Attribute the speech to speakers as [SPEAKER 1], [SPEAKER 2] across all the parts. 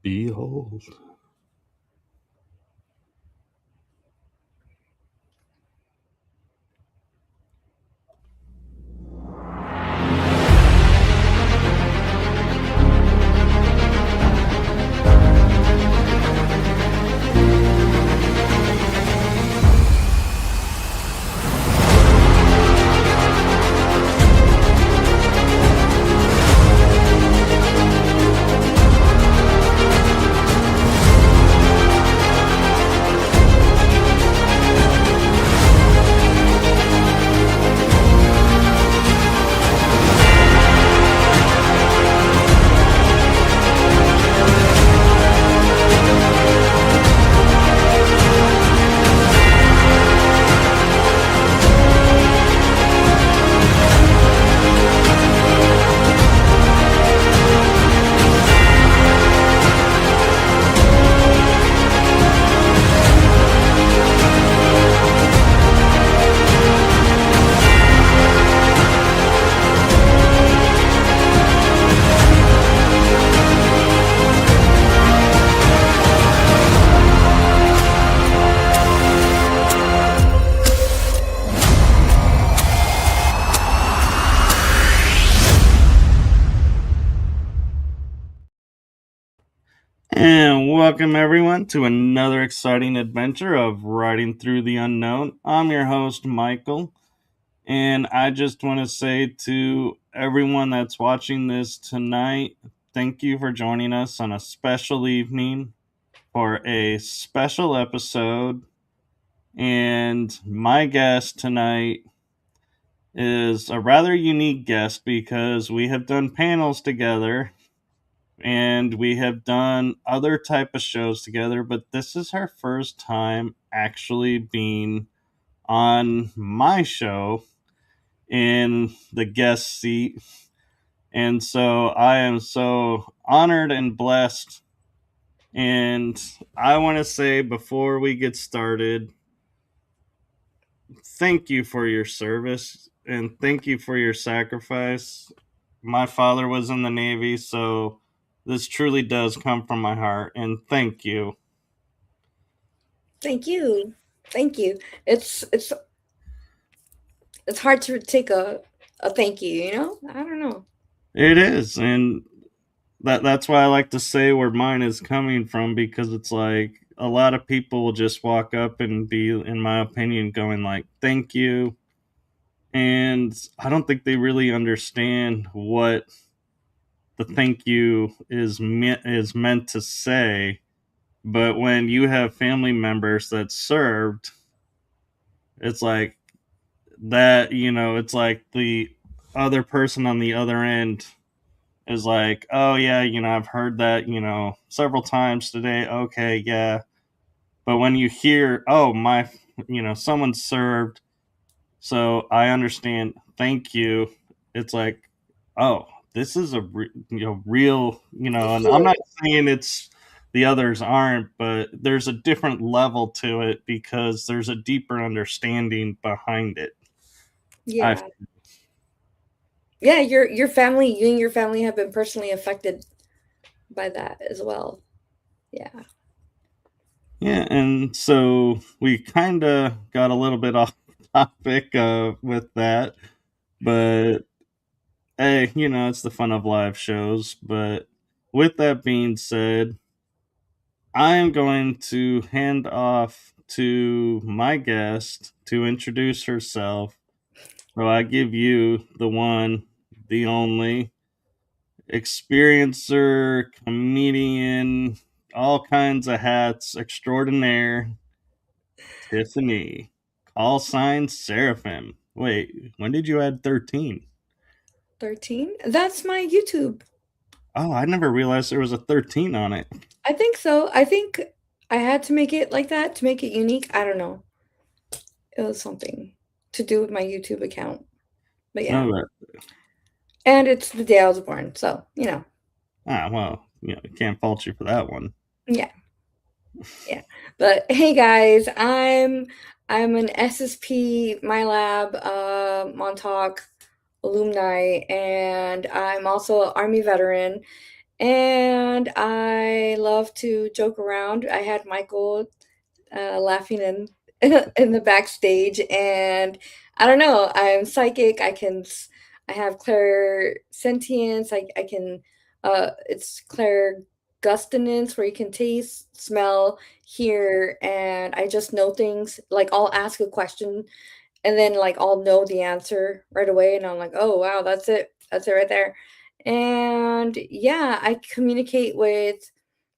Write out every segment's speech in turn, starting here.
[SPEAKER 1] Behold. And welcome everyone to another exciting adventure of Riding Through the Unknown. I'm your host, Michael, and I just want to say to everyone that's watching this tonight, thank you for joining us on a special evening for a special episode. And my guest tonight is a rather unique guest because we have done panels together and we have done other type of shows together, but this is her first time actually being on my show in the guest seat. And so I am so honored and blessed. And I want to say before we get started, thank you for your service and thank you for your sacrifice. My father was in the Navy, so this truly does come from my heart, and thank you.
[SPEAKER 2] Thank you. Thank you. It's hard to take a thank you, you know? I don't know.
[SPEAKER 1] It is, and that's why I like to say where mine is coming from, because it's like a lot of people will just walk up and be, in my opinion, going like, "Thank you," and I don't think they really understand what the thank you is meant to say. But when you have family members that served, it's like that, it's like the other person on the other end is like, oh yeah, I've heard that, several times today. Okay, yeah. But when you hear, oh my, someone served, so I understand. Thank you. It's like, oh, this is a real, and I'm
[SPEAKER 2] Healing.
[SPEAKER 1] not saying it's the others aren't, but there's a different level to it because there's a deeper understanding behind it. I
[SPEAKER 2] Yeah. Yeah, your family, you and your family have been personally affected by that as well. Yeah.
[SPEAKER 1] Yeah, and so we kind of got a little bit off topic with that, but hey, it's the fun of live shows. But with that being said, I am going to hand off to my guest to introduce herself. So I give you the one, the only experiencer, comedian, all kinds of hats extraordinaire, Tiffany. Call sign Seraphim. Wait, when did you add 13?
[SPEAKER 2] 13? That's my YouTube.
[SPEAKER 1] Oh, I never realized there was a 13 on it.
[SPEAKER 2] I think so. I think I had to make it like that to make it unique. I don't know. It was something to do with my YouTube account. But yeah.
[SPEAKER 1] No, that.
[SPEAKER 2] And it's the day I was born, so,
[SPEAKER 1] Well, can't fault you for that one.
[SPEAKER 2] yeah. Yeah. But hey guys, I'm an SSP MyLab Montauk alumni, and I'm also an Army veteran. And I love to joke around. I had Michael laughing in in the backstage, and I don't know. I'm psychic. I have clairsentience. I can. It's claregustenance, where you can taste, smell, hear, and I just know things. Like I'll ask a question, and then like I'll know the answer right away, and I'm like, oh wow, that's it right there. And yeah, I communicate with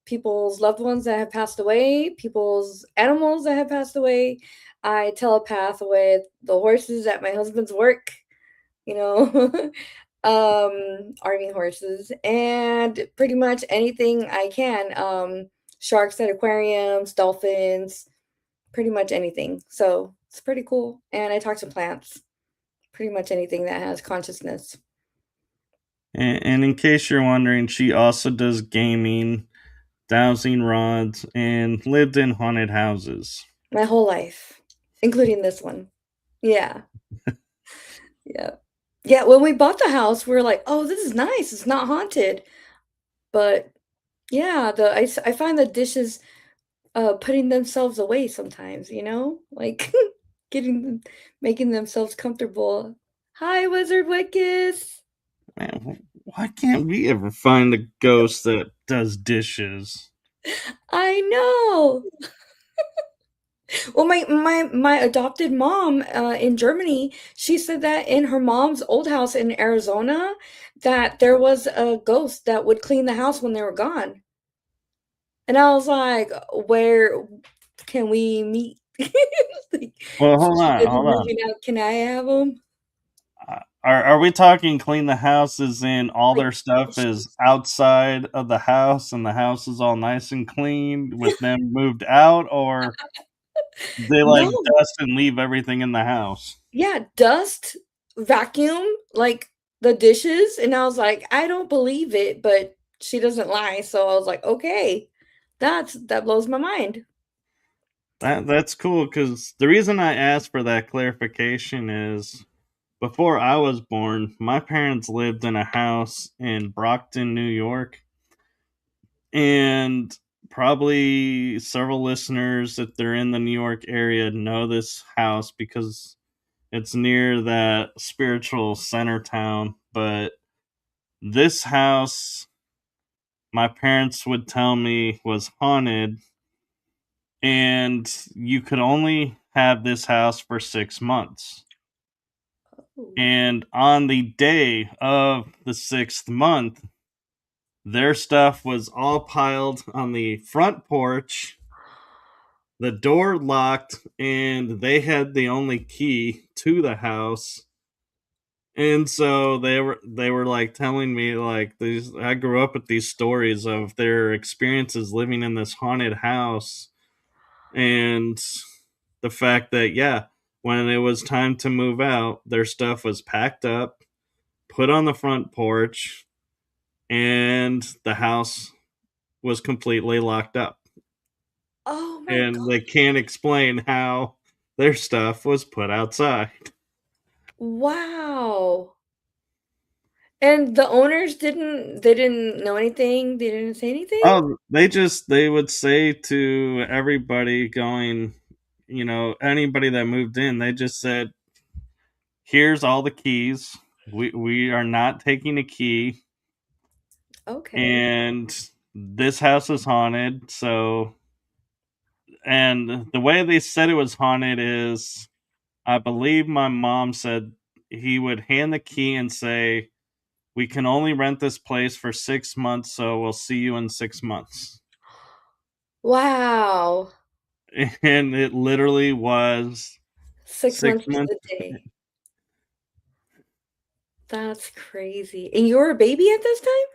[SPEAKER 2] people's loved ones that have passed away, people's animals that have passed away. I telepath with the horses at my husband's work, you know, army horses, and pretty much anything I can. Sharks at aquariums, dolphins, pretty much anything. So it's pretty cool. And I talk to plants, pretty much anything that has consciousness.
[SPEAKER 1] And in case you're wondering, she also does gaming, dowsing rods, and lived in haunted houses.
[SPEAKER 2] My whole life, including this one. Yeah. Yeah. Yeah. When we bought the house, we were like, oh, this is nice. It's not haunted. But yeah, I find the dishes putting themselves away sometimes, like getting them, making themselves comfortable. Hi, Wizard Wickus.
[SPEAKER 1] Man, why can't we ever find a ghost that does dishes?
[SPEAKER 2] I know. Well, my adopted mom in Germany, she said that in her mom's old house in Arizona, that there was a ghost that would clean the house when they were gone. And I was like, "Where can we meet?" Like,
[SPEAKER 1] Well,
[SPEAKER 2] since you guys are
[SPEAKER 1] hold on.
[SPEAKER 2] moving out, can I have them?
[SPEAKER 1] Are we talking clean the house as in all
[SPEAKER 2] Like,
[SPEAKER 1] their stuff is outside of the house and the house is all nice and clean with them moved out, or they like
[SPEAKER 2] no,
[SPEAKER 1] dust and leave everything in the house?
[SPEAKER 2] yeah, dust, vacuum, like the dishes, and I was like, "I don't believe it," but she doesn't lie, so I was like, "Okay, that blows my mind."
[SPEAKER 1] That's cool because the reason I asked for that clarification is before I was born, my parents lived in a house in Brockton, New York, and probably several listeners, if they're in the New York area, know this house because it's near that spiritual center town. But this house, my parents would tell me, was haunted, and you could only have this house for 6 months.
[SPEAKER 2] Ooh.
[SPEAKER 1] And on the day of the sixth month, their stuff was all piled on the front porch, the door locked, and they had the only key to the house. And so they were like telling me like these I grew up with these stories of their experiences living in this haunted house, and the fact that yeah, when it was time to move out, their stuff was packed up, put on the front porch, and the house was completely locked up.
[SPEAKER 2] Oh my
[SPEAKER 1] And
[SPEAKER 2] god.
[SPEAKER 1] they can't explain how their stuff was put outside.
[SPEAKER 2] Wow. And the owners didn't know anything? They didn't say anything?
[SPEAKER 1] Oh, they would say to everybody going, anybody that moved in, they just said, "Here's all the keys. We are not taking a key,
[SPEAKER 2] Okay.
[SPEAKER 1] and this house is haunted." So, and the way they said it was haunted is, I believe my mom said he would hand the key and say, "We can only rent this place for 6 months, so we'll see you in 6 months."
[SPEAKER 2] Wow.
[SPEAKER 1] And it literally was
[SPEAKER 2] 6
[SPEAKER 1] six
[SPEAKER 2] months to
[SPEAKER 1] months.
[SPEAKER 2] the day. That's crazy. And you were a baby at this time?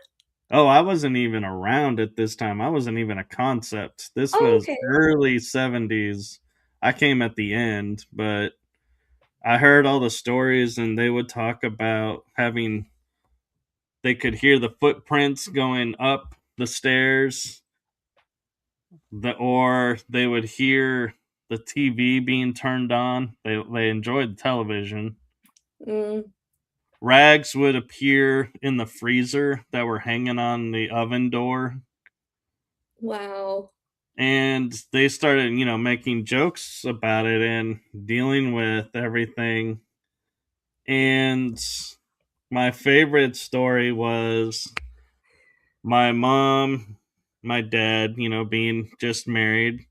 [SPEAKER 1] Oh, I wasn't even around at this time. I wasn't even a concept. This
[SPEAKER 2] Oh,
[SPEAKER 1] was
[SPEAKER 2] okay.
[SPEAKER 1] early 70s. I came at the end, but I heard all the stories, and they would talk about having, they could hear the footprints going up the stairs, or they would hear the TV being turned on. They enjoyed the television.
[SPEAKER 2] Mm.
[SPEAKER 1] rags would appear in the freezer that were hanging on the oven door.
[SPEAKER 2] Wow.
[SPEAKER 1] And they started, making jokes about it and dealing with everything. And my favorite story was my mom, my dad, being just married.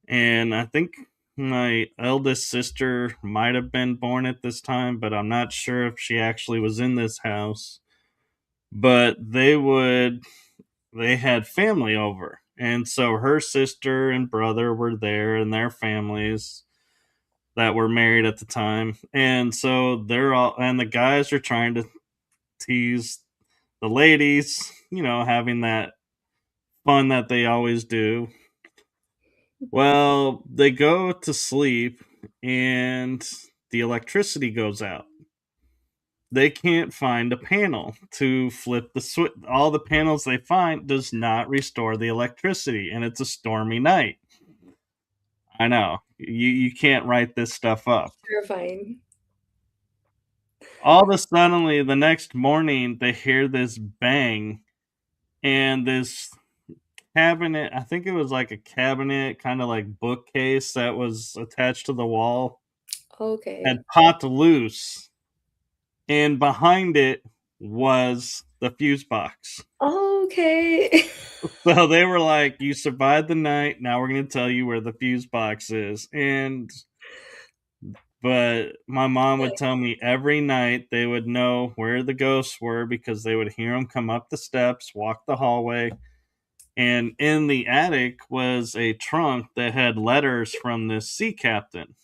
[SPEAKER 1] And I think my eldest sister might have been born at this time, but I'm not sure if she actually was in this house. But they had family over. And so her sister and brother were there and their families that were married at the time. And so and the guys are trying to tease the ladies, having that fun that they always do. Well, they go to sleep and the electricity goes out. They can't find a panel to flip the switch. All the panels they find does not restore the electricity, and it's a stormy night. I know. You can't write this stuff up.
[SPEAKER 2] Terrifying.
[SPEAKER 1] All of a suddenly the next morning they hear this bang, and this cabinet, I think it was like a cabinet, kind of like bookcase that was attached to the wall,
[SPEAKER 2] Okay.
[SPEAKER 1] had popped loose, and behind it was the fuse box.
[SPEAKER 2] Okay.
[SPEAKER 1] So they were like, "You survived the night. Now we're going to tell you where the fuse box is." And but my mom would tell me every night they would know where the ghosts were because they would hear them come up the steps, walk the hallway, and in the attic was a trunk that had letters from this sea captain.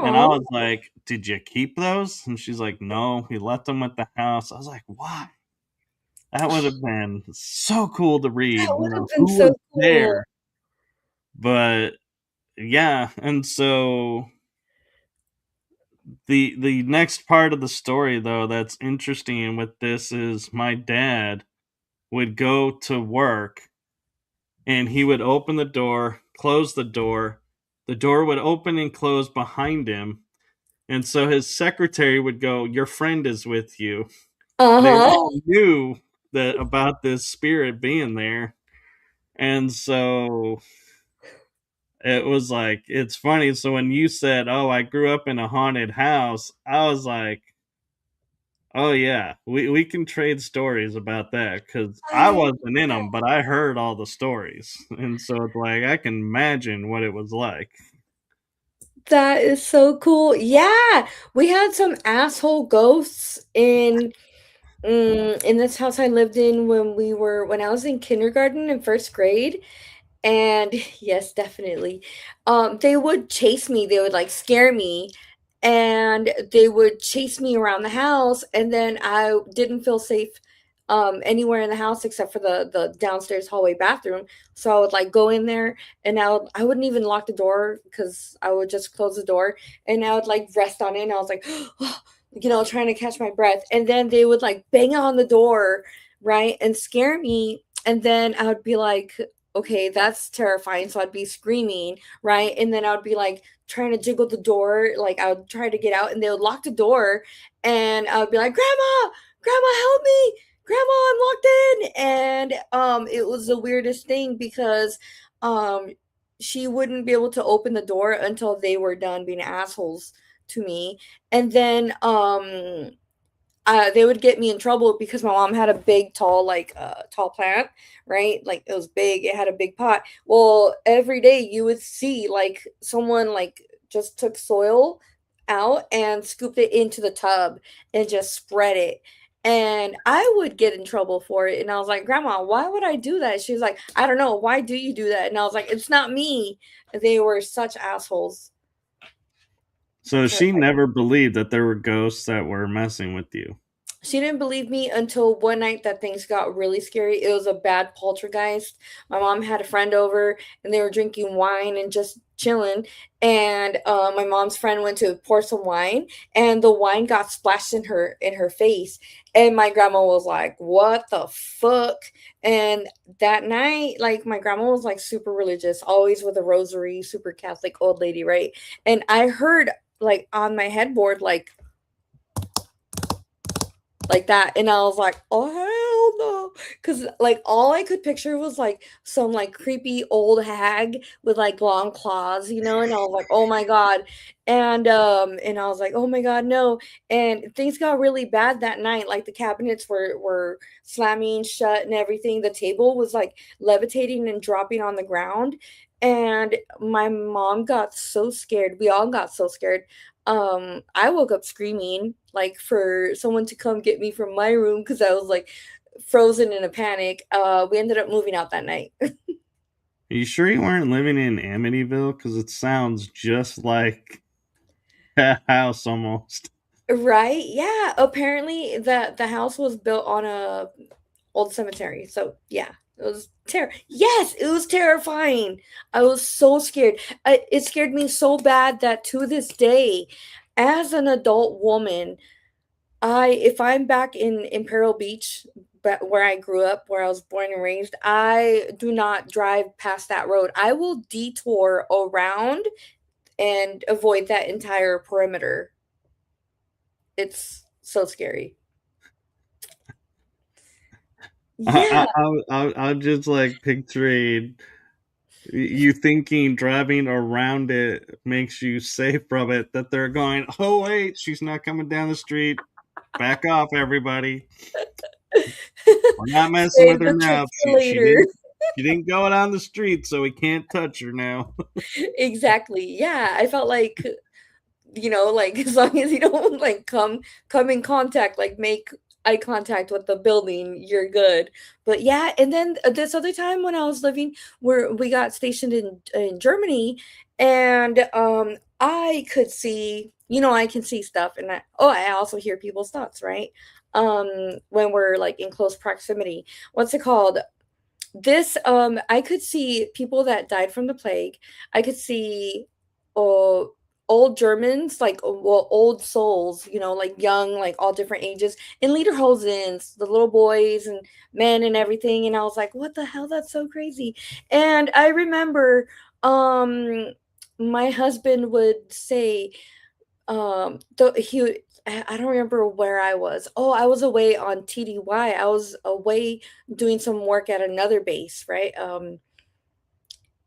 [SPEAKER 1] And I
[SPEAKER 2] Oh,
[SPEAKER 1] was like, "Did you keep those?" And she's like, "No, he left them at the house." I was like, "Why?" That would have been so cool to
[SPEAKER 2] that
[SPEAKER 1] read,
[SPEAKER 2] would have been
[SPEAKER 1] who
[SPEAKER 2] so
[SPEAKER 1] was
[SPEAKER 2] cool.
[SPEAKER 1] there. But yeah, and so the next part of the story though that's interesting with this is my dad would go to work and he would open the door, close the door would open and close behind him, and so his secretary would go, "Your friend is with you." They
[SPEAKER 2] Uh-huh.
[SPEAKER 1] all knew that about this spirit being there. And so it was like, it's funny. So when you said, "Oh, I grew up in a haunted house," I was like, "Oh yeah, we can trade stories about that because I
[SPEAKER 2] I
[SPEAKER 1] wasn't in them, but I heard all the stories, and so it's like I can imagine what it was like."
[SPEAKER 2] That is so cool. Yeah, we had some asshole ghosts in this house I lived in when I was in kindergarten and 1st grade. And yes, definitely. They would chase me, they would, like, scare me, and they would chase me around the house, and then I didn't feel safe, anywhere in the house except for the downstairs hallway bathroom, so I would, like, go in there, and I wouldn't even lock the door because I would just close the door, and I would, like, rest on it, and I was like, trying to catch my breath, and then they would, like, bang on the door, right, and scare me, and then I would be like, okay, that's terrifying. So I'd be screaming, right? And then I would be like trying to jiggle the door, like I would try to get out, and they would lock the door, and I would be like, "Grandma, Grandma, help me! Grandma, I'm locked in!" And it was the weirdest thing because um, she wouldn't be able to open the door until they were done being assholes to me, and then they would get me in trouble because my mom had a big, tall, like, tall plant, right? Like it was big. It had a big pot. Well, every day you would see like someone like just took soil out and scooped it into the tub and just spread it. And I would get in trouble for it. And I was like, Grandma, why would I do that? She was like, I don't know. Why do you do that? And I was like, it's not me. They were such assholes.
[SPEAKER 1] So she never believed that there were ghosts that were messing with you.
[SPEAKER 2] She didn't believe me until one night that things got really scary. It was a bad poltergeist. My mom had a friend over and they were drinking wine and just chilling. And my mom's friend went to pour some wine and the wine got splashed in her face. And my grandma was like, "What the fuck?" And that night, like my grandma was like super religious, always with a rosary, super Catholic old lady, right? And I heard like on my headboard, like like that, and I was like, oh hell no, because like all I could picture was like some like creepy old hag with like long claws, you know, and I was like, oh my god, and I was like, oh my god, no, and things got really bad that night. Like the cabinets were slamming shut and everything. The table was like levitating and dropping on the ground, and my mom got so scared. We all got so scared. I woke up screaming like for someone to come get me from my room because I was like frozen in a panic. We ended up moving out that night.
[SPEAKER 1] Are you sure you weren't living in Amityville? Because it sounds just like a house almost.
[SPEAKER 2] Right? Yeah. Apparently the house was built on a old cemetery. So yeah, it was yes, it was terrifying. I was so scared. It scared me so bad that to this day, as an adult woman, I if I'm back in Imperial Beach, but where I grew up, where I was born and raised, I do not drive past that road. I will detour around and avoid that entire perimeter. It's so scary.
[SPEAKER 1] I,
[SPEAKER 2] Yeah,
[SPEAKER 1] I'm just like picturing you thinking driving around it makes you safe from it. That they're going, oh wait, she's not coming down the street. Back off, everybody. We're not messing with
[SPEAKER 2] save
[SPEAKER 1] her
[SPEAKER 2] the
[SPEAKER 1] now.
[SPEAKER 2] tricks for later.
[SPEAKER 1] She didn't go down the street, so we can't touch her now.
[SPEAKER 2] Exactly. Yeah, I felt like like as long as you don't like come in contact, like make eye contact with the building, you're good. But yeah, and then this other time when I was living where we got stationed in Germany, and I could see, I can see stuff, and I also hear people's thoughts, right? When we're like in close proximity. What's it called? This I could see people that died from the plague. I could see uh, old Germans, like well, old souls, like young, like all different ages, in lederhosens, the little boys and men and everything. And I was like, what the hell? That's so crazy. And I remember my husband would say I don't remember where I was. Oh, I was away on TDY. I was away doing some work at another base, right?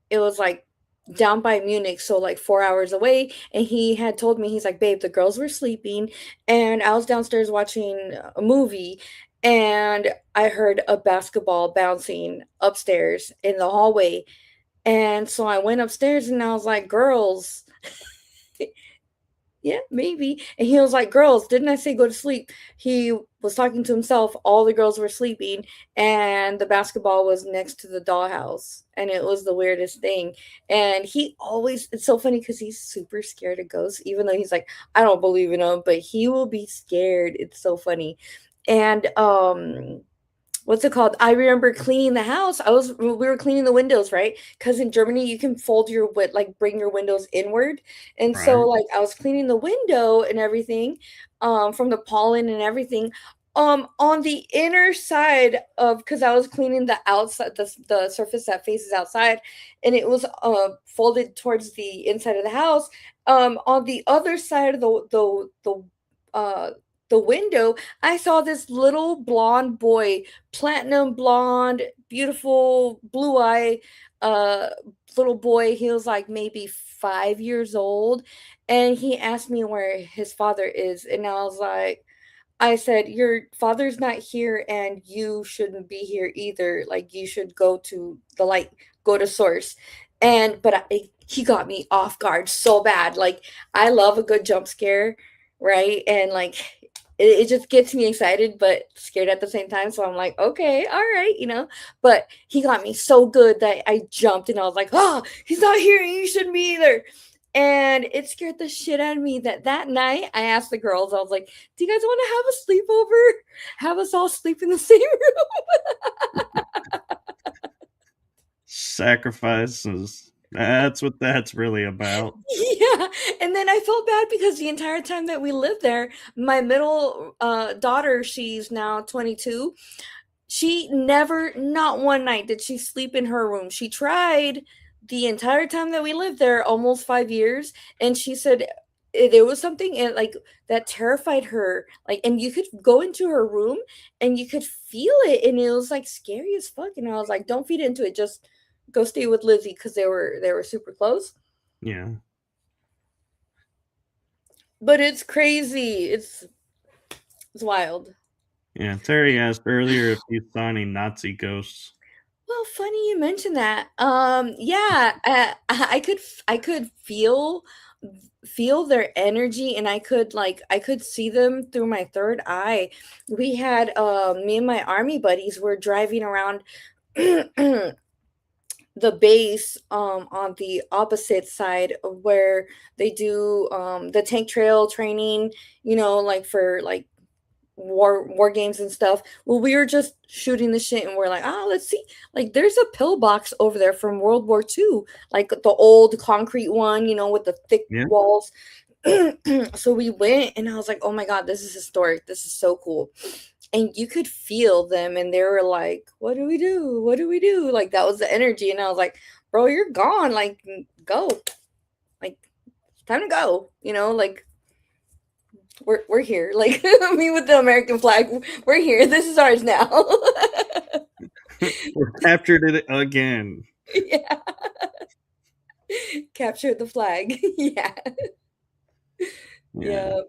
[SPEAKER 2] It was like down by Munich, so like 4 hours away. And he had told me, he's like, babe, the girls were sleeping, and I was downstairs watching a movie, and I heard a basketball bouncing upstairs in the hallway. And so I went upstairs and I was like, girls, yeah, maybe. And he was like, girls, didn't I say go to sleep? He was talking to himself. All the girls were sleeping, and the basketball was next to the dollhouse. And it was the weirdest thing. And he always, it's so funny because he's super scared of ghosts, even though he's like, I don't believe in them, but he will be scared. It's so funny. And what's it called? I remember cleaning the house. We were cleaning the windows, right? Because in Germany you can fold your like bring your windows inward, and so
[SPEAKER 1] Right.
[SPEAKER 2] like I was cleaning the window and everything, from the pollen and everything. On the inner side of, because I was cleaning the outside, the surface that faces outside, and it was folded towards the inside of the house. On the other side of uh the window, I saw this little blonde boy, platinum blonde, beautiful blue eye, uh, little boy. He was like maybe 5 years old, and he asked me where his father is, and I was like, I said, "Your father's not here, and you shouldn't be here either. Like, you should go to the light, go to source." He got me off guard so bad. Like, I love a good jump scare, right? And like, it just gets me excited, but scared at the same time. So I'm like, okay, all right. But he got me so good that I jumped, and I was like, oh, he's not here. You shouldn't be either. And it scared the shit out of me that night I asked the girls, I was like, do you guys want to have a sleepover? Have us all sleep in the same
[SPEAKER 1] Sacrifices. That's what that's really about.
[SPEAKER 2] room? Yeah. And then I felt bad because the entire time that we lived there, my middle daughter, she's now 22. She never, not one night did she sleep in her room. She tried the entire time that we lived there, almost 5 years. And she said there was something like that terrified her, like, and you could go into her room and you could feel it, and it was like scary as fuck. And I was like, don't feed into it, just go stay with Lizzie, because they were super close.
[SPEAKER 1] Yeah.
[SPEAKER 2] But it's crazy. It's wild.
[SPEAKER 1] Yeah. Terry asked earlier if you saw any Nazi ghosts.
[SPEAKER 2] Well, funny you mentioned that. Yeah, I could feel their energy, and I could see them through my third eye. We had me and my army buddies were driving around the base on the opposite side of where they do the tank trail training, like for like war games and stuff. Well, we were just shooting the shit, and we're like, oh, let's see. Like, there's a pillbox over there from World War II, like the old concrete one, with the thick
[SPEAKER 1] Yeah.
[SPEAKER 2] walls. So we went, and I was like, oh my god, this is historic. This is so cool. And you could feel them, and they were like, what do we do? What do we do? Like, that was the energy. And I was like, bro, you're gone. Like, go. Like, time to go. Like, we're here. Like, me with the American flag. We're here. This is ours now.
[SPEAKER 1] We captured it again.
[SPEAKER 2] Yeah. Capture the flag. Yeah.
[SPEAKER 1] Yeah.
[SPEAKER 2] Yeah.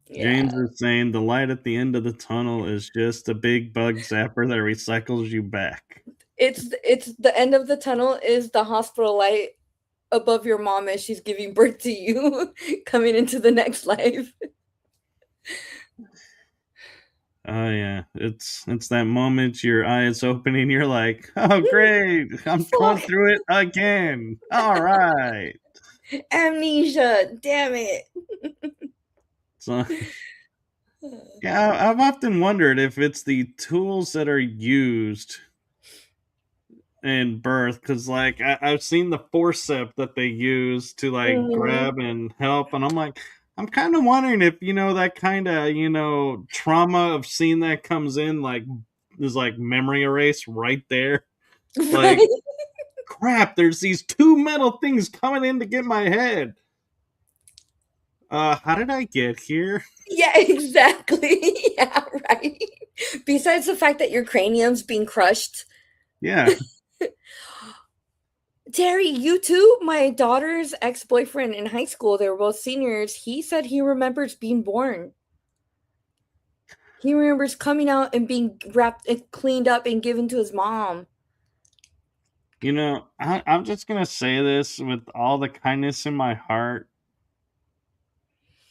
[SPEAKER 2] Yeah.
[SPEAKER 1] James is saying the light at the end of the tunnel is just a big bug zapper that recycles you back.
[SPEAKER 2] It's the end of the tunnel is the hospital light above your mom as she's giving birth to you, coming into the next life.
[SPEAKER 1] Oh yeah, it's that moment your eyes open and you're like, oh great, I'm going
[SPEAKER 2] Fuck.
[SPEAKER 1] through it again. All right.
[SPEAKER 2] Amnesia. Damn it.
[SPEAKER 1] So yeah, I've often wondered if it's the tools that are used in birth, because like I've seen the forceps that they use to like
[SPEAKER 2] Mhm.
[SPEAKER 1] grab and help, and I'm like, I'm kind of wondering if that kind of trauma of seeing that comes in, like is like memory erase right there. Like,
[SPEAKER 2] Right?
[SPEAKER 1] crap, there's these two metal things coming in to get my head. How did I get here?
[SPEAKER 2] Yeah, exactly. Yeah, right. Besides the fact that your cranium's being crushed.
[SPEAKER 1] Yeah.
[SPEAKER 2] Terry, you too? My daughter's ex-boyfriend in high school, they were both seniors. He said he remembers being born. He remembers coming out and being wrapped and cleaned up and given to his mom.
[SPEAKER 1] I'm just gonna say this with all the kindness in my heart.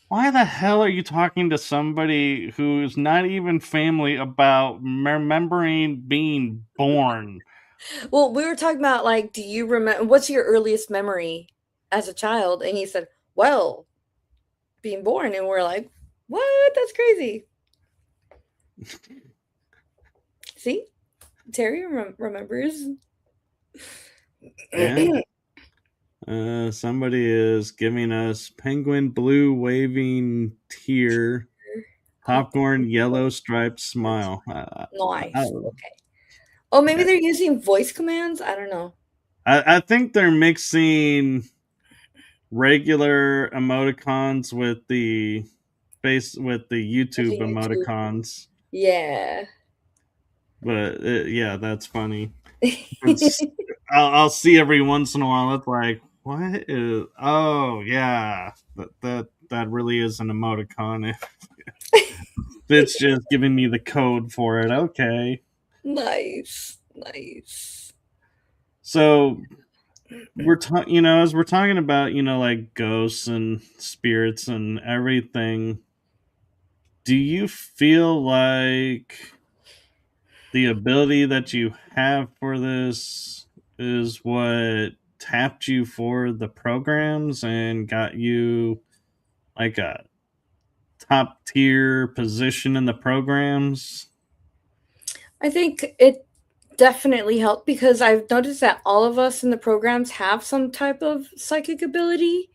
[SPEAKER 1] Why the hell are you talking to somebody who's not even family about remembering being born?
[SPEAKER 2] Well, we were talking about, like, do you remember what's your earliest memory as a child? And he said, well, being born. And we're like, what? That's crazy. See? Terry remembers.
[SPEAKER 1] Yeah. Somebody is giving us penguin blue waving tear, popcorn yellow striped smile.
[SPEAKER 2] Nice. Okay. Oh, maybe they're using voice commands? I don't know.
[SPEAKER 1] I think they're mixing regular emoticons with the
[SPEAKER 2] With
[SPEAKER 1] YouTube
[SPEAKER 2] the YouTube.
[SPEAKER 1] emoticons.
[SPEAKER 2] Yeah.
[SPEAKER 1] But yeah, that's funny. It's I'll see every once in a while. It's like, what is? Oh yeah, that really is an emoticon. It's just giving me the code for it. Okay,
[SPEAKER 2] Nice. Nice.
[SPEAKER 1] so we're talking, as we're talking about, like ghosts and spirits and everything. Do you feel like the ability that you have for this is what tapped you for the programs and got you like a top tier position in the programs?
[SPEAKER 2] I think it definitely helped because I've noticed that all of us in the programs have some type of psychic ability.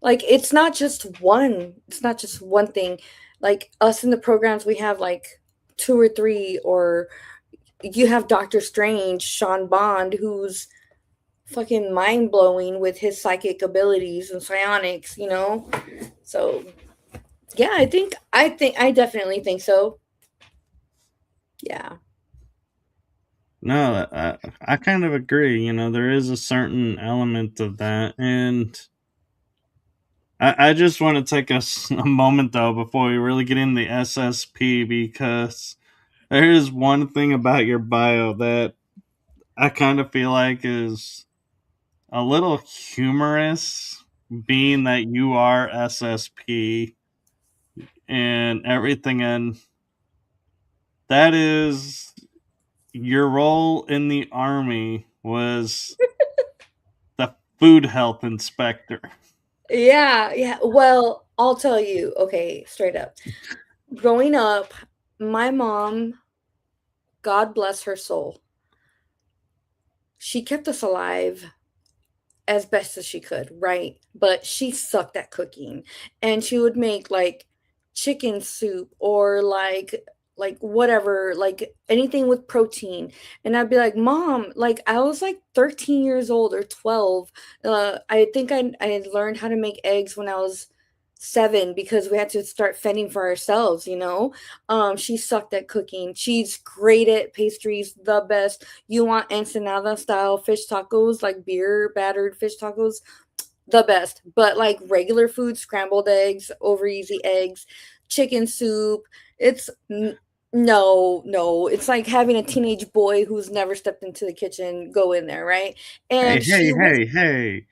[SPEAKER 2] Like, it's not just one thing. Like, us in the programs, we have like two or three, or you have Doctor Strange, Sean Bond, who's fucking mind blowing with his psychic abilities and psionics, you know? So yeah, I definitely think so. Yeah.
[SPEAKER 1] No, I kind of agree. You know, there is a certain element of that. And I just want to take a moment, though, before we really get into the SSP, because there is one thing about your bio that I kind of feel like is a little humorous, being that you are SSP and everything. And that is your role in the army was the food health inspector.
[SPEAKER 2] Yeah, yeah. Well, I'll tell you, okay, straight up. Growing up, my mom, God bless her soul, she kept us alive as best as she could, right? But she sucked at cooking. And she would make like chicken soup or like whatever, like anything with protein. And I'd be like, "Mom, like I was like 13 years old or 12. I think I learned how to make eggs when I was 7 because we had to start fending for ourselves, you know? She sucked at cooking. She's great at pastries, the best. You want ensenada style fish tacos, like beer battered fish tacos, the best. But like regular food, scrambled eggs, over easy eggs, chicken soup, it's no, no. It's like having a teenage boy who's never stepped into the kitchen go in there, right?
[SPEAKER 1] Hey,
[SPEAKER 2] And
[SPEAKER 1] hey,
[SPEAKER 2] she was
[SPEAKER 1] hey, hey.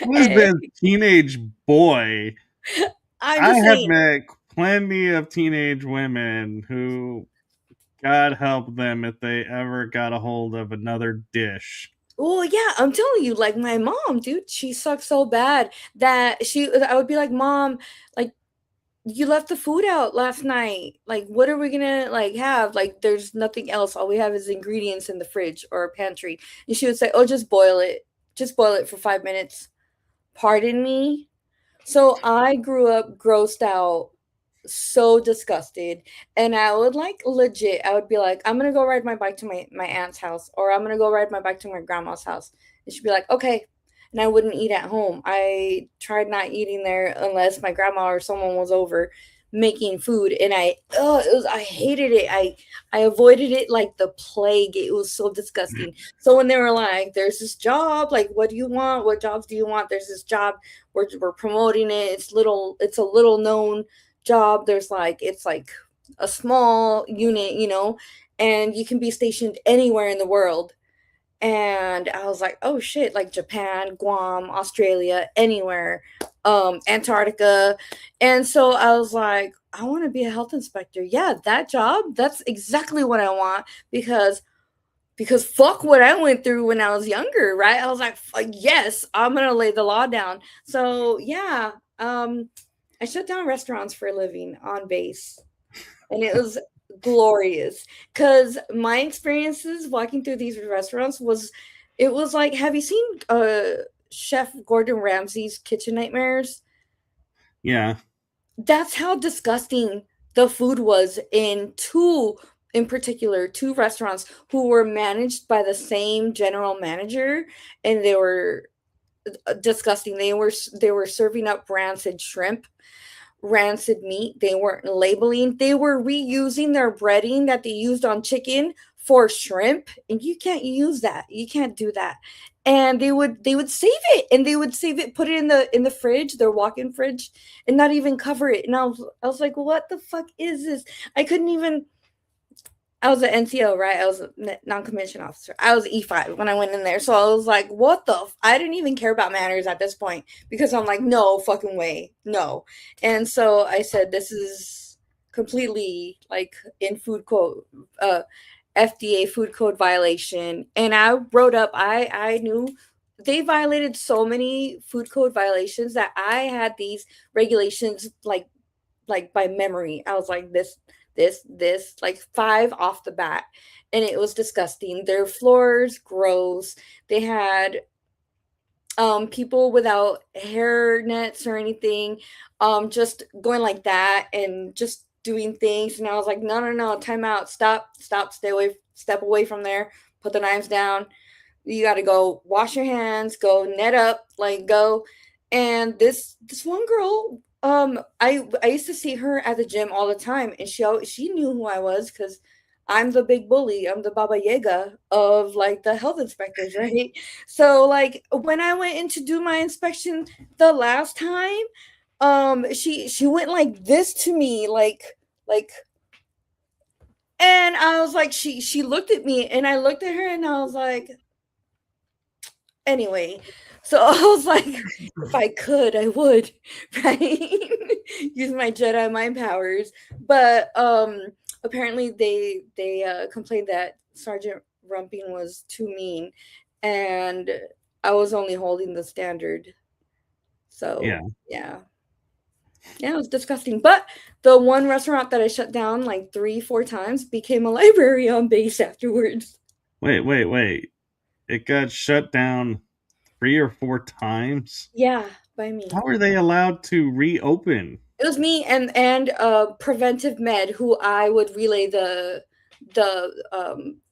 [SPEAKER 1] Who's
[SPEAKER 2] eh,
[SPEAKER 1] this teenage boy?
[SPEAKER 2] I'm
[SPEAKER 1] I
[SPEAKER 2] just
[SPEAKER 1] have
[SPEAKER 2] saying.
[SPEAKER 1] met plenty of teenage women who, God help them if they ever got a hold of another dish.
[SPEAKER 2] Well, yeah, I'm telling you, like my mom, dude, she sucks so bad that I would be like, Mom, like you left the food out last night. Like, what are we gonna like have? Like, there's nothing else. All we have is ingredients in the fridge or pantry. And she would say, Oh, just boil it. Just boil it for 5 minutes. Pardon me? So I grew up grossed out, so disgusted, and I would like legit, I would be like, I'm gonna go ride my bike to my aunt's house, or I'm gonna go ride my bike to my grandma's house. And she'd be like, okay. And I wouldn't eat at home. I tried not eating there unless my grandma or someone was over making food, and I hated it. I avoided it like the plague. It was so disgusting. So when they were like, there's this job, like what do you want? What jobs do you want? There's this job, we're promoting it. It's a little known job. It's like a small unit, you know, and you can be stationed anywhere in the world. And I was like, oh shit, like Japan, Guam, Australia, anywhere, Antarctica. And so I was like, I want to be a health inspector. Yeah, that job, that's exactly what I want because fuck what I went through when I was younger, right? I was like, yes, I'm gonna lay the law down. So yeah, I shut down restaurants for a living on base, and it was glorious because my experiences walking through these restaurants it was like, have you seen Chef Gordon Ramsay's Kitchen Nightmares?
[SPEAKER 1] Yeah,
[SPEAKER 2] That's how disgusting the food was in particular, two restaurants who were managed by the same general manager, and they were disgusting. They were serving up rancid shrimp, rancid meat. They weren't labeling. They were reusing their breading that they used on chicken for shrimp, and you can't use that. You can't do that. And they would save it, and they would save it, put it in the fridge, their walk-in fridge, and not even cover it. And I was like, what the fuck is this? I couldn't even. I was an NCO, right? I was a non-commissioned officer. I was E5 when I went in there. So I was like, what the? I didn't even care about manners at this point because I'm like, no fucking way. No. And so I said, this is completely like in food code, FDA food code violation. And I wrote up, I knew they violated so many food code violations that I had these regulations like by memory. I was like, this, like 5 off the bat. And it was disgusting. Their floors, gross. They had people without hair nets or anything, just going like that and just doing things. And I was like, no, no, no, time out, stop, step away from there, put the knives down. You got to go wash your hands, go net up, like go. And this one girl, I used to see her at the gym all the time, and she knew who I was because I'm the big bully. I'm the Baba Yaga of like the health inspectors, right? So like when I went in to do my inspection the last time, she went like this to me, like and I was like, she looked at me, and I looked at her, and I was like, anyway. So I was like, if I could, I would, right? Use my Jedi mind powers. But apparently they complained that Sergeant Rumping was too mean, and I was only holding the standard.
[SPEAKER 1] Yeah.
[SPEAKER 2] So yeah. Yeah, it was disgusting. But the one restaurant that I shut down like 3, 4 times became a library on base afterwards.
[SPEAKER 1] Wait. It got shut down 3 or 4 times.
[SPEAKER 2] Yeah, by me.
[SPEAKER 1] How are they allowed to reopen?
[SPEAKER 2] It was me and preventive med who I would relay the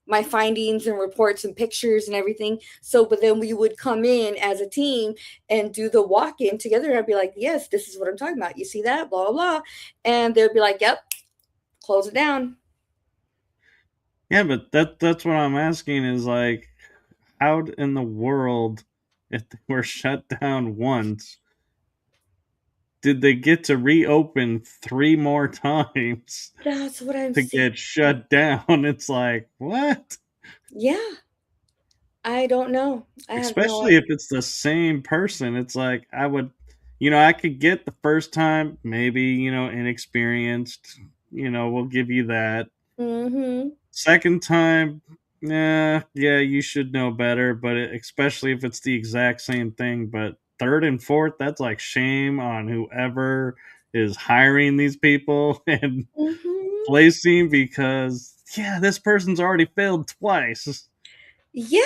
[SPEAKER 2] my findings and reports and pictures and everything. So, but then we would come in as a team and do the walk in together. And I'd be like, "Yes, this is what I'm talking about. You see that? Blah blah blah," and they'd be like, "Yep, close it down."
[SPEAKER 1] Yeah, but that's what I'm asking is like, how in the world, if they were shut down once, did they get to reopen 3 more times
[SPEAKER 2] That's what I'm
[SPEAKER 1] to
[SPEAKER 2] saying.
[SPEAKER 1] get shut down? It's like, what?
[SPEAKER 2] Yeah, I don't know. I have no
[SPEAKER 1] Especially
[SPEAKER 2] idea.
[SPEAKER 1] if it's the same person. It's like, I could get the first time, maybe, inexperienced, we'll give you that.
[SPEAKER 2] Mm-hmm.
[SPEAKER 1] Second time, yeah, you should know better, but especially if it's the exact same thing. But third and fourth, that's like shame on whoever is hiring these people and
[SPEAKER 2] Mm-hmm.
[SPEAKER 1] placing because, yeah, this person's already failed twice.
[SPEAKER 2] Yeah,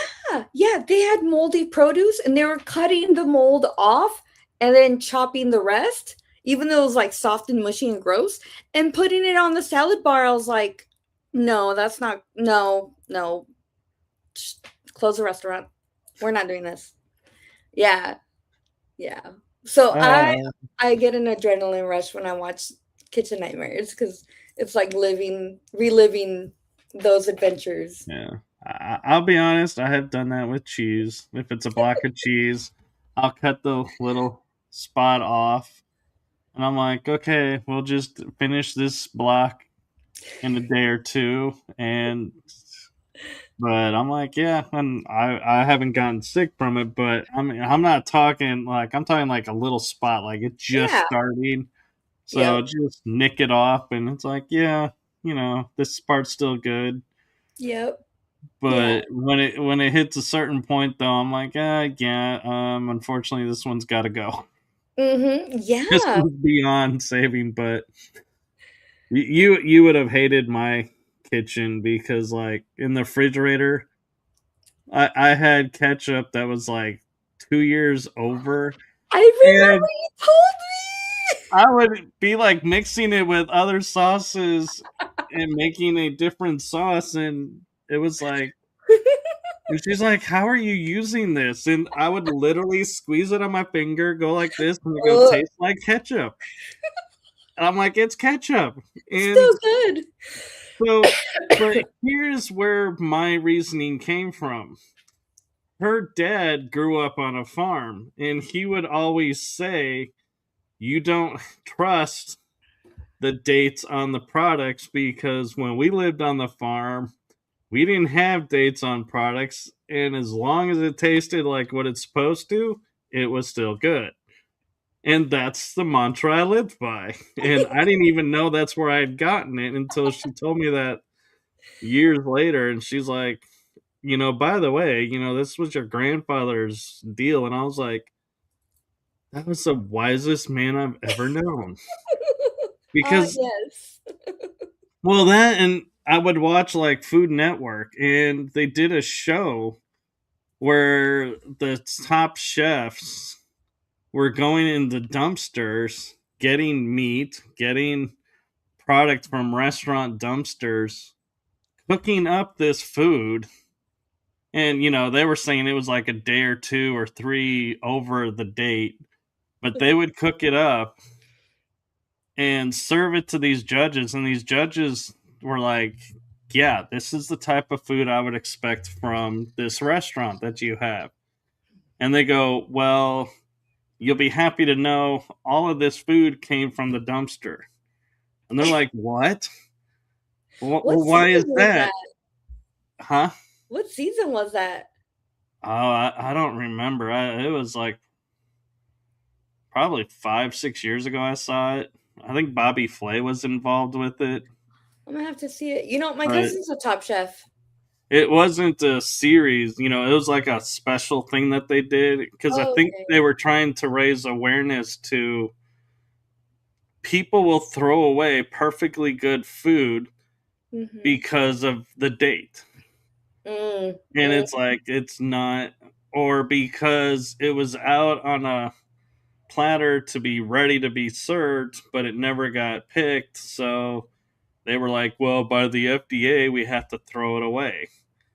[SPEAKER 2] yeah, they had moldy produce and they were cutting the mold off and then chopping the rest, even though it was like soft and mushy and gross, and putting it on the salad bar. I was like, no, that's not, no, no, close the restaurant. We're not doing this. Yeah, yeah. So
[SPEAKER 1] Uh,
[SPEAKER 2] I get an adrenaline rush when I watch Kitchen Nightmares because it's like reliving those adventures.
[SPEAKER 1] yeah. I'll be honest, I have done that with cheese. If it's a block of cheese, I'll cut the little spot off. And I'm like, okay, we'll just finish this block in a day or two. But I'm like, yeah, and I haven't gotten sick from it, but I'm not talking like I'm talking like a little spot, like it's just
[SPEAKER 2] Yeah.
[SPEAKER 1] starting. So
[SPEAKER 2] Yep.
[SPEAKER 1] just nick it off, and it's like, yeah, this part's still good.
[SPEAKER 2] Yep. Yeah.
[SPEAKER 1] But when it hits a certain point, though, I'm like, yeah, unfortunately, this one's got to go.
[SPEAKER 2] Mhm.
[SPEAKER 1] This
[SPEAKER 2] Yeah.
[SPEAKER 1] one's beyond saving, but you would have hated my kitchen because like in the refrigerator, I had ketchup that was like 2 years over,
[SPEAKER 2] I remember
[SPEAKER 1] and
[SPEAKER 2] you told
[SPEAKER 1] I would be like mixing it with other sauces and making a different sauce, and it was like,
[SPEAKER 2] me.
[SPEAKER 1] and she's like, "How are you using this?" And I would literally squeeze it on my finger, go like this, and it go
[SPEAKER 2] Ugh,
[SPEAKER 1] taste like ketchup. And I'm like, "It's ketchup,"
[SPEAKER 2] still
[SPEAKER 1] and
[SPEAKER 2] good.
[SPEAKER 1] so, but here's where my reasoning came from. Her dad grew up on a farm, and he would always say, "You don't trust the dates on the products because when we lived on the farm, we didn't have dates on products, and as long as it tasted like what it's supposed to, it was still good." And that's the mantra I lived by. And I didn't even know that's where I had gotten it until she told me that years later. And she's like, by the way, this was your grandfather's deal. And I was like, that was the wisest man I've ever known. Because,
[SPEAKER 2] Yes.
[SPEAKER 1] well, that and I would watch like Food Network, and they did a show where the top chefs were going in the dumpsters, getting meat, getting product from restaurant dumpsters, cooking up this food, And they were saying it was like a day or two or three over the date, but they would cook it up and serve it to these judges, and these judges were like, yeah, this is the type of food I would expect from this restaurant that you have. And they go, well, you'll be happy to know all of this food came from the dumpster. And they're like, what?
[SPEAKER 2] What
[SPEAKER 1] Why is
[SPEAKER 2] season was
[SPEAKER 1] that?
[SPEAKER 2] that?
[SPEAKER 1] Huh?
[SPEAKER 2] What season was that?
[SPEAKER 1] Oh, I don't remember. It was like probably 5, 6 years ago I saw it. I think Bobby Flay was involved with it,
[SPEAKER 2] I'm gonna have to see it. You know, my
[SPEAKER 1] but
[SPEAKER 2] cousin's a top chef.
[SPEAKER 1] it wasn't a series. It was like a special thing that they did because I
[SPEAKER 2] Oh,
[SPEAKER 1] think
[SPEAKER 2] okay.
[SPEAKER 1] they were trying to raise awareness to people will throw away perfectly good food
[SPEAKER 2] Mhm.
[SPEAKER 1] because of the date.
[SPEAKER 2] Mm.
[SPEAKER 1] And
[SPEAKER 2] Mm.
[SPEAKER 1] it's like it's not, or because it was out on a platter to be ready to be served, but it never got picked. So they were like, well, by the FDA, we have to throw it away.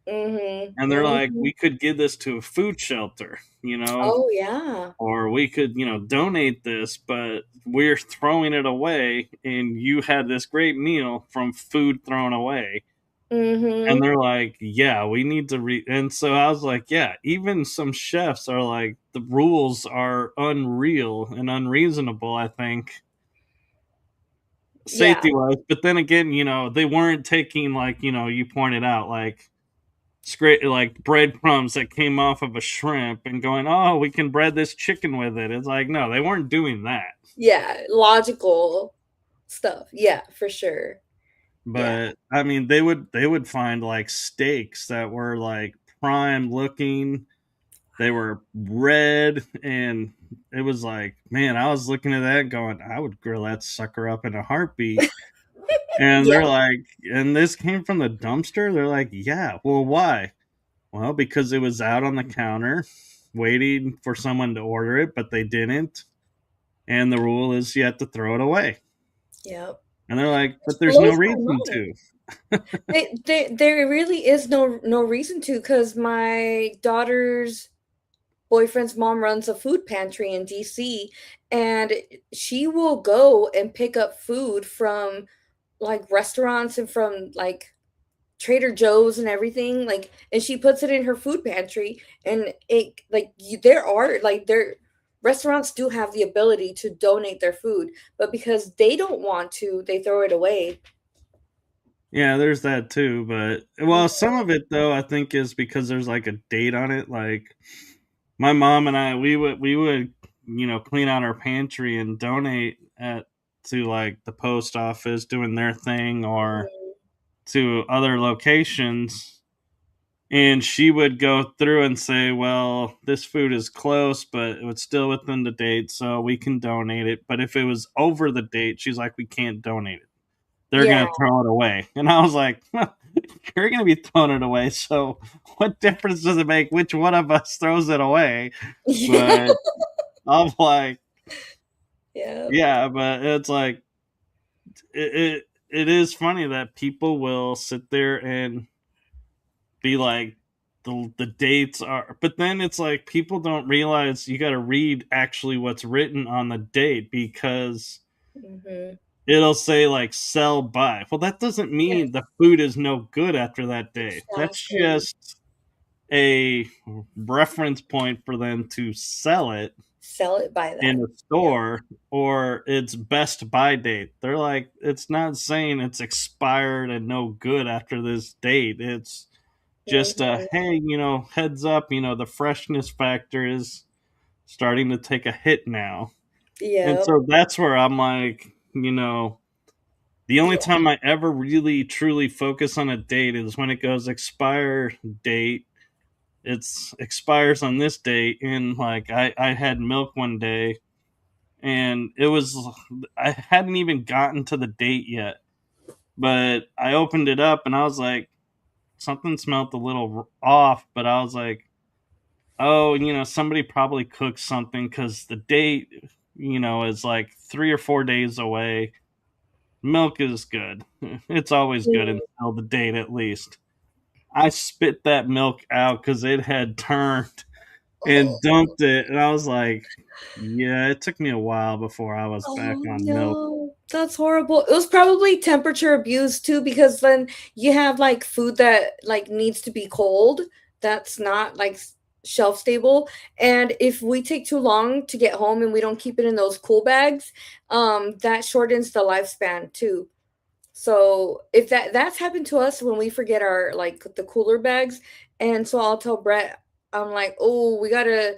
[SPEAKER 2] Mhm.
[SPEAKER 1] And they're like,
[SPEAKER 2] Mhm.
[SPEAKER 1] we could give this to a food shelter,
[SPEAKER 2] Oh, yeah.
[SPEAKER 1] or we could, donate this, but we're throwing it away. And you had this great meal from food thrown away. And
[SPEAKER 2] Mhm.
[SPEAKER 1] they're like, yeah, we need to And so I was like, yeah, even some chefs are like, the rules are unreal and unreasonable, I think,
[SPEAKER 2] Yeah.
[SPEAKER 1] safety wise. But then again, they weren't taking, like, you pointed out, like, straight, like, breadcrumbs that came off of a shrimp and going, oh, we can bread this chicken with it. It's like, no, they weren't doing that.
[SPEAKER 2] Yeah, logical stuff. Yeah, for sure. Yeah.
[SPEAKER 1] But I mean, they would find like steaks that were like prime looking. They were red, and it was like, man, I was looking at that going, I would grill that sucker up in a heartbeat. And
[SPEAKER 2] Yeah.
[SPEAKER 1] they're like, and this came from the dumpster? They're like, yeah. Well, why? Well, because it was out on the counter waiting for someone to order it, but they didn't. And the rule is you have to throw it away.
[SPEAKER 2] Yep.
[SPEAKER 1] And they're like,
[SPEAKER 2] Which
[SPEAKER 1] but there's no
[SPEAKER 2] blows my
[SPEAKER 1] reason
[SPEAKER 2] mind.
[SPEAKER 1] to.
[SPEAKER 2] There really is no reason to, because my daughter's boyfriend's mom runs a food pantry in DC, and she will go and pick up food from like restaurants and from like Trader Joe's and everything, like, and she puts it in her food pantry, and it like there are like there restaurants do have the ability to donate their food, but because they don't want to, they throw it away.
[SPEAKER 1] Yeah, there's that too, but well, some of it though I think is because there's like a date on it. Like my mom and I, we would clean out our pantry and donate at to like the post office doing their thing or to other locations, and she would go through and say, well, this food is close, but it was still within the date, so we can donate it. But if it was over the date, she's like, we can't donate it, they're
[SPEAKER 2] Yeah.
[SPEAKER 1] gonna throw it away. And I was like, you're gonna be throwing it away. So what difference does it make which one of us throws it away?
[SPEAKER 2] Yeah.
[SPEAKER 1] But I'm like,
[SPEAKER 2] Yeah.
[SPEAKER 1] yeah, but it's like it is funny that people will sit there and be like the dates are, but then it's like people don't realize you got to read actually what's written on the date because
[SPEAKER 2] Mhm.
[SPEAKER 1] it'll say like sell by. Well, that doesn't mean
[SPEAKER 2] Yes,
[SPEAKER 1] the food is no good after that day. That's
[SPEAKER 2] exactly.
[SPEAKER 1] just a reference point for them to sell it
[SPEAKER 2] Sell it by
[SPEAKER 1] in
[SPEAKER 2] that.
[SPEAKER 1] a
[SPEAKER 2] Yep.
[SPEAKER 1] store, or its best buy date. They're like, it's not saying it's expired and no good after this date. It's just a,
[SPEAKER 2] Mhm.
[SPEAKER 1] hey, heads up, the freshness factor is starting to take a hit now. And
[SPEAKER 2] Yep.
[SPEAKER 1] so that's where I'm like, the only
[SPEAKER 2] Yeah.
[SPEAKER 1] time I ever really truly focus on a date is when it goes expire date. It's expires on this date, and like I had milk one day, and it was, I hadn't even gotten to the date yet, but I opened it up and I was like, something smelled a little off, but I was like, oh, somebody probably cooked something because the date, is like 3 or 4 days away. Milk is good. It's always good
[SPEAKER 2] Mm.
[SPEAKER 1] until the date, at least. I spit that milk out because it had turned and
[SPEAKER 2] Oh.
[SPEAKER 1] dumped it, and I was like, yeah, it took me a while before I was back
[SPEAKER 2] Oh,
[SPEAKER 1] on milk.
[SPEAKER 2] no. That's horrible. It was probably temperature abuse too, because then you have, like, food that, like, needs to be cold, that's not, like, shelf stable, and if we take too long to get home and we don't keep it in those cool bags, that shortens the lifespan too. So if that's happened to us when we forget our like the cooler bags, and so I'll tell Brett, I'm like, oh, we gotta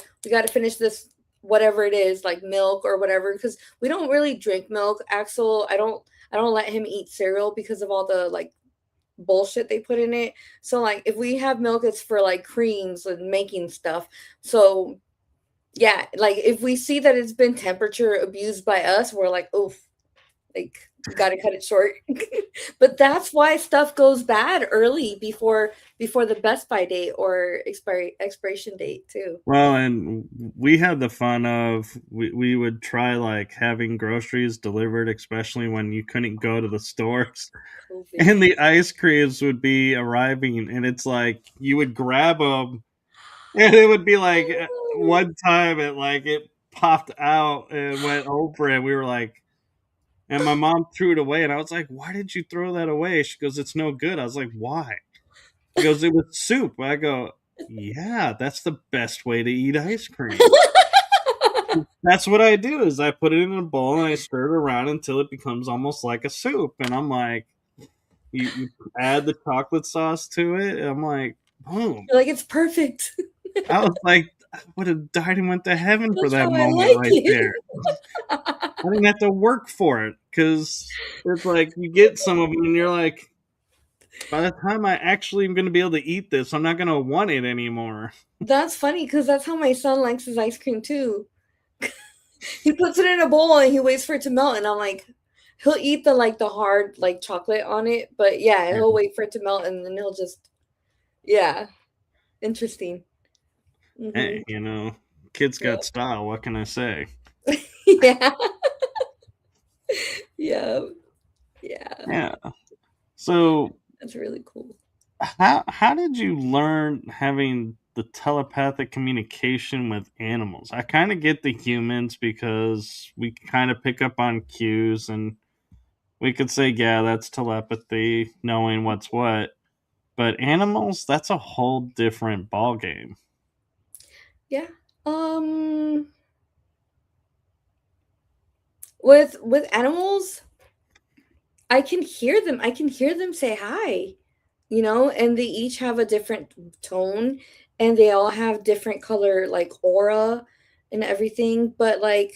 [SPEAKER 2] finish this whatever it is, like milk or whatever, because we don't really drink milk. Axel, I don't let him eat cereal because of all the like bullshit they put in it. So like if we have milk, it's for like creams and making stuff. So yeah, like if we see that it's been temperature abused by us, we're like, oof, like, we gotta cut it short. But that's why stuff goes bad early before the best by date or expiration date too.
[SPEAKER 1] Well, and we had the fun of we would try like having groceries delivered, especially when you couldn't go to the stores.
[SPEAKER 2] COVID.
[SPEAKER 1] And the ice creams would be arriving, and it's like you would grab them, and it would be like one time it popped out and went over, and we were like, and my mom threw it away, and I was like, "Why did you throw that away?" She goes, "It's no good." I was like, "Why?" She goes, "It was soup." I go, "Yeah, that's the best way to eat ice cream." That's what I do is I put it in a bowl and I stir it around until it becomes almost like a soup. And I'm like, you add the chocolate sauce to it. And I'm like, boom.
[SPEAKER 2] You're like, "It's perfect.
[SPEAKER 1] I was like, I would have died and went to heaven for
[SPEAKER 2] That's
[SPEAKER 1] that
[SPEAKER 2] how I
[SPEAKER 1] moment
[SPEAKER 2] like
[SPEAKER 1] right
[SPEAKER 2] it."
[SPEAKER 1] there. I didn't have to work for it because it's like you get some of them and you're like, by the time I actually am going to be able to eat this, I'm not going to want it anymore.
[SPEAKER 2] That's funny because that's how my son likes his ice cream too. He puts it in a bowl and he waits for it to melt, and I'm like, he'll eat the like the hard like chocolate on it, but yeah,
[SPEAKER 1] Yeah.
[SPEAKER 2] he'll wait for it to melt and then he'll just yeah, interesting.
[SPEAKER 1] Hey,
[SPEAKER 2] Mhm.
[SPEAKER 1] kids
[SPEAKER 2] Yeah.
[SPEAKER 1] got style. What can I say?
[SPEAKER 2] Yeah. Yeah. Yeah.
[SPEAKER 1] Yeah. So
[SPEAKER 2] That's really cool.
[SPEAKER 1] how did you learn having the telepathic communication with animals? I kind of get the humans because we kind of pick up on cues and we could say, yeah, that's telepathy, knowing what's what. But animals, that's a whole different ball game.
[SPEAKER 2] Yeah. Um with animals, I can hear them. I can hear them say hi, and they each have a different tone and they all have different color like aura and everything, but like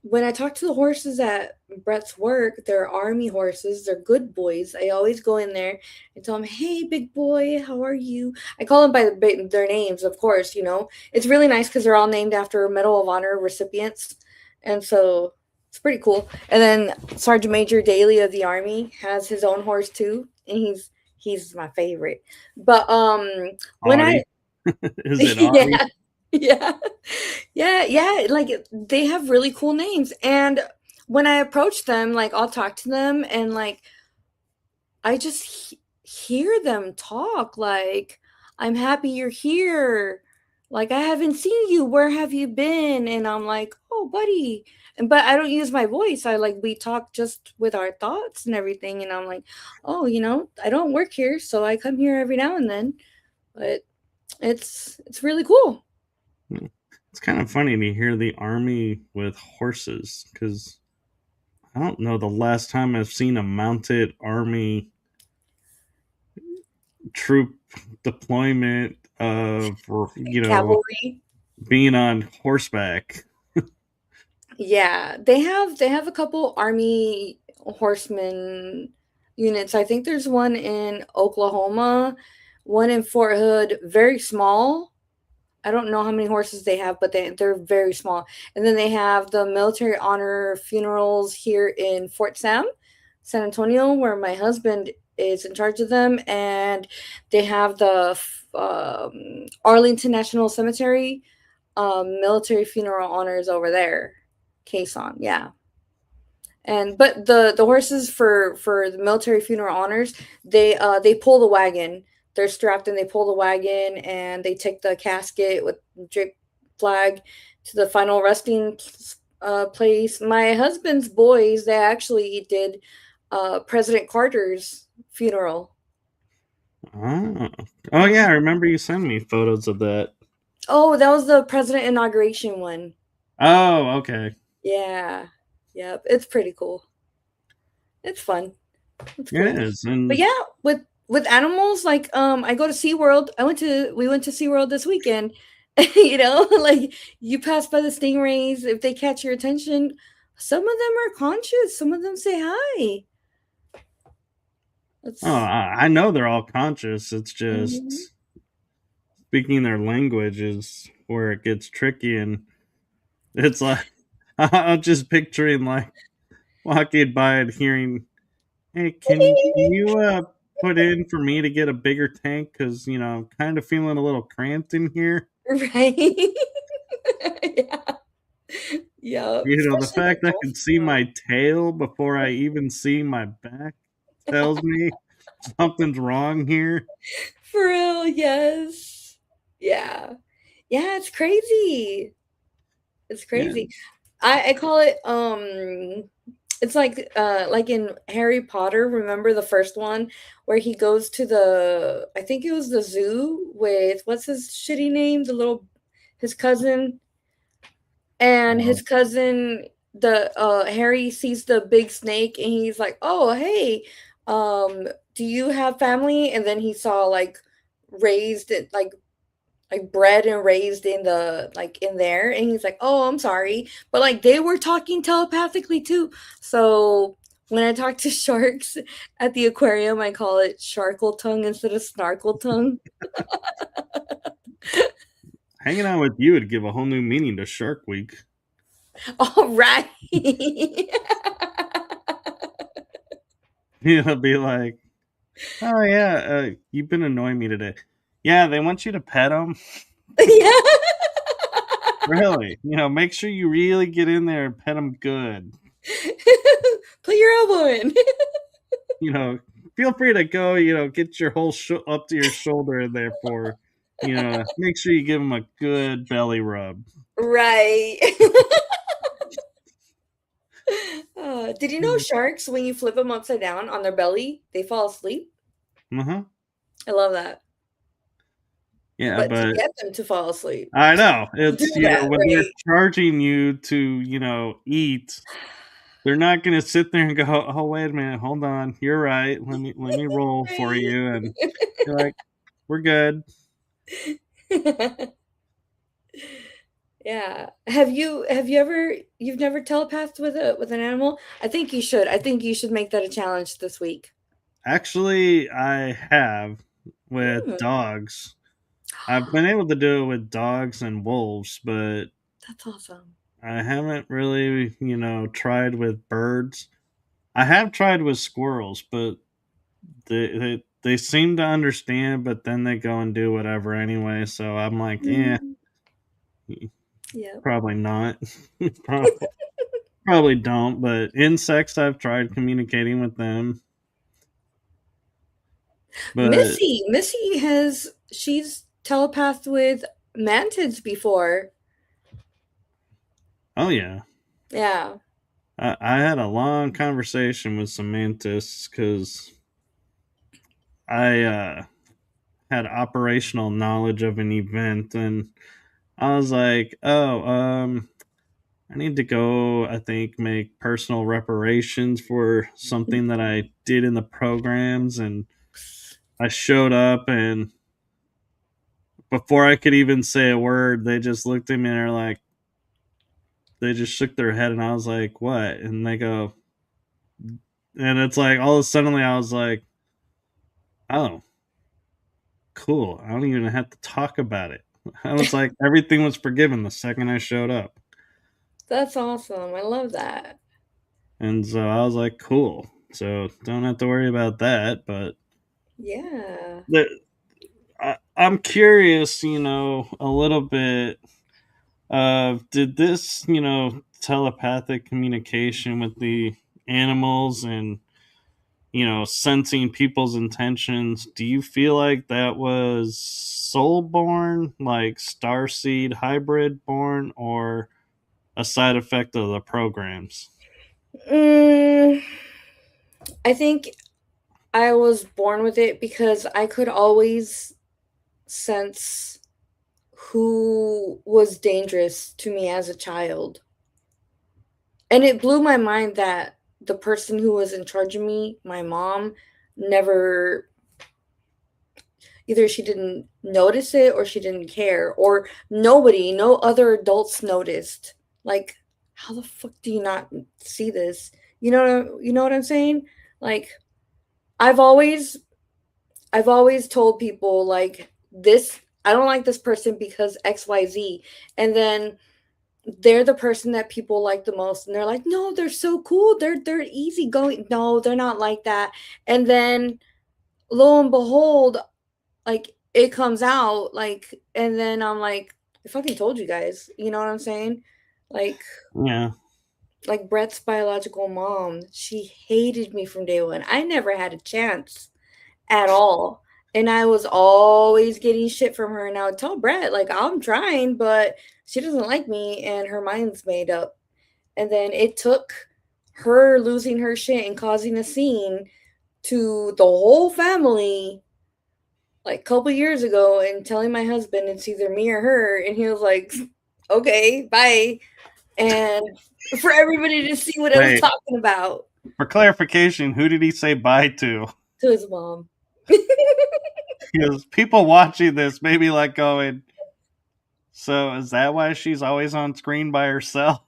[SPEAKER 2] when I talk to the horses at Brett's work, they're army horses. They're good boys. I always go in there and tell them, "Hey, big boy, how are you?" I call them by their names, of course. It's really nice because they're all named after Medal of Honor recipients, and so it's pretty cool. And then Sergeant Major Daly of the Army has his own horse too, and he's my favorite. But when I
[SPEAKER 1] Audie. Is it Audie?
[SPEAKER 2] yeah, yeah. Yeah, yeah, like, they have really cool names, and when I approach them, like, I'll talk to them, and, like, I just hear them talk, like, "I'm happy you're here," like, "I haven't seen you, where have you been?" And I'm like, "Oh, buddy," but I don't use my voice, we talk just with our thoughts and everything, and I'm like, "Oh, I don't work here, so I come here every now and then," but it's really cool.
[SPEAKER 1] Hmm. It's kind of funny to hear the army with horses because I don't know the last time I've seen a mounted army troop deployment of
[SPEAKER 2] Cavalry.
[SPEAKER 1] being on horseback.
[SPEAKER 2] Yeah, they have a couple army horsemen units. I think there's one in Oklahoma, one in Fort Hood, very small. I don't know how many horses they have, but they're very small. And then they have the military honor funerals here in Fort Sam, San Antonio, where my husband is in charge of them, and they have the Arlington National Cemetery military funeral honors over there. Caisson, yeah. And but the horses for the military funeral honors, they pull the wagon. they're strapped and they pull the wagon and they take the casket with drip flag to the final resting place. My husband's boys, they actually did President Carter's funeral.
[SPEAKER 1] Oh. Oh yeah, I
[SPEAKER 2] Mhm.
[SPEAKER 1] remember you sent me photos of that.
[SPEAKER 2] Oh, that was the president inauguration one.
[SPEAKER 1] Oh, okay.
[SPEAKER 2] Yeah. Yep. It's pretty cool. It's fun. It's
[SPEAKER 1] It
[SPEAKER 2] cool.
[SPEAKER 1] is.
[SPEAKER 2] But
[SPEAKER 1] And
[SPEAKER 2] yeah, with animals, like I go to SeaWorld. We went to SeaWorld this weekend. Like you pass by the stingrays, if they catch your attention, some of them are conscious, some of them say hi.
[SPEAKER 1] oh,
[SPEAKER 2] It's
[SPEAKER 1] I know they're all conscious. It's
[SPEAKER 2] Mhm.
[SPEAKER 1] just speaking their language is where it gets tricky, and it's like I'm just picturing like walking by and hearing, "Hey, can you put in for me to get a bigger tank? Because I'm kind of feeling a little cramped in here."
[SPEAKER 2] Right. Yeah. Yeah,
[SPEAKER 1] The
[SPEAKER 2] especially the
[SPEAKER 1] fact I can
[SPEAKER 2] dolphin
[SPEAKER 1] see
[SPEAKER 2] one.
[SPEAKER 1] my tail before I even see my back tells me something's wrong here.
[SPEAKER 2] For real, yes. Yeah. Yeah, it's crazy. It's
[SPEAKER 1] Yeah.
[SPEAKER 2] crazy. I call it it's like in Harry Potter, remember the first one where he goes to the I think it was the zoo with what's his shitty name? His cousin, and
[SPEAKER 1] Oh,
[SPEAKER 2] his cousin the Harry sees the big snake and he's like, "Oh, hey, do you have family?" And then he saw raised it like bred and raised in the like in there, and he's like, "Oh, I'm sorry," but like they were talking telepathically too. So when I talk to sharks at the aquarium, I call it sharkle tongue instead of snarkle tongue.
[SPEAKER 1] hanging out with you would give a whole new meaning to Shark Week.
[SPEAKER 2] All right.
[SPEAKER 1] Be like, "Oh yeah, you've been annoying me today." Yeah, they want you to pet them.
[SPEAKER 2] Yeah.
[SPEAKER 1] Really, make sure you really get in there and pet them good.
[SPEAKER 2] Put your elbow in.
[SPEAKER 1] You know, Feel free to go. Get your whole up to your shoulder in there for. Make sure you give them a good belly rub.
[SPEAKER 2] Right. Did you know
[SPEAKER 1] Uh
[SPEAKER 2] sharks, when you flip them upside down on their belly, they fall asleep?
[SPEAKER 1] huh.
[SPEAKER 2] I love that.
[SPEAKER 1] Yeah,
[SPEAKER 2] But to
[SPEAKER 1] but
[SPEAKER 2] get them to fall asleep,
[SPEAKER 1] I know
[SPEAKER 2] do
[SPEAKER 1] it's
[SPEAKER 2] that,
[SPEAKER 1] when they're
[SPEAKER 2] right?
[SPEAKER 1] charging you to eat. They're not gonna sit there and go, "Oh, wait a minute, hold on, you're right. Let me roll for
[SPEAKER 2] Right.
[SPEAKER 1] you," and you're like, "We're good."
[SPEAKER 2] Yeah. You've never telepathed with an animal? I think you should. I think you should make that a challenge this week.
[SPEAKER 1] Actually, I have with
[SPEAKER 2] Mm.
[SPEAKER 1] dogs. I've been able to do it with dogs and wolves, but
[SPEAKER 2] That's awesome.
[SPEAKER 1] I haven't really, tried with birds. I have tried with squirrels, but they seem to understand, but then they go and do whatever anyway. So I'm like,
[SPEAKER 2] Mm. Yep.
[SPEAKER 1] probably not. probably, probably don't. But insects, I've tried communicating with them. But
[SPEAKER 2] She's telepathed with mantids before.
[SPEAKER 1] oh yeah,
[SPEAKER 2] Yeah.
[SPEAKER 1] I had a long conversation with some mantists because I had operational knowledge of an event, and I was like, oh, I need to go, I think, make personal reparations for something that I did in the programs. And I showed up, and before I could even say a word, they just looked at me and they're like, they just shook their head. And I was like, what? And they go, and it's like, all of a sudden, I was like, oh, cool. I don't even have to talk about it. I was like, everything was forgiven the second I showed up.
[SPEAKER 2] That's awesome. I love that.
[SPEAKER 1] And so I was like, cool. So don't have to worry about that. But
[SPEAKER 2] Yeah.
[SPEAKER 1] the, I'm curious, a little bit of did this, telepathic communication with the animals and sensing people's intentions. Do you feel like that was soul born, like starseed hybrid born, or a side effect of the programs?
[SPEAKER 2] Mm, I think I was born with it because I could always sense who was dangerous to me as a child. And it blew my mind that the person who was in charge of me, my mom, never, either she didn't notice it or she didn't care, or nobody, no other adults noticed. Like, how the fuck do you not see this? You know what I'm saying? Like, I've always I've always told people like this, I don't like this person because XYZ. And then they're the person that people like the most, and they're like, "No, they're so cool. They're easygoing." No, they're not like that. And then lo and behold, like it comes out like, and then I'm like, "I fucking told you guys." You know what I'm saying? Like
[SPEAKER 1] Yeah,
[SPEAKER 2] like Brett's biological mom, she hated me from day one. I never had a chance at all. And I was always getting shit from her. And I would tell Brett, like, I'm trying, but she doesn't like me and her mind's made up. And then it took her losing her shit and causing a scene to the whole family like a couple years ago and telling my husband it's either me or her. And he was like, okay, bye. And for everybody to see what I was
[SPEAKER 1] wait,
[SPEAKER 2] talking about,
[SPEAKER 1] for clarification, who did he say bye to?
[SPEAKER 2] to his mom.
[SPEAKER 1] Because people watching this may be like going, so is that why she's always on screen by herself?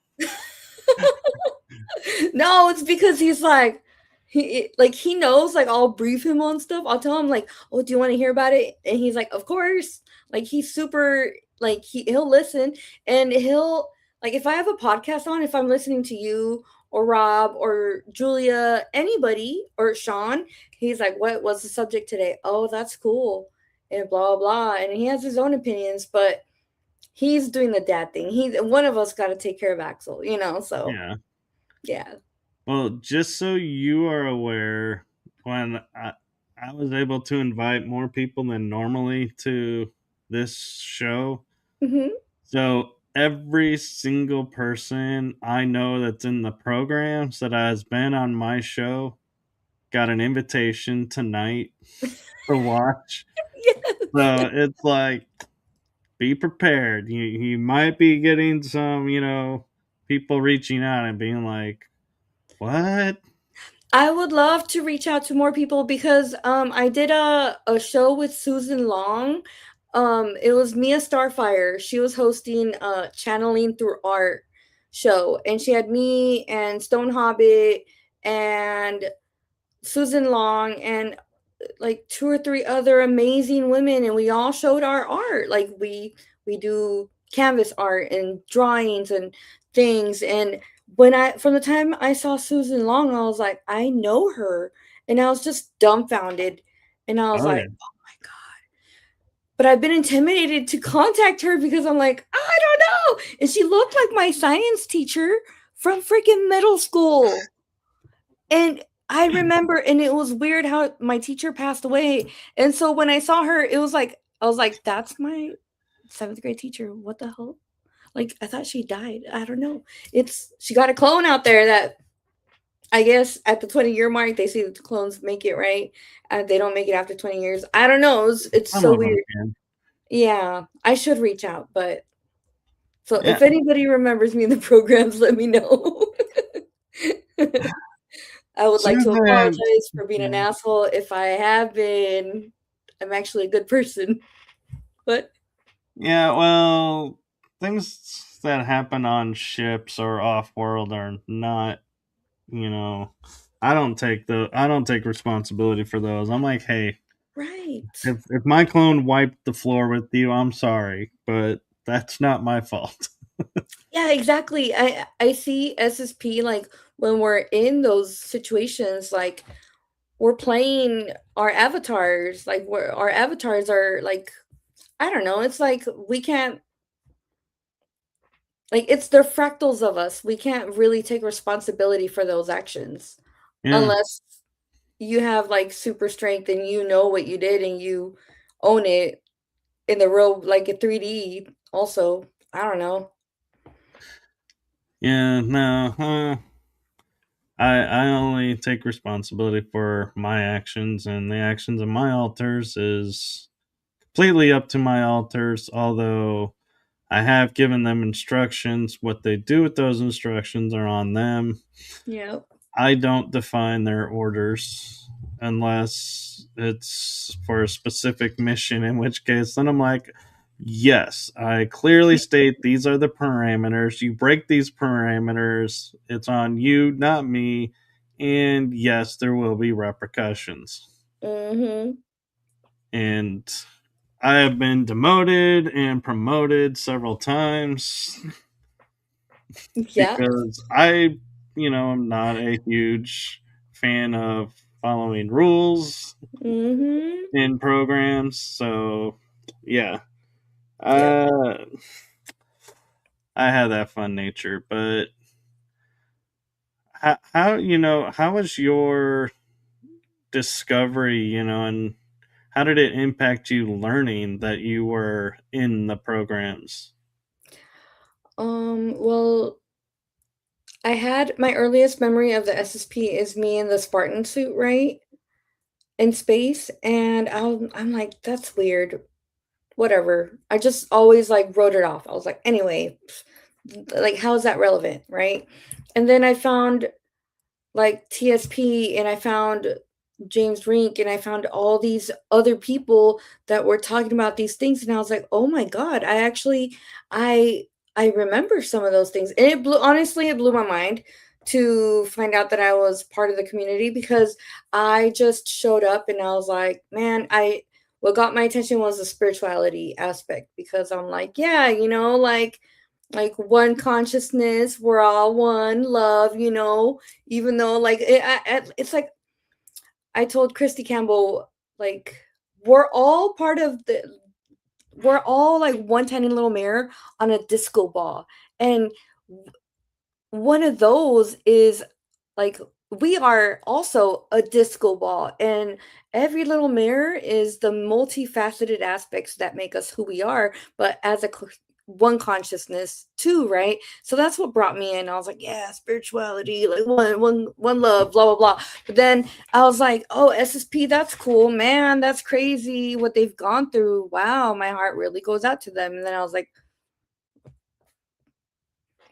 [SPEAKER 2] No, it's because he's like he knows like I'll brief him on stuff. I'll tell him like, "Oh, do you want to hear about it?" And he's like, "Of course." Like he's super like he'll listen and he'll like if I have a podcast on, if I'm listening to you or Rob or Julia, anybody or Sean, he's like, "What was the subject today?" "Oh, that's cool." And blah blah. And he has his own opinions, but he's doing the dad thing. He one of us got to take care of Axel, you know. So
[SPEAKER 1] Yeah.
[SPEAKER 2] yeah.
[SPEAKER 1] Well, just so you are aware, when I was able to invite more people than normally to this show,
[SPEAKER 2] Hmm.
[SPEAKER 1] so every single person I know that's in the programs that has been on my show got an invitation tonight to watch. So it's like, be prepared. You might be getting some, people reaching out and being like, "What?"
[SPEAKER 2] I would love to reach out to more people because I did a show with Susan Long. It was Mia Starfire. She was hosting a channeling through art show, and she had me and Stone Hobbit and Susan Long and like two or three other amazing women, and we all showed our art. Like we do canvas art and drawings and things. And when I from the time I saw Susan Long, I was like, I know her. And I was just dumbfounded. And I was
[SPEAKER 1] Oh
[SPEAKER 2] like,
[SPEAKER 1] yeah.
[SPEAKER 2] oh my God. But I've been intimidated to contact her because I'm like, I don't know. And she looked like my science teacher from freaking middle school. And I remember, and it was weird how my teacher passed away. And so when I saw her, it was like, I was like, that's my seventh grade teacher. What the hell? Like, I thought she died. I don't know. She got a clone out there that I guess at the 20-year mark, they say that the clones make it, right? They don't make it after 20 years. I don't know. It's
[SPEAKER 1] Some
[SPEAKER 2] so
[SPEAKER 1] of them
[SPEAKER 2] weird.
[SPEAKER 1] can.
[SPEAKER 2] Yeah, I should reach out. But so
[SPEAKER 1] Yeah.
[SPEAKER 2] if anybody remembers me in the programs, let me know. I would like to
[SPEAKER 1] Susan.
[SPEAKER 2] apologize for being an
[SPEAKER 1] Yeah.
[SPEAKER 2] asshole if I have been. I'm actually a good person. But
[SPEAKER 1] Yeah, well, things that happen on ships or off world are not, you know, I don't take responsibility for those. I'm like, hey,
[SPEAKER 2] right.
[SPEAKER 1] if my clone wiped the floor with you, I'm sorry, but that's not my fault.
[SPEAKER 2] Yeah, exactly. I see SSP like when we're in those situations, like we're playing our avatars, like where our avatars are like I don't know. It's like we can't like it's they're fractals of us. We can't really take responsibility for those actions
[SPEAKER 1] Yeah.
[SPEAKER 2] unless you have like super strength and you know what you did and you own it in the real like a 3D also. I don't know.
[SPEAKER 1] Yeah, no, I only take responsibility for my actions, and the actions of my alters is completely up to my alters. Although I have given them instructions, what they do with those instructions are on them.
[SPEAKER 2] Yep.
[SPEAKER 1] I don't define their orders unless it's for a specific mission, in which case, then I'm like, yes, I clearly state these are the parameters. You break these parameters, it's on you, not me. And yes, there will be repercussions.
[SPEAKER 2] Mhm.
[SPEAKER 1] And I have been demoted and promoted several times
[SPEAKER 2] Yeah.
[SPEAKER 1] because I'm not a huge fan of following rules
[SPEAKER 2] Mhm.
[SPEAKER 1] in programs. So, yeah,
[SPEAKER 2] Yep.
[SPEAKER 1] uh, I have that fun nature. But how was your discovery, and how did it impact you learning that you were in the programs?
[SPEAKER 2] Well, I had my earliest memory of the SSP is me in the Spartan suit, right? In space, and I'm like, that's weird. Whatever. I just always like wrote it off. I was like, anyway, like how is that relevant, right? And then I found like TSP and I found James Rink and I found all these other people that were talking about these things and I was like, "Oh my god, I I remember some of those things." And it blew honestly, it blew my mind to find out that I was part of the community because I just showed up and I was like, "Man, I what got my attention was the spirituality aspect because I'm like, yeah, like one consciousness, we're all one, love, even though it's like I told Christy Campbell, like we're all part of the we're all like one tiny little mirror on a disco ball, and one of those is like we are also a disco ball, and every little mirror is the multifaceted aspects that make us who we are, but as one consciousness too, right? So that's what brought me in. I was like, yeah, spirituality, like one love, blah blah blah. But then I was like, oh, SSP, that's cool, man, that's crazy what they've gone through. Wow, my heart really goes out to them. And then I was like,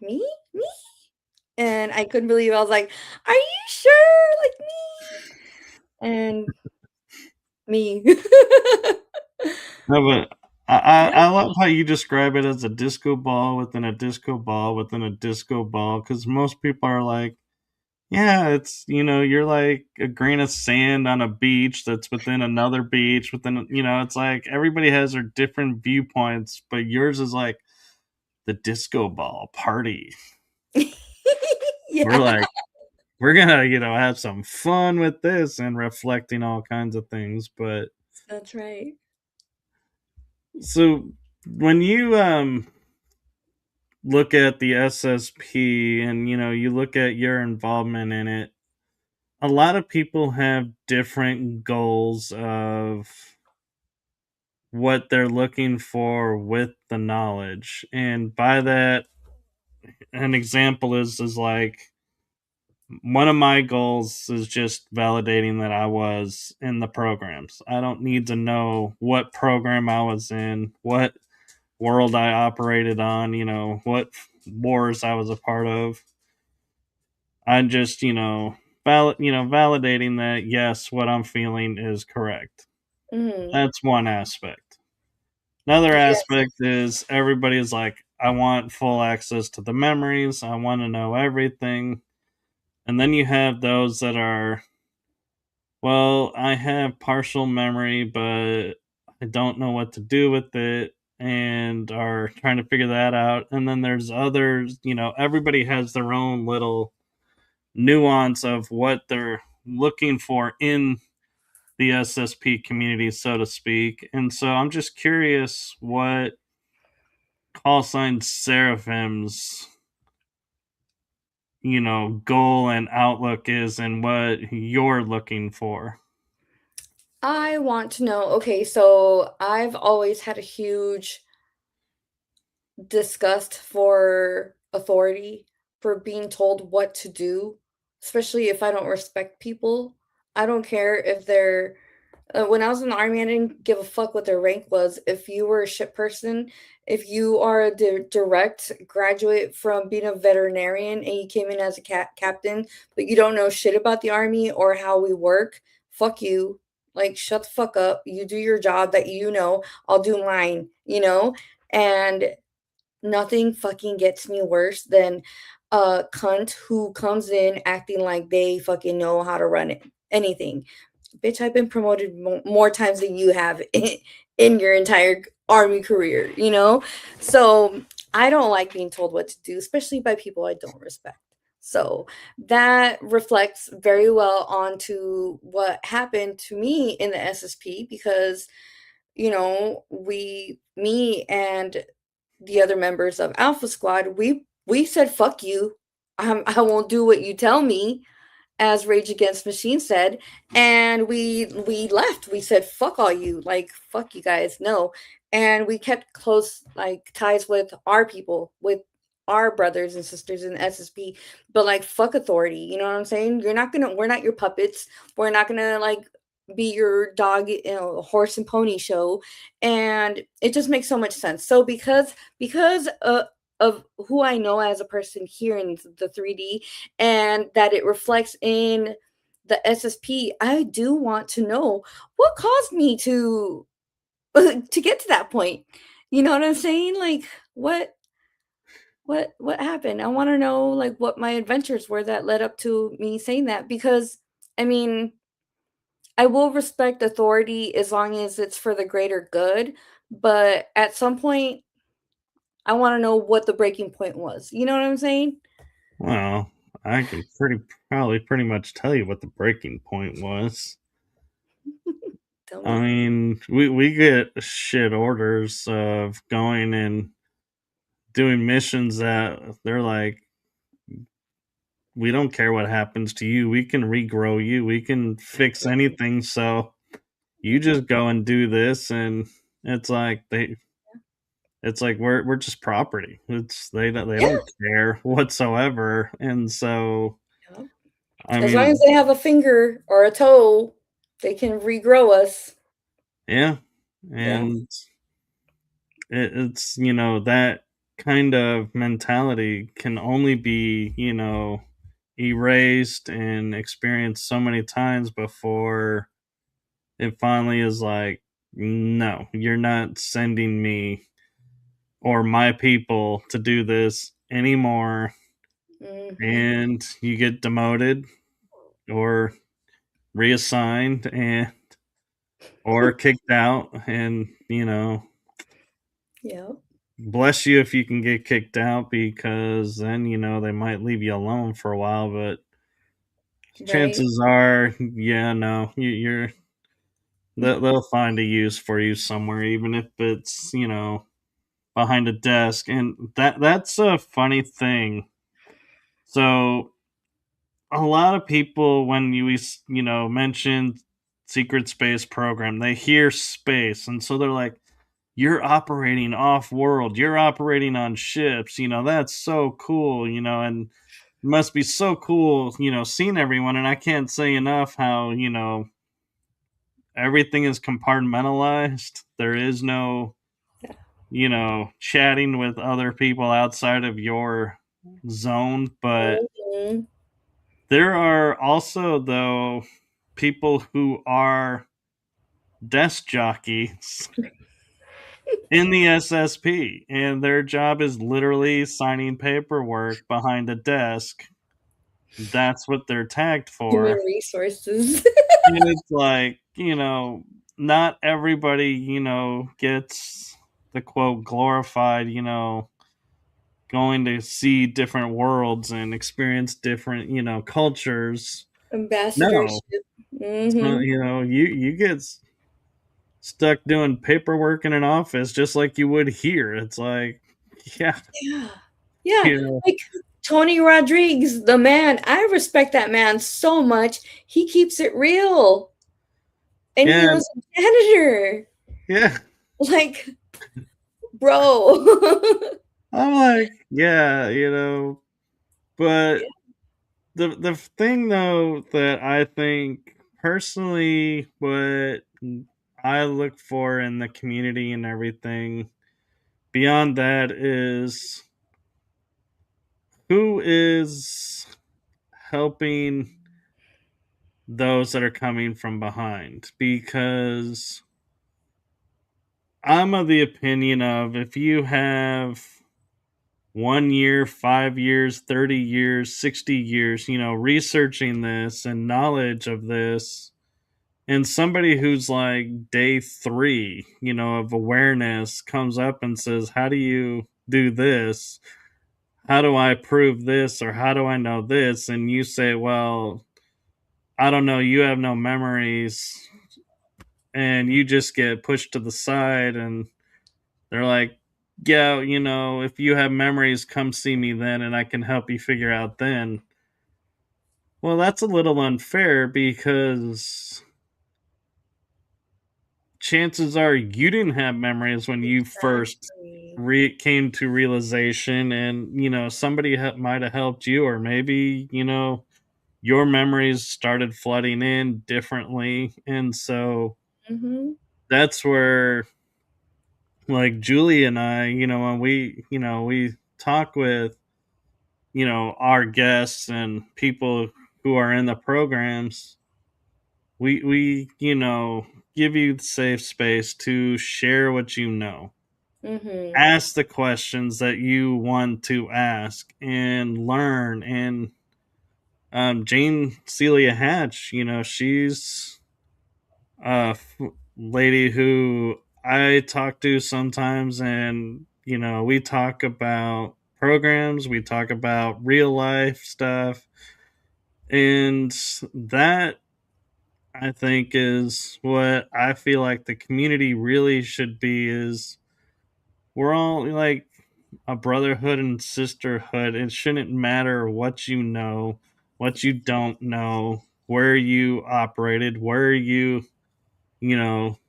[SPEAKER 2] me, and I couldn't believe it. I was like, "Are you sure? Like me?" And me.
[SPEAKER 1] No, but I
[SPEAKER 2] Yep.
[SPEAKER 1] love how you describe it as a disco ball within a disco ball within a disco ball, because most people are like, yeah, you're like a grain of sand on a beach that's within another beach it's like everybody has their different viewpoints, but yours is like the disco ball party. We're
[SPEAKER 2] Yeah,
[SPEAKER 1] like, we're gonna, have some fun with this and reflecting all kinds of things. But
[SPEAKER 2] that's right.
[SPEAKER 1] so when you look at the SSP and you look at your involvement in it, a lot of people have different goals of what they're looking for with the knowledge. And by that, an example is like one of my goals is just validating that I was in the programs. I don't need to know what program I was in, what world I operated on, what wars I was a part of. I'm just, validating that yes, what I'm feeling is correct.
[SPEAKER 2] Mhm.
[SPEAKER 1] That's one aspect. Another
[SPEAKER 2] Yes.
[SPEAKER 1] aspect is everybody's like, I want full access to the memories. I want to know everything. And then you have those that are, well, I have partial memory, but I don't know what to do with it and are trying to figure that out. And then there's others, everybody has their own little nuance of what they're looking for in the SSP community, so to speak. And so I'm just curious what call sign Seraphim's goal and outlook is and what you're looking for.
[SPEAKER 2] I want to know, okay, so I've always had a huge disgust for authority, for being told what to do, especially if I don't respect people. I don't care if they're when I was in the army, I didn't give a fuck what their rank was. If you were a ship person, if you are a direct graduate from being a veterinarian and you came in as a captain, but you don't know shit about the army or how we work, fuck you. Like, shut the fuck up. You do your job that you know. I'll do mine, you know? And nothing fucking gets me worse than a cunt who comes in acting like they fucking know how to run it, anything. Bitch, I've been promoted more times than you have in your entire army career, you know? So I don't like being told what to do, especially by people I don't respect. So that reflects very well onto what happened to me in the SSP because, me and the other members of Alpha Squad, we said fuck you. I won't do what you tell me, as Rage Against Machine said, and we left. We said fuck all you, like fuck you guys, no. And we kept close like ties with our people, with our brothers and sisters in the SSP, but like fuck authority, you know what I'm saying? We're not your puppets. We're not gonna like be your dog, horse and pony show. And it just makes so much sense. So because of who I know as a person here in the 3D, and that it reflects in the SSP, I do want to know what caused me to to get to that point. You know what I'm saying? Like what happened? I want to know like what my adventures were that led up to me saying that, because I mean, I will respect authority as long as it's for the greater good, but at some point I want to know what the breaking point was. You know what I'm saying?
[SPEAKER 1] Well, I can pretty much tell you what the breaking point was.
[SPEAKER 2] Tell
[SPEAKER 1] I
[SPEAKER 2] me.
[SPEAKER 1] mean, we get shit orders of going and doing missions that they're like, we don't care what happens to you. We can regrow you. We can fix anything. So you just go and do this, and it's like we're just property. They
[SPEAKER 2] Yeah.
[SPEAKER 1] don't care whatsoever, and so
[SPEAKER 2] Yeah.
[SPEAKER 1] I
[SPEAKER 2] As long as
[SPEAKER 1] mean,
[SPEAKER 2] they have a finger or a toe, they can regrow us.
[SPEAKER 1] yeah,
[SPEAKER 2] Yeah.
[SPEAKER 1] and it's that kind of mentality can only be erased and experienced so many times before it finally is like, no, you're not sending me or my people to do this anymore,
[SPEAKER 2] Mhm.
[SPEAKER 1] and you get demoted or reassigned and or kicked out, and
[SPEAKER 2] Yeah.
[SPEAKER 1] bless you if you can get kicked out, because then they might leave you alone for a while, but
[SPEAKER 2] Right.
[SPEAKER 1] chances are, yeah, no, you're they'll find a use for you somewhere, even if it's behind a desk. And that's a funny thing. So a lot of people, when you mention secret space program, they hear space, and so they're like, you're operating off world, you're operating on ships, that's so cool, and it must be so cool, seeing everyone. And I can't say enough how everything is compartmentalized. There is no
[SPEAKER 2] Yeah.
[SPEAKER 1] chatting with other people outside of your zone. But
[SPEAKER 2] Mhm.
[SPEAKER 1] there are also, though, people who are desk jockeys in the SSP, and their job is literally signing paperwork behind a desk. That's what they're tagged
[SPEAKER 2] Human
[SPEAKER 1] for.
[SPEAKER 2] resources.
[SPEAKER 1] And it's like, not everybody, gets the quote glorified, going to see different worlds and experience different, cultures. No.
[SPEAKER 2] Ambassadorship.
[SPEAKER 1] So,
[SPEAKER 2] Mhm.
[SPEAKER 1] you get stuck doing paperwork in an office just like you would here. It's like, yeah,
[SPEAKER 2] Yeah. Yeah.
[SPEAKER 1] you know,
[SPEAKER 2] Like Tony Rodriguez, the man, I respect that man so much. He keeps it real. And he
[SPEAKER 1] Yeah,
[SPEAKER 2] was a janitor.
[SPEAKER 1] yeah.
[SPEAKER 2] Like, bro.
[SPEAKER 1] I'm like, yeah, but
[SPEAKER 2] Yeah.
[SPEAKER 1] the thing though that I think personally what I look for in the community and everything beyond that is who is helping those that are coming from behind, because I'm of the opinion of if you have 1 year, 5 years, 30 years, 60 years, researching this and knowledge of this, and somebody who's like day three, of awareness comes up and says, how do you do this? How do I prove this? Or how do I know this? And you say, well, I don't know, you have no memories, and you just get pushed to the side, and they're like, yeah, if you have memories, come see me then and I can help you figure out then. Well, that's a little unfair because chances are you didn't have memories when you first
[SPEAKER 2] Exactly.
[SPEAKER 1] came to realization, and somebody might have helped you, or maybe your memories started flooding in differently, and so
[SPEAKER 2] Hmm.
[SPEAKER 1] that's where, like, Julie and I, when we talk with our guests and people who are in the programs, we give you the safe space to share what you know,
[SPEAKER 2] Hmm.
[SPEAKER 1] ask the questions that you want to ask and learn. And Jane Celia Hatch, she's a lady who I talk to sometimes, and we talk about programs, we talk about real life stuff, and that, I think, is what I feel like the community really should be. Is we're all like a brotherhood and sisterhood. It shouldn't matter what you know, what you don't know, where you operated, where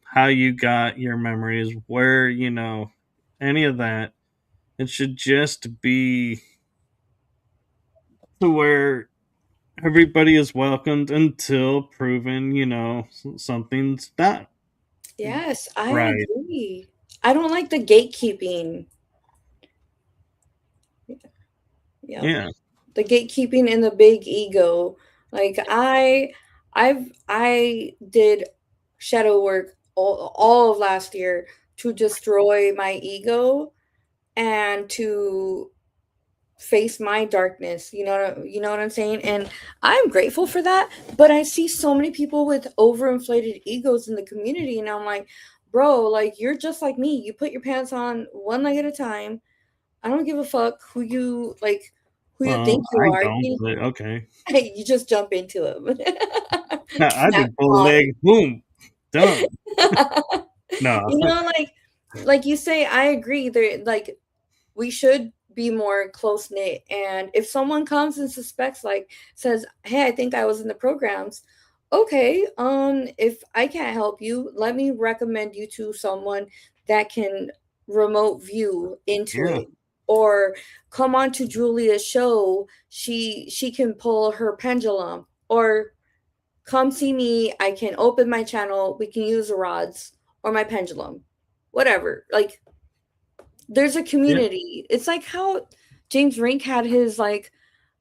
[SPEAKER 1] how you got your memories, where, any of that. It should just be to where everybody is welcomed until proven, something's not
[SPEAKER 2] Yes, I
[SPEAKER 1] right.
[SPEAKER 2] agree. I don't like the gatekeeping. Yep.
[SPEAKER 1] Yeah.
[SPEAKER 2] The gatekeeping and the big ego. Like I did shadow work all of last year to destroy my ego and to face my darkness. You know what I'm saying? And I'm grateful for that, but I see so many people with overinflated egos in the community, and I'm like, bro, like you're just like me. You put your pants on one leg at a time. I don't give a fuck who you
[SPEAKER 1] Well,
[SPEAKER 2] think you
[SPEAKER 1] I
[SPEAKER 2] are.
[SPEAKER 1] don't, but okay.
[SPEAKER 2] You just jump into it.
[SPEAKER 1] I
[SPEAKER 2] Snap
[SPEAKER 1] just pull
[SPEAKER 2] on
[SPEAKER 1] leg, boom, done.
[SPEAKER 2] it.
[SPEAKER 1] No.
[SPEAKER 2] Like you say, I agree. There, like we should be more close knit. And if someone comes and suspects, like says, "Hey, I think I was in the programs," okay. If I can't help you, let me recommend you to someone that can remote view into
[SPEAKER 1] Yeah.
[SPEAKER 2] it, or come on to Julia's show. She can pull her pendulum, or come see me. I can open my channel. We can use the rods or my pendulum, whatever. Like there's a
[SPEAKER 1] Yeah.
[SPEAKER 2] community. It's like how James Rink had his like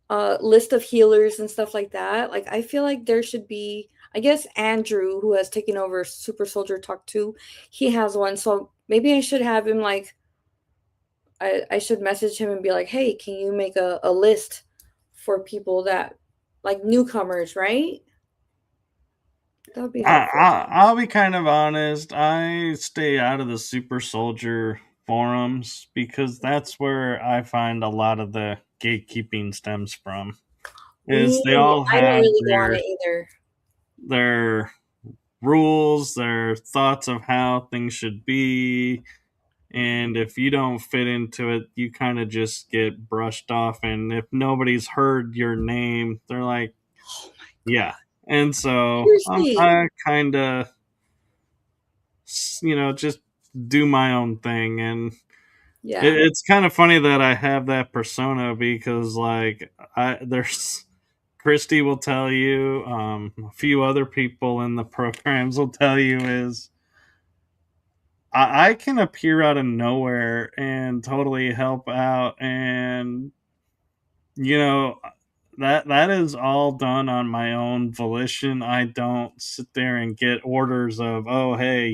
[SPEAKER 2] list of healers and stuff like that. Like I feel like there should be, I guess Andrew, who has taken over Super Soldier Talk 2, he has one. So maybe I should have him like I should message him and be like, hey, can you make a list for people that like newcomers, right? That would be helpful.
[SPEAKER 1] I'll be kind of honest. I stay out of the super soldier forums because that's where I find a lot of the gatekeeping stems from. Is they all
[SPEAKER 2] I don't
[SPEAKER 1] have
[SPEAKER 2] really go on
[SPEAKER 1] their
[SPEAKER 2] it either.
[SPEAKER 1] their rules, their thoughts of how things should be, And if you don't fit into it, you kind of just get brushed off. And if nobody's heard your name, they're like,
[SPEAKER 2] Oh my
[SPEAKER 1] yeah.
[SPEAKER 2] god.
[SPEAKER 1] And so
[SPEAKER 2] Seriously.
[SPEAKER 1] I kind of, just do my own thing. And
[SPEAKER 2] Yeah.
[SPEAKER 1] it's kind of funny that I have that persona because, like, there's Christy will tell you, a few other people in the programs will tell you is I can appear out of nowhere and totally help out, and you know that is all done on my own volition. I don't sit there and get orders of, oh hey,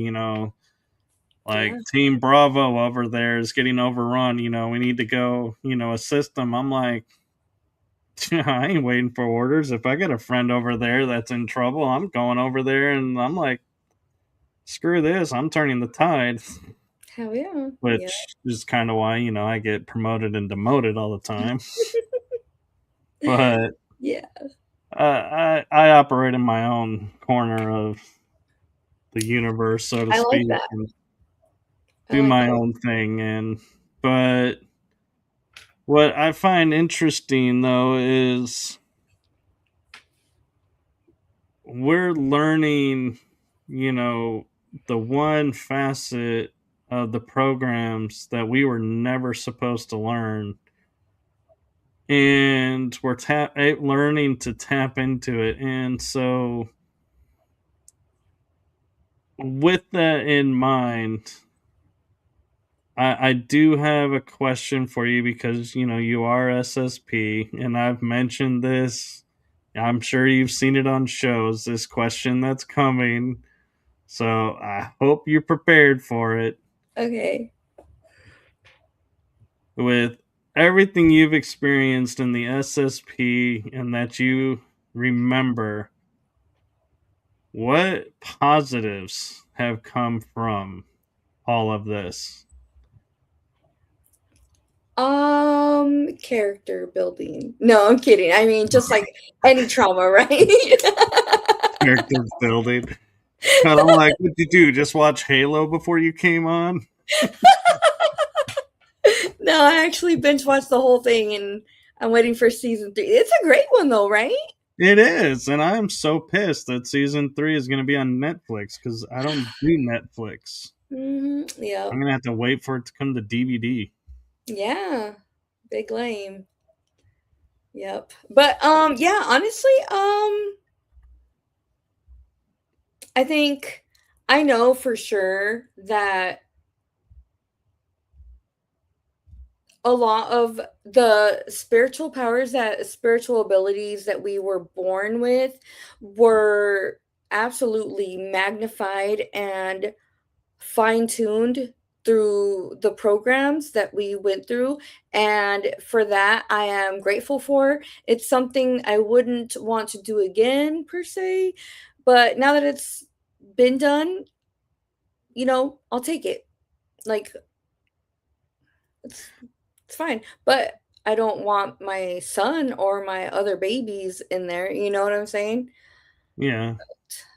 [SPEAKER 1] like
[SPEAKER 2] Yeah.
[SPEAKER 1] Team Bravo over there is getting overrun. We need to go, assist them. I'm like, I ain't waiting for orders. If I got a friend over there that's in trouble, I'm going over there, and I'm like, screw this, I'm turning the tide.
[SPEAKER 2] Hell yeah. Yeah.
[SPEAKER 1] Which is kind of why I get promoted and demoted all the time. But
[SPEAKER 2] Yeah.
[SPEAKER 1] I operate in my own corner of the universe, so to
[SPEAKER 2] I like
[SPEAKER 1] speak,
[SPEAKER 2] that.
[SPEAKER 1] and
[SPEAKER 2] I
[SPEAKER 1] do
[SPEAKER 2] like
[SPEAKER 1] my
[SPEAKER 2] that.
[SPEAKER 1] own thing. And but what I find interesting though is we're learning, you know, the one facet of the programs that we were never supposed to learn, and we're learning to tap into it. And so with that in mind, I do have a question for you because you are SSP, and I've mentioned this. I'm sure you've seen it on shows. This question that's coming, so I hope you're prepared for it.
[SPEAKER 2] Okay.
[SPEAKER 1] With everything you've experienced in the SSP and that you remember, what positives have come from all of this?
[SPEAKER 2] Character building. No, I'm kidding. I mean, just like any trauma, right?
[SPEAKER 1] Character building. And I'm like, what'd you do? Just watch Halo before you came on?
[SPEAKER 2] No, I actually binge watched the whole thing and I'm waiting for season 3. It's a great one though, right?
[SPEAKER 1] It is, and I'm so pissed that season 3 is going to be on Netflix because I don't do Netflix. I'm
[SPEAKER 2] Yep.
[SPEAKER 1] going to have to wait for it to come to DVD.
[SPEAKER 2] Yeah. Big lame. Yep. But yeah, honestly, I think I know for sure that a lot of the spiritual powers, that spiritual abilities that we were born with were absolutely magnified and fine-tuned through the programs that we went through, and for that I am grateful for. It's something I wouldn't want to do again per se, but now that it's been done, I'll take it. Like, it's it's fine. But I don't want my son or my other babies in there, you know what I'm saying?
[SPEAKER 1] Yeah,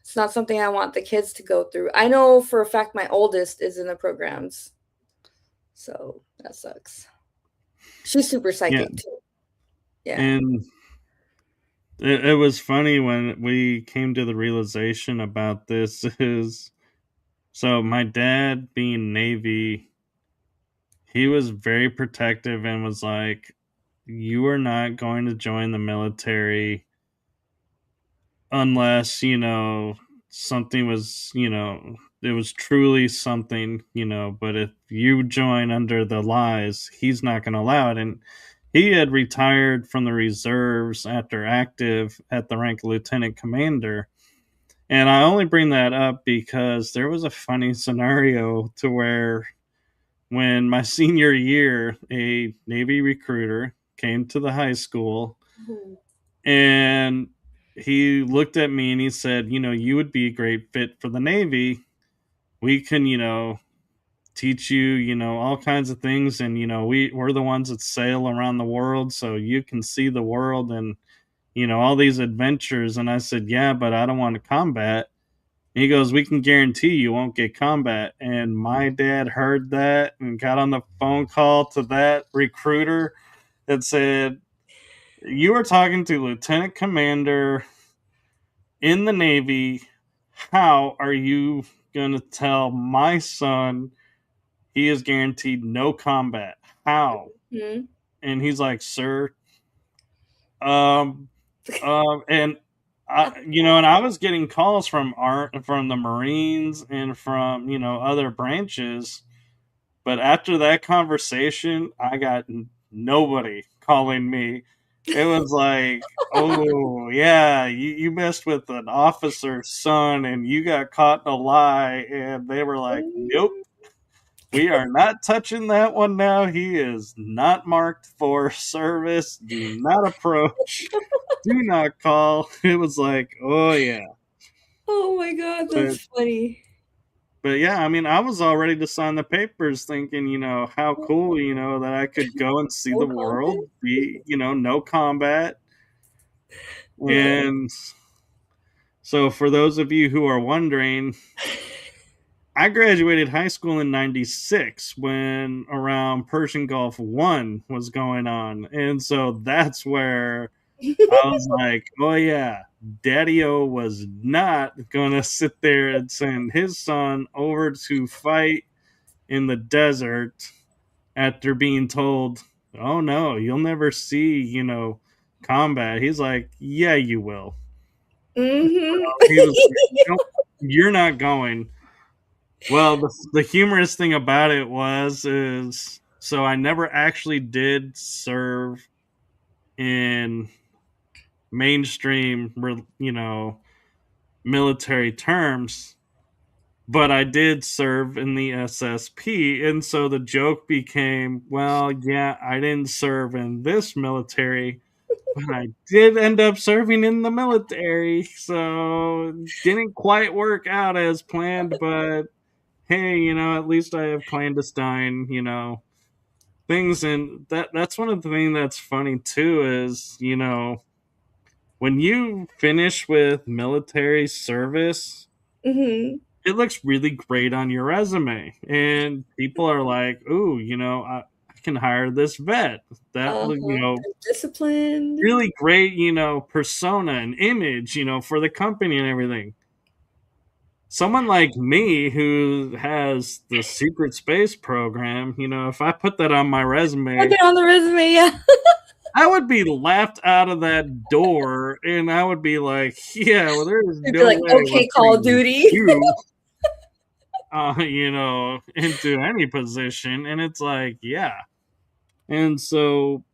[SPEAKER 2] It's not something I want the kids to go through. I know for a fact my oldest is in the programs, so that sucks. She's super
[SPEAKER 1] yeah.
[SPEAKER 2] psychic too. Yeah.
[SPEAKER 1] And it was funny when we came to the realization about this is so my dad being Navy, he was very protective and was like, you are not going to join the military unless something was it was truly something, but if you join under the lies, he's not going to allow it. And he had retired from the reserves after active at the rank of lieutenant commander. And I only bring that up because there was a funny scenario to where when my senior year, a Navy recruiter came to the high school,
[SPEAKER 2] Ooh.
[SPEAKER 1] and he looked at me and he said, you would be a great fit for the Navy. We can, teach you, all kinds of things. And, we're the ones that sail around the world. So you can see the world and, all these adventures. And I said, yeah, but I don't want to combat. He goes, "We can guarantee you won't get combat." And my dad heard that and got on the phone call to that recruiter that said, "You are talking to Lieutenant Commander in the Navy. How are you going to tell my son he is guaranteed no combat? How?"
[SPEAKER 2] Hmm.
[SPEAKER 1] And he's like, "Sir, um, and and I was getting calls from from the Marines and from other branches, but after that conversation, I got nobody calling me. It was like, oh yeah, you messed with an officer's son, and you got caught in a lie, and they were like, nope. We are not touching that one now. He is not marked for service. Do not approach. Do not call. It was like, oh yeah.
[SPEAKER 2] Oh my god,
[SPEAKER 1] But
[SPEAKER 2] that's funny.
[SPEAKER 1] but yeah, I mean, I was all ready to sign the papers thinking, how cool, that I could go and see
[SPEAKER 2] No
[SPEAKER 1] the
[SPEAKER 2] comment?
[SPEAKER 1] world, be, no combat.
[SPEAKER 2] Yeah.
[SPEAKER 1] And so for those of you who are wondering, I graduated high school in 96 when around Persian Gulf 1 was going on. And so that's where I was like, oh yeah, Daddy O was not going to sit there and send his son over to fight in the desert after being told, oh no, you'll never see, combat. He's like, yeah, you will.
[SPEAKER 2] Mhm.
[SPEAKER 1] He was like, nope, you're not going. Well, the humorous thing about it is so I never actually did serve in mainstream, military terms, but I did serve in the SSP. And so the joke became, well, yeah, I didn't serve in this military, but I did end up serving in the military. So it didn't quite work out as planned, but hey, at least I have clandestine, things. And that's one of the things that's funny too is, when you finish with military service,
[SPEAKER 2] Mhm.
[SPEAKER 1] it looks really great on your resume. And people are like, ooh, I can hire this vet. That look,
[SPEAKER 2] Uh-huh. They're disciplined.
[SPEAKER 1] really great, persona and image, for the company and everything. Someone like me who has the secret space program, if I put that on my
[SPEAKER 2] Put
[SPEAKER 1] resume,
[SPEAKER 2] it on the resume, yeah.
[SPEAKER 1] I would be laughed out of that door and I would be like, yeah, well, there is
[SPEAKER 2] They'd be
[SPEAKER 1] no
[SPEAKER 2] like,
[SPEAKER 1] way we're
[SPEAKER 2] "Okay, Call of
[SPEAKER 1] putting
[SPEAKER 2] Duty."
[SPEAKER 1] you into any position. And it's like, yeah. And so,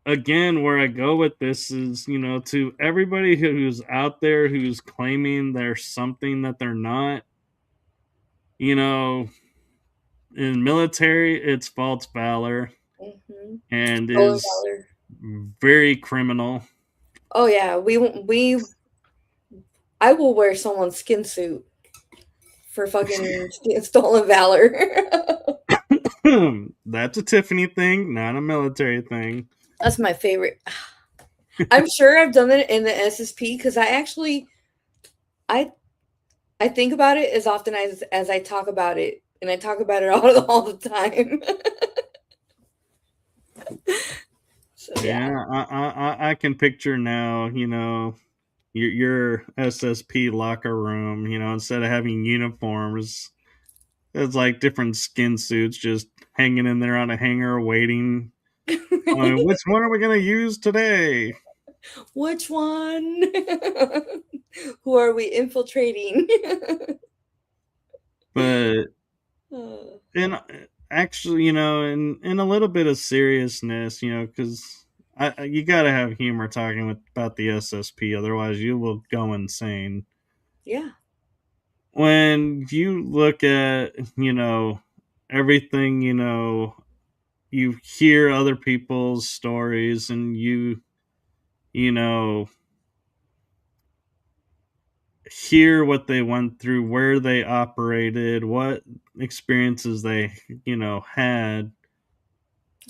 [SPEAKER 1] again, where I go with this is, to everybody who's out there who's claiming they're something that they're not, you know, in military, it's false valor
[SPEAKER 2] Mhm.
[SPEAKER 1] and
[SPEAKER 2] Stolen
[SPEAKER 1] is
[SPEAKER 2] valor.
[SPEAKER 1] very criminal.
[SPEAKER 2] Oh, yeah, we I will wear someone's skin suit for fucking stolen valor.
[SPEAKER 1] That's a Tiffany thing, not a military thing.
[SPEAKER 2] That's my favorite. I'm sure I've done it in the SSP because I I think about it as often as I talk about it, and I talk about it all the time. So yeah.
[SPEAKER 1] Yeah, I can picture now, your SSP locker room, instead of having uniforms, it's like different skin suits just hanging in there on a hanger waiting. Which one are we going to use today?
[SPEAKER 2] Which one? Who are we infiltrating?
[SPEAKER 1] But
[SPEAKER 2] Uh,
[SPEAKER 1] in actually, in a little bit of seriousness, because you got to have humor talking about the SSP, otherwise you will go insane.
[SPEAKER 2] yeah.
[SPEAKER 1] When you look at, everything, you hear other people's stories and you know, hear what they went through, where they operated, what experiences they, had.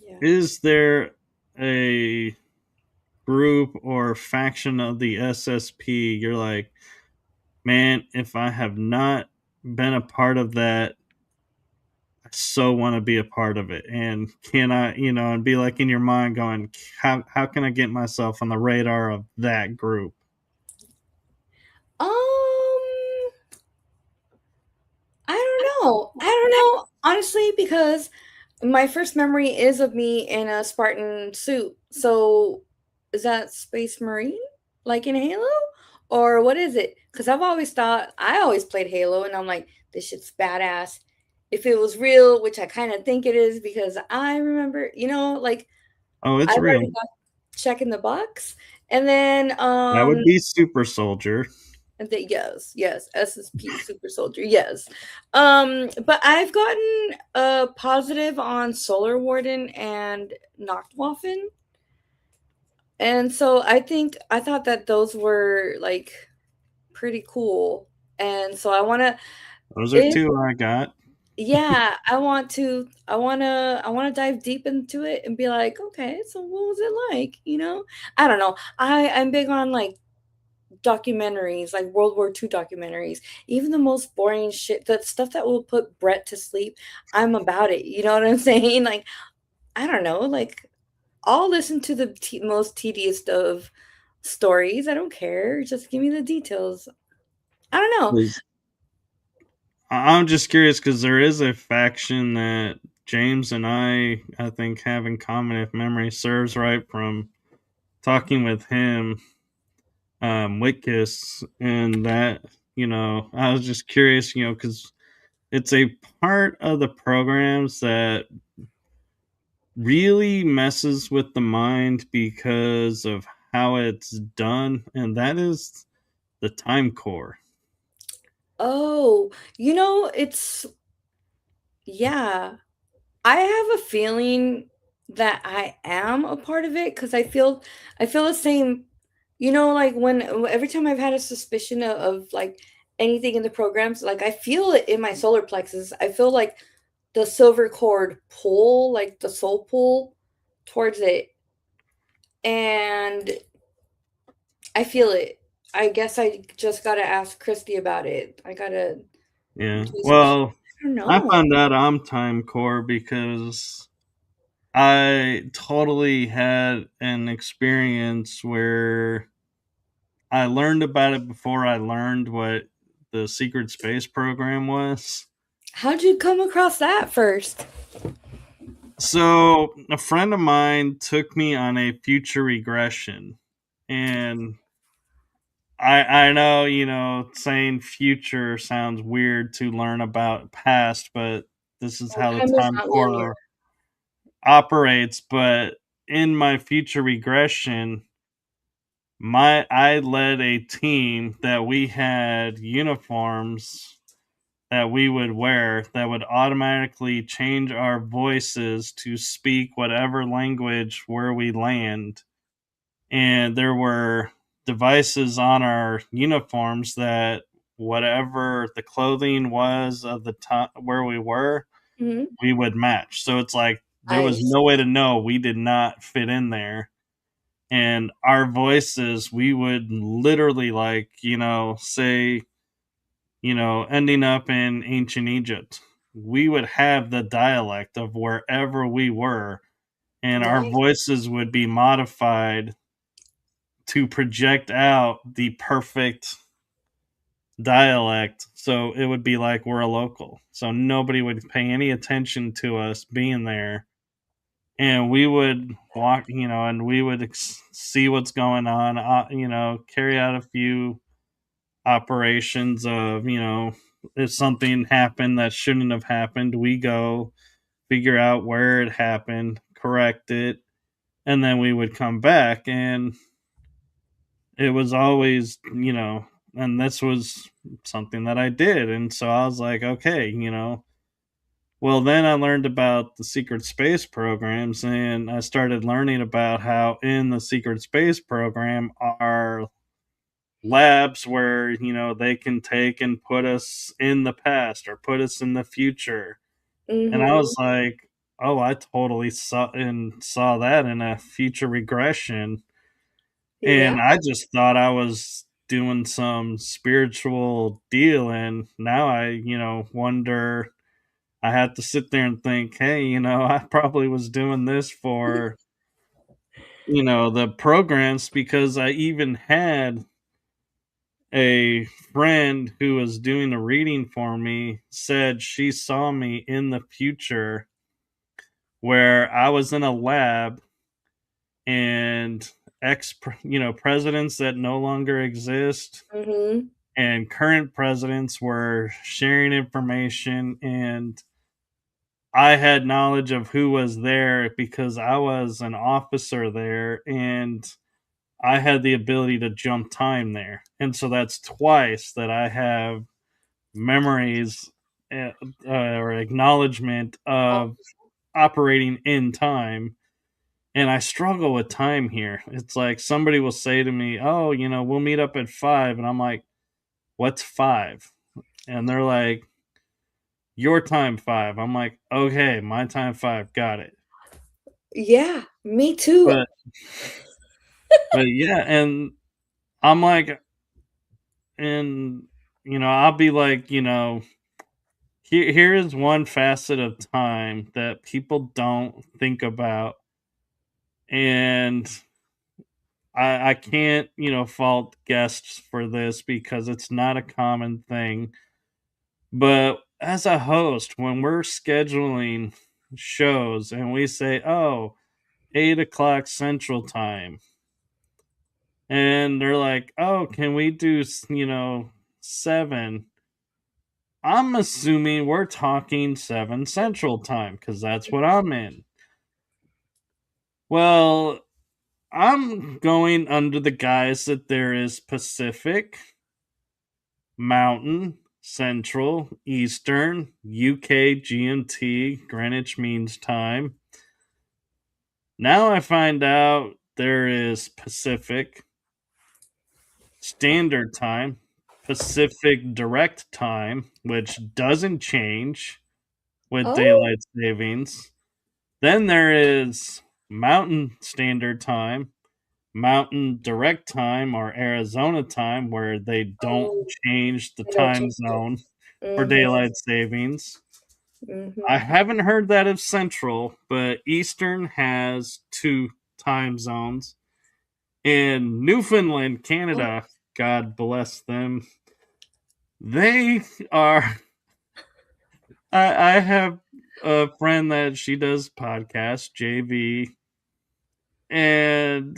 [SPEAKER 2] Yeah.
[SPEAKER 1] Is there a group or faction of the SSP you're like, Man, if I have not been a part of that, I so want to be a part of it. And can I, and be like in your mind going, how can I get myself on the radar of that group?
[SPEAKER 2] Um, I don't know. I don't know, honestly, because my first memory is of me in a Spartan suit. So is that Space Marine? Like in Halo? Or what is it? Because I always played Halo and I'm like, this shit's badass. If it was real, which I kind of think it is because I remember, like
[SPEAKER 1] Oh,
[SPEAKER 2] I've
[SPEAKER 1] it's real.
[SPEAKER 2] already got checking the box. And then
[SPEAKER 1] That would be Super Soldier.
[SPEAKER 2] yes, yes, SSP Super Soldier, yes. But I've gotten a positive on Solar Warden and Nachtwaffen, and so I thought that those were like pretty cool, and so I want to
[SPEAKER 1] Those are
[SPEAKER 2] if
[SPEAKER 1] two I got.
[SPEAKER 2] yeah, I want to dive deep into it and be like, okay, so what was it like? I don't know. I'm big on like documentaries, like World War II documentaries, even the most boring shit, that stuff that will put Brett to sleep, I'm about it. You know what I'm saying? Like, I don't know, like I'll listen to the most tedious of stories. I don't care. Just give me the details. I don't know.
[SPEAKER 1] 'Cause I'm just curious because there is a faction that James and I think, have in common, if memory serves right, from talking with him, Witkiss, and that, I was just curious, because it's a part of the programs that really messes with the mind because of how it's done, and that is the time core.
[SPEAKER 2] Oh, it's yeah. I have a feeling that I am a part of it because I feel the same. Like when every time I've had a suspicion of like anything in the programs, like I feel it in my solar plexus. I feel like the silver cord pull, like the soul pull towards it, and I feel it. I guess I just gotta ask Christy about it. I gotta
[SPEAKER 1] Yeah.
[SPEAKER 2] do some.
[SPEAKER 1] Well,
[SPEAKER 2] I don't
[SPEAKER 1] I
[SPEAKER 2] know.
[SPEAKER 1] found out I'm time core because I totally had an experience where I learned about it before I learned what the secret space program was.
[SPEAKER 2] How'd you come across that first?
[SPEAKER 1] So, a friend of mine took me on a future regression, and I know, saying future sounds weird to learn about past, but this is
[SPEAKER 2] Well,
[SPEAKER 1] how the
[SPEAKER 2] time is
[SPEAKER 1] time
[SPEAKER 2] not linear.
[SPEAKER 1] core operates. But in my future regression, I led a team that we had uniforms that we would wear that would automatically change our voices to speak whatever language where we land. And there were devices on our uniforms that whatever the clothing was of the time where we were,
[SPEAKER 2] Mhm.
[SPEAKER 1] we would match. So it's like there was
[SPEAKER 2] Nice.
[SPEAKER 1] no way to know we did not fit in there. And our voices, we would literally, like, say, ending up in ancient Egypt, we would have the dialect of wherever we were, and our
[SPEAKER 2] Nice.
[SPEAKER 1] voices would be modified to project out the perfect dialect. So it would be like we're a local. So nobody would pay any attention to us being there. And we would walk, and we would see what's going on, carry out a few operations of, if something happened that shouldn't have happened, we go figure out where it happened, correct it, and then we would come back. And it was always, and this was something that I did. And so I was like, okay, well, then I learned about the secret space programs, and I started learning about how in the secret space program are labs where, they can take and put us in the past or put us in the future. And I
[SPEAKER 2] Mhm.
[SPEAKER 1] was like, oh, I totally saw that in a future regression.
[SPEAKER 2] Yeah.
[SPEAKER 1] And I just thought I was doing some spiritual deal, and now I, wonder. I had to sit there and think, hey, I probably was doing this for, the programs, because I even had a friend who was doing a reading for me said she saw me in the future where I was in a lab, and presidents that no longer exist
[SPEAKER 2] Mhm.
[SPEAKER 1] and current presidents were sharing information, and I had knowledge of who was there because I was an officer there, and I had the ability to jump time there. And so that's twice that I have memories, uh, or acknowledgement
[SPEAKER 2] Oh,
[SPEAKER 1] of operating in time. And I struggle with time here. It's like somebody will say to me, "Oh, we'll meet up at 5." And I'm like, "What's 5?" And they're like, "Your time 5." I'm like, "Okay, my time 5. Got it."
[SPEAKER 2] yeah, me too.
[SPEAKER 1] But but yeah, and I'm like, and I'll be like, here is one facet of time that people don't think about, and I can't, fault guests for this because it's not a common thing. But as a host, when we're scheduling shows and we say, oh, 8 o'clock Central Time, and they're like, oh, can we do, 7? I'm assuming we're talking 7 Central Time because that's what I'm in. Well, I'm going under the guise that there is Pacific, Mountain, Central, Eastern, UK GMT, Greenwich Means Time. Now I find out there is Pacific Standard Time, Pacific Direct Time, which doesn't change with
[SPEAKER 2] Oh,
[SPEAKER 1] daylight savings. Then there is Mountain Standard Time, Mountain Direct Time, or Arizona Time, where they don't
[SPEAKER 2] oh,
[SPEAKER 1] change the
[SPEAKER 2] they don't
[SPEAKER 1] time
[SPEAKER 2] change it.
[SPEAKER 1] zone for
[SPEAKER 2] Mhm,
[SPEAKER 1] daylight savings. I
[SPEAKER 2] mhm.
[SPEAKER 1] haven't heard that of Central, but Eastern has two time zones. In Newfoundland,
[SPEAKER 2] Oh,
[SPEAKER 1] Canada, God bless them, they are. I have a friend that she does podcast, JV, and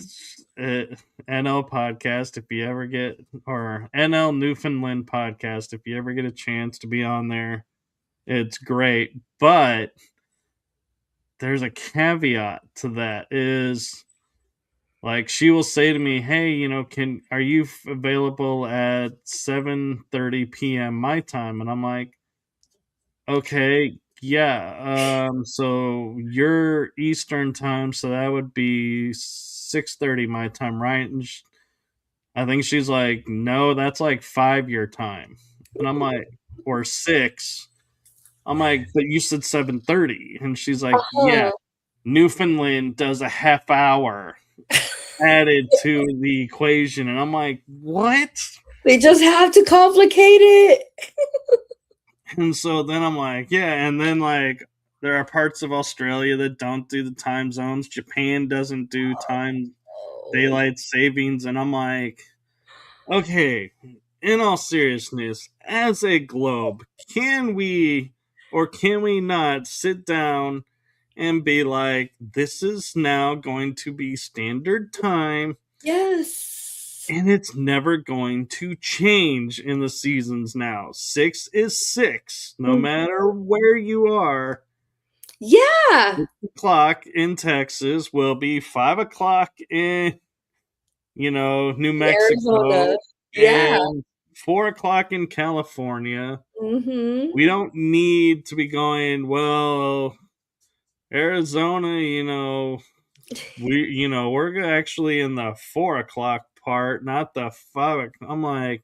[SPEAKER 1] uh, NL podcast. If you ever get, or NL Newfoundland podcast, if you ever get a chance to be on there, it's great. But there's a caveat to that, is like she will say to me, "Hey, can are you available at 7:30 p.m. my time?" And I'm like, "Okay, yeah. So your Eastern time, so that would be 6:30 my time, right?" And I think she's like, "No, that's like 5 your time." And I'm like, "Or 6." I'm like, "But you said 7:30." And she's like, "Yeah,
[SPEAKER 2] uh-huh.
[SPEAKER 1] Newfoundland does a half hour added to the equation." And I'm like, "What?"
[SPEAKER 2] They just have to complicate it.
[SPEAKER 1] And so then I'm like, "Yeah." And then, like, there are parts of Australia that don't do the time zones. Japan doesn't do time
[SPEAKER 2] Oh,
[SPEAKER 1] daylight savings. And I'm like, okay, in all seriousness, as a globe, can we, or can we not sit down and be like, this is now going to be standard time,
[SPEAKER 2] yes.
[SPEAKER 1] and it's never going to change in the seasons now. 6 is 6, no
[SPEAKER 2] Mhm.
[SPEAKER 1] matter where you are.
[SPEAKER 2] Yeah.
[SPEAKER 1] 6 o'clock in Texas will be 5 o'clock in, New
[SPEAKER 2] Arizona.
[SPEAKER 1] Mexico,
[SPEAKER 2] Yeah.
[SPEAKER 1] and 4 o'clock in California.
[SPEAKER 2] Mhm.
[SPEAKER 1] We don't need to be going, well, Arizona, we're actually in the 4 o'clock part, not the 5 o'clock. I'm like,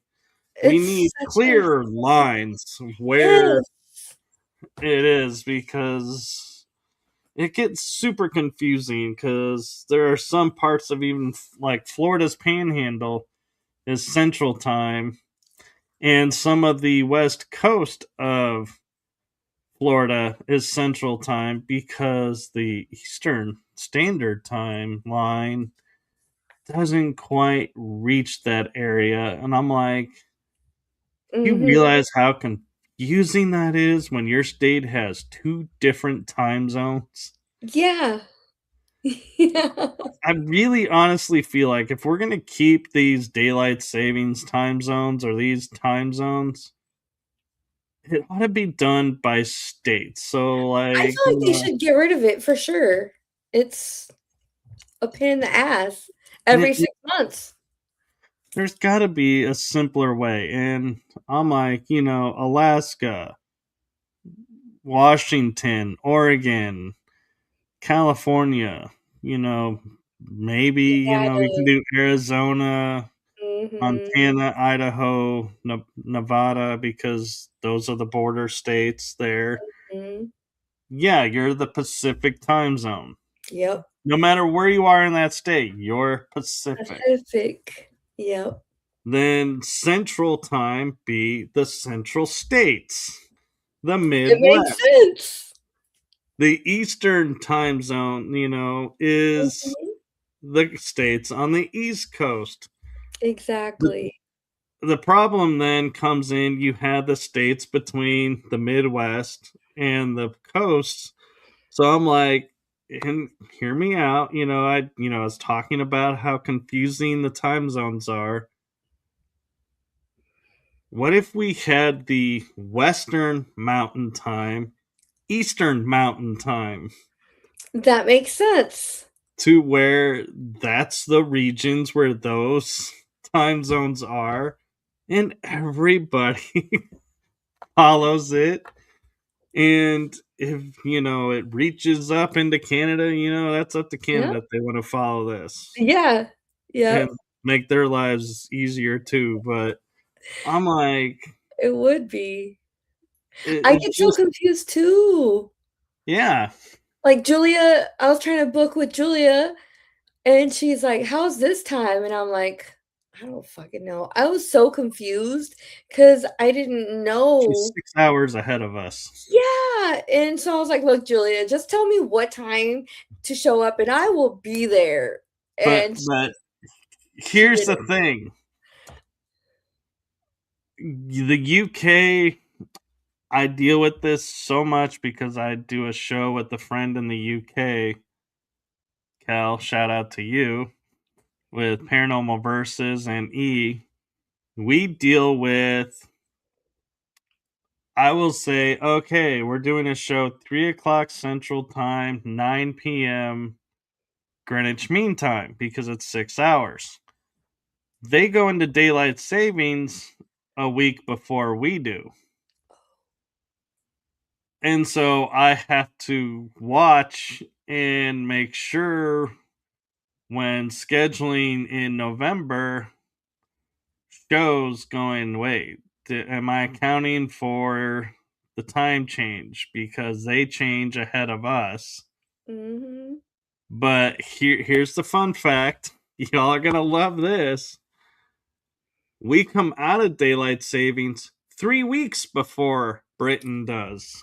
[SPEAKER 1] we
[SPEAKER 2] It's
[SPEAKER 1] need
[SPEAKER 2] such a
[SPEAKER 1] clear lines where
[SPEAKER 2] yes.
[SPEAKER 1] it is, because it gets super confusing, because there are some parts of even like Florida's panhandle is Central Time, and some of the west coast of Florida is Central Time because the Eastern Standard Time line doesn't quite reach that area. And I'm like, you
[SPEAKER 2] Mhm.
[SPEAKER 1] realize how confusing that is when your state has two different time zones?
[SPEAKER 2] Yeah. Yeah.
[SPEAKER 1] I really honestly feel like if we're going to keep these daylight savings time zones or these time zones, it ought to be done by state. So,
[SPEAKER 2] I
[SPEAKER 1] like,
[SPEAKER 2] feel like they should get rid of it for sure. It's a pain in the ass every 6 months.
[SPEAKER 1] there's got to be a simpler way. And I'm like, Alaska, Washington, Oregon, California, you know, maybe, we can
[SPEAKER 2] Nevada.
[SPEAKER 1] do Arizona,
[SPEAKER 2] Mhm.
[SPEAKER 1] Montana, Idaho, Nevada, because those are the border states there.
[SPEAKER 2] Mhm.
[SPEAKER 1] Yeah, you're the Pacific time zone.
[SPEAKER 2] Yep.
[SPEAKER 1] No matter where you are in that state, you're Pacific.
[SPEAKER 2] Pacific. Yep.
[SPEAKER 1] Then Central Time be the Central States, the
[SPEAKER 2] It makes
[SPEAKER 1] Midwest.
[SPEAKER 2] sense.
[SPEAKER 1] The Eastern Time Zone, is
[SPEAKER 2] Mhm.
[SPEAKER 1] the states on the East Coast. The,
[SPEAKER 2] Exactly.
[SPEAKER 1] the problem then comes in you have the states between the Midwest and the coasts. So I'm like, and hear me out. I was talking about how confusing the time zones are. What if we had the Western Mountain Time, Eastern Mountain Time,
[SPEAKER 2] That makes sense.
[SPEAKER 1] to where that's the regions where those time zones are, and everybody follows it. And if it reaches up into Canada, that's up to
[SPEAKER 2] Yep.
[SPEAKER 1] Canada if they want to follow this
[SPEAKER 2] Yeah.
[SPEAKER 1] and
[SPEAKER 2] Yep.
[SPEAKER 1] make their lives easier too. But I'm like,
[SPEAKER 2] It would be.
[SPEAKER 1] it,
[SPEAKER 2] I
[SPEAKER 1] it
[SPEAKER 2] get so
[SPEAKER 1] just,
[SPEAKER 2] confused too.
[SPEAKER 1] yeah.
[SPEAKER 2] Like Julia, I was trying to book with Julia and she's like, "How's this time?" And I'm like, "I don't fucking know." I was so confused because I didn't
[SPEAKER 1] She's
[SPEAKER 2] know.
[SPEAKER 1] 6 hours ahead of us.
[SPEAKER 2] Yeah, and so I was like, "Look, Julia, just tell me what time to show up and I will be there."
[SPEAKER 1] But
[SPEAKER 2] And
[SPEAKER 1] but
[SPEAKER 2] she
[SPEAKER 1] here's the
[SPEAKER 2] didn't.
[SPEAKER 1] thing: the UK. I deal with this so much because I do a show with a friend in the UK. Cal, shout out to you with Paranormal Verses and E. We deal with, I will say, okay, we're doing a show 3 o'clock Central Time, 9 p.m. Greenwich Mean Time because it's 6 hours. They go into daylight savings a week before we do. And so I have to watch and make sure when scheduling in November shows going, wait, am I accounting for the time change because they change ahead of us?
[SPEAKER 2] Mhm.
[SPEAKER 1] But here's the fun fact. Y'all are going to love this. We come out of daylight savings 3 weeks before Britain does.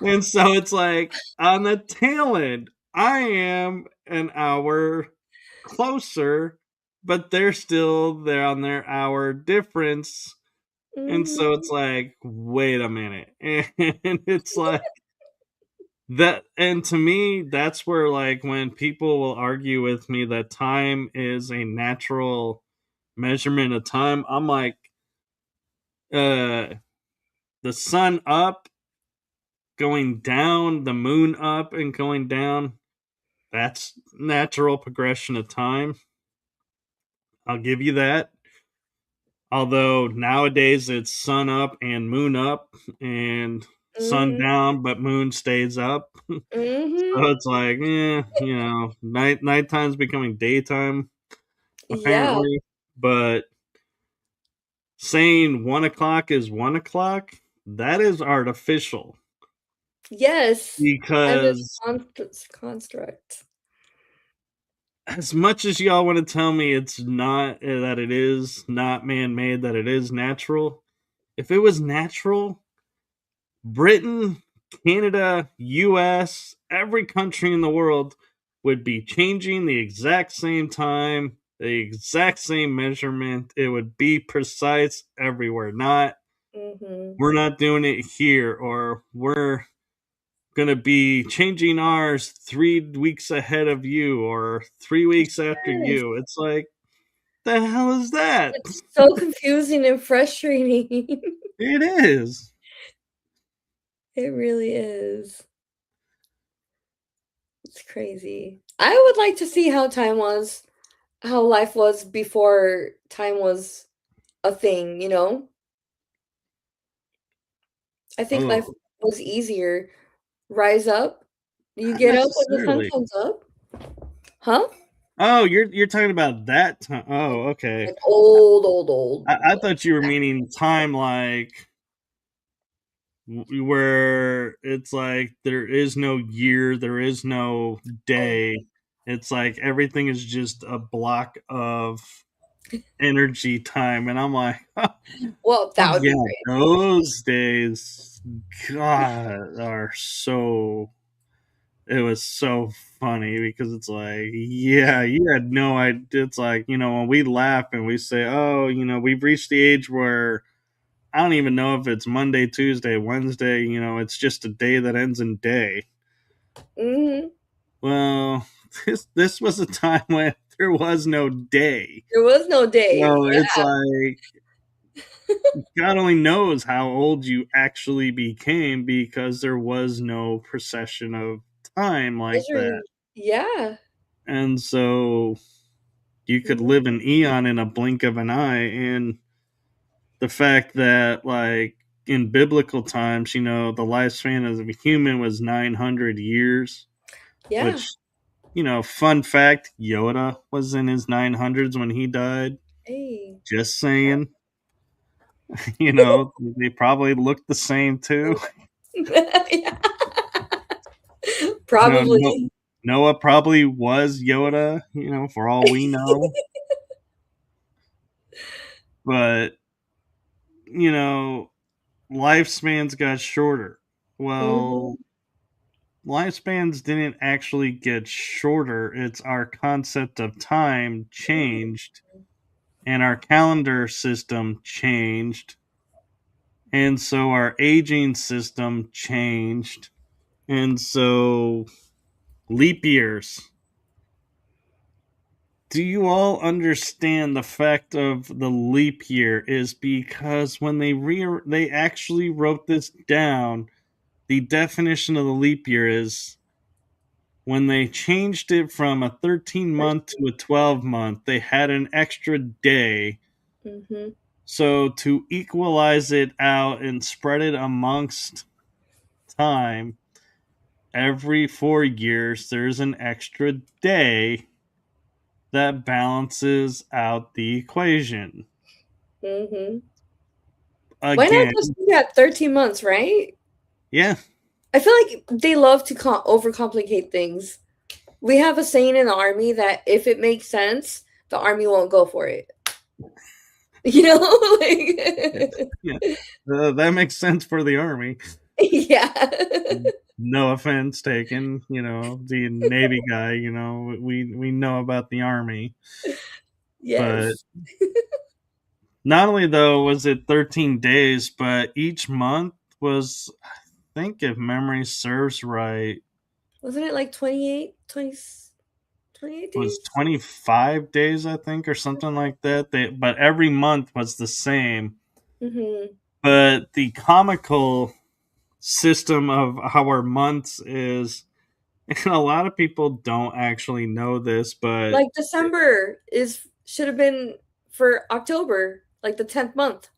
[SPEAKER 1] And so it's like on the tail end, I am an hour closer, but they're still there on their hour difference. And so
[SPEAKER 2] Mhm.
[SPEAKER 1] it's like, wait a minute. And it's like that. And to me, that's where, like, when people will argue with me that time is a natural measurement of time, I'm like, uh, the sun up, going down, the moon up and going down. That's natural progression of time. I'll give you that. Although nowadays it's sun up and moon up and sun
[SPEAKER 2] Mhm.
[SPEAKER 1] down, but moon stays up.
[SPEAKER 2] Mhm.
[SPEAKER 1] So it's like, nighttime's becoming daytime
[SPEAKER 2] Yeah.
[SPEAKER 1] apparently. But saying 1 o'clock is 1 o'clock, that is artificial
[SPEAKER 2] Yes. That is
[SPEAKER 1] because
[SPEAKER 2] construct.
[SPEAKER 1] as much as y'all want to tell me it's not that it is not man-made, that it is natural. If it was natural, Britain, Canada, US, every country in the world would be changing the exact same time, the exact same measurement. It would be precise everywhere. Not
[SPEAKER 2] Hmm.
[SPEAKER 1] we're not doing it here, or we're gonna be changing ours 3 weeks ahead of you, or 3 weeks after
[SPEAKER 2] Yes.
[SPEAKER 1] you. It's like, the hell is that?
[SPEAKER 2] It's so confusing and frustrating.
[SPEAKER 1] It is.
[SPEAKER 2] It really is. It's crazy. I would like to see how life was before time was a thing, you know? I think life
[SPEAKER 1] Oh,
[SPEAKER 2] was easier. Rise up. You
[SPEAKER 1] not
[SPEAKER 2] get up when the sun
[SPEAKER 1] necessarily.
[SPEAKER 2] comes up. Huh?
[SPEAKER 1] Oh, you're talking about that time.
[SPEAKER 2] Like
[SPEAKER 1] Oh, okay.
[SPEAKER 2] like old, old, old.
[SPEAKER 1] I thought you were meaning time, like where it's like there is no year, there is no
[SPEAKER 2] Oh,
[SPEAKER 1] day. It's like everything is just a block of energy time, and I'm like,
[SPEAKER 2] well,
[SPEAKER 1] oh
[SPEAKER 2] that would
[SPEAKER 1] yeah,
[SPEAKER 2] be great.
[SPEAKER 1] those days, God, are so. It was so funny because it's like, yeah, you had no idea. It's like, when we laugh and we say, oh, we've reached the age where I don't even know if it's Monday, Tuesday, Wednesday. It's just a day that ends in day.
[SPEAKER 2] Mhm.
[SPEAKER 1] Well, this was a time when there was no day.
[SPEAKER 2] There was no day.
[SPEAKER 1] So it's like God only knows how old you actually became because there was no procession of time like that.
[SPEAKER 2] Measuring. Yeah.
[SPEAKER 1] And so you could
[SPEAKER 2] Mhm.
[SPEAKER 1] live an eon in a blink of an eye. And the fact that, like, in biblical times, the lifespan of a human was 900 years,
[SPEAKER 2] Yeah.
[SPEAKER 1] which, fun fact, Yoda was in his 900s when he died.
[SPEAKER 2] Hey.
[SPEAKER 1] Just saying. They probably looked the same too.
[SPEAKER 2] Yeah.
[SPEAKER 1] No,
[SPEAKER 2] Probably.
[SPEAKER 1] Noah probably was Yoda, for all we know. But, you know, lifespans got shorter.
[SPEAKER 2] Mhm.
[SPEAKER 1] Well, lifespans didn't actually get shorter. It's our concept of time changed and our calendar system changed. And so our aging system changed. And so leap years. Do you all understand the fact of the leap year is because when they actually wrote this down, the definition of the leap year is when they changed it from a 13-month to a 12-month, they had an extra day.
[SPEAKER 2] Mhm.
[SPEAKER 1] So to equalize it out and spread it amongst time, every 4 years there's an extra day that balances out the equation.
[SPEAKER 2] Mhm. Why not
[SPEAKER 1] Again,
[SPEAKER 2] just do that 13 months, right?
[SPEAKER 1] yeah,
[SPEAKER 2] I feel like they love to overcomplicate things. We have a saying in the army that if it makes sense, the army won't go for it. You know, like
[SPEAKER 1] yeah, that makes sense for the army.
[SPEAKER 2] yeah.
[SPEAKER 1] No offense taken, the Navy guy, we know about the Army. But
[SPEAKER 2] Yes.
[SPEAKER 1] not only though was it 13 days, but each month was, I think if memory serves right,
[SPEAKER 2] Wasn't it like 28
[SPEAKER 1] was
[SPEAKER 2] days?
[SPEAKER 1] 25 days, I think, or something like that. But every month was the same.
[SPEAKER 2] Mhm.
[SPEAKER 1] But the comical system of our months is, and a lot of people don't actually know this, but
[SPEAKER 2] Like December is should have been for October, like the 10th month.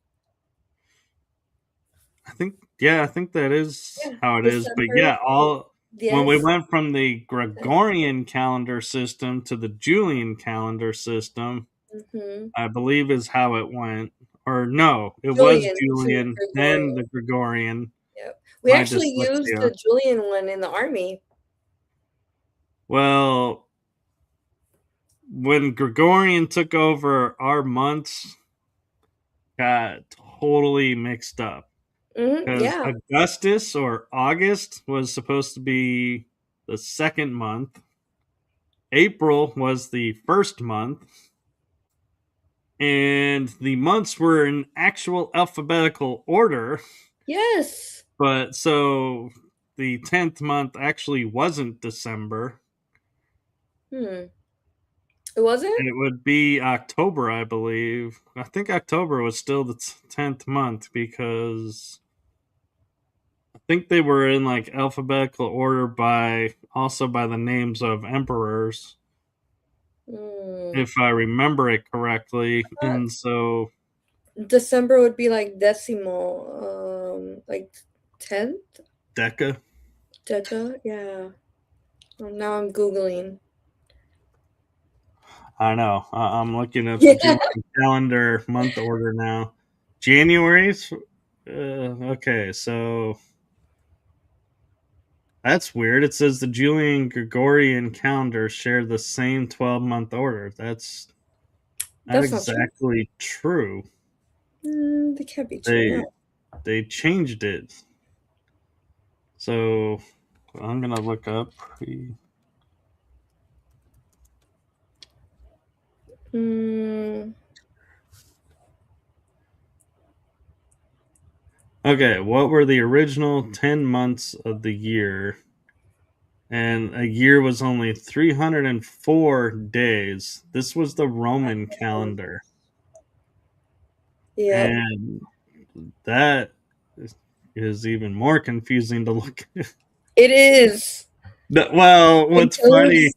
[SPEAKER 1] I think that is
[SPEAKER 2] Yeah,
[SPEAKER 1] how it is. But
[SPEAKER 2] December.
[SPEAKER 1] yeah, all when we
[SPEAKER 2] Yes.
[SPEAKER 1] went from the Gregorian calendar system to the Julian calendar system,
[SPEAKER 2] Mhm.
[SPEAKER 1] I believe is how it went. Or no, it was
[SPEAKER 2] Julian to
[SPEAKER 1] Julian, then
[SPEAKER 2] Gregorian.
[SPEAKER 1] the Gregorian.
[SPEAKER 2] Yep. We
[SPEAKER 1] My
[SPEAKER 2] actually used
[SPEAKER 1] dyslexia.
[SPEAKER 2] the Julian one in the army.
[SPEAKER 1] Well, when Gregorian took over, our months got totally mixed up because
[SPEAKER 2] Yeah.
[SPEAKER 1] Augustus or August was supposed to be the second month. April was the first month, and the months were in actual alphabetical order.
[SPEAKER 2] Yes.
[SPEAKER 1] But so the 10th month actually wasn't December.
[SPEAKER 2] Hmm. It wasn't?
[SPEAKER 1] It would be October, I believe. I think October was still the 10th month because I think they were in like alphabetical order by also by the names of emperors,
[SPEAKER 2] Hmm.
[SPEAKER 1] if I remember it correctly. And so
[SPEAKER 2] December would be like decimal, like 10th?
[SPEAKER 1] Deca,
[SPEAKER 2] Deca? Yeah. Now I'm Googling.
[SPEAKER 1] I know. I'm looking at the
[SPEAKER 2] Yeah.
[SPEAKER 1] Julian calendar month order now. January's okay, so that's weird. It says the Julian Gregorian calendar share the same 12-month order. That's not
[SPEAKER 2] That's not true.
[SPEAKER 1] exactly true.
[SPEAKER 2] That can't be true.
[SPEAKER 1] They
[SPEAKER 2] No.
[SPEAKER 1] they changed it. So I'm gonna look up.
[SPEAKER 2] Hmm.
[SPEAKER 1] Okay, what were the original 10 months of the year? And a year was only 304 days. This was the Roman calendar.
[SPEAKER 2] Yep.
[SPEAKER 1] And that is even more confusing to look at.
[SPEAKER 2] It is.
[SPEAKER 1] Well,
[SPEAKER 2] It
[SPEAKER 1] what's funny
[SPEAKER 2] goes.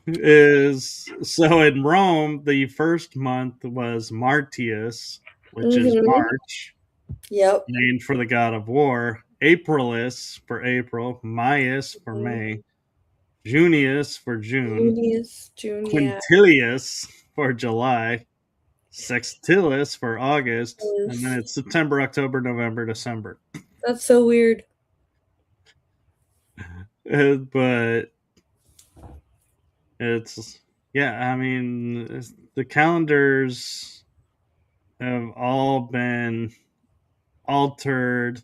[SPEAKER 1] is so in Rome, the first month was Martius, which is
[SPEAKER 2] Mm-hmm.
[SPEAKER 1] March,
[SPEAKER 2] Yep.
[SPEAKER 1] named for the god of war. Aprilis for April, Maius for
[SPEAKER 2] Mhm.
[SPEAKER 1] May, Junius for June,
[SPEAKER 2] Junius, Junia.
[SPEAKER 1] Quintilius for July, Sextilis for August, and then it's September, October, November, December.
[SPEAKER 2] That's so weird.
[SPEAKER 1] But it's, yeah, I mean, the calendars have all been altered.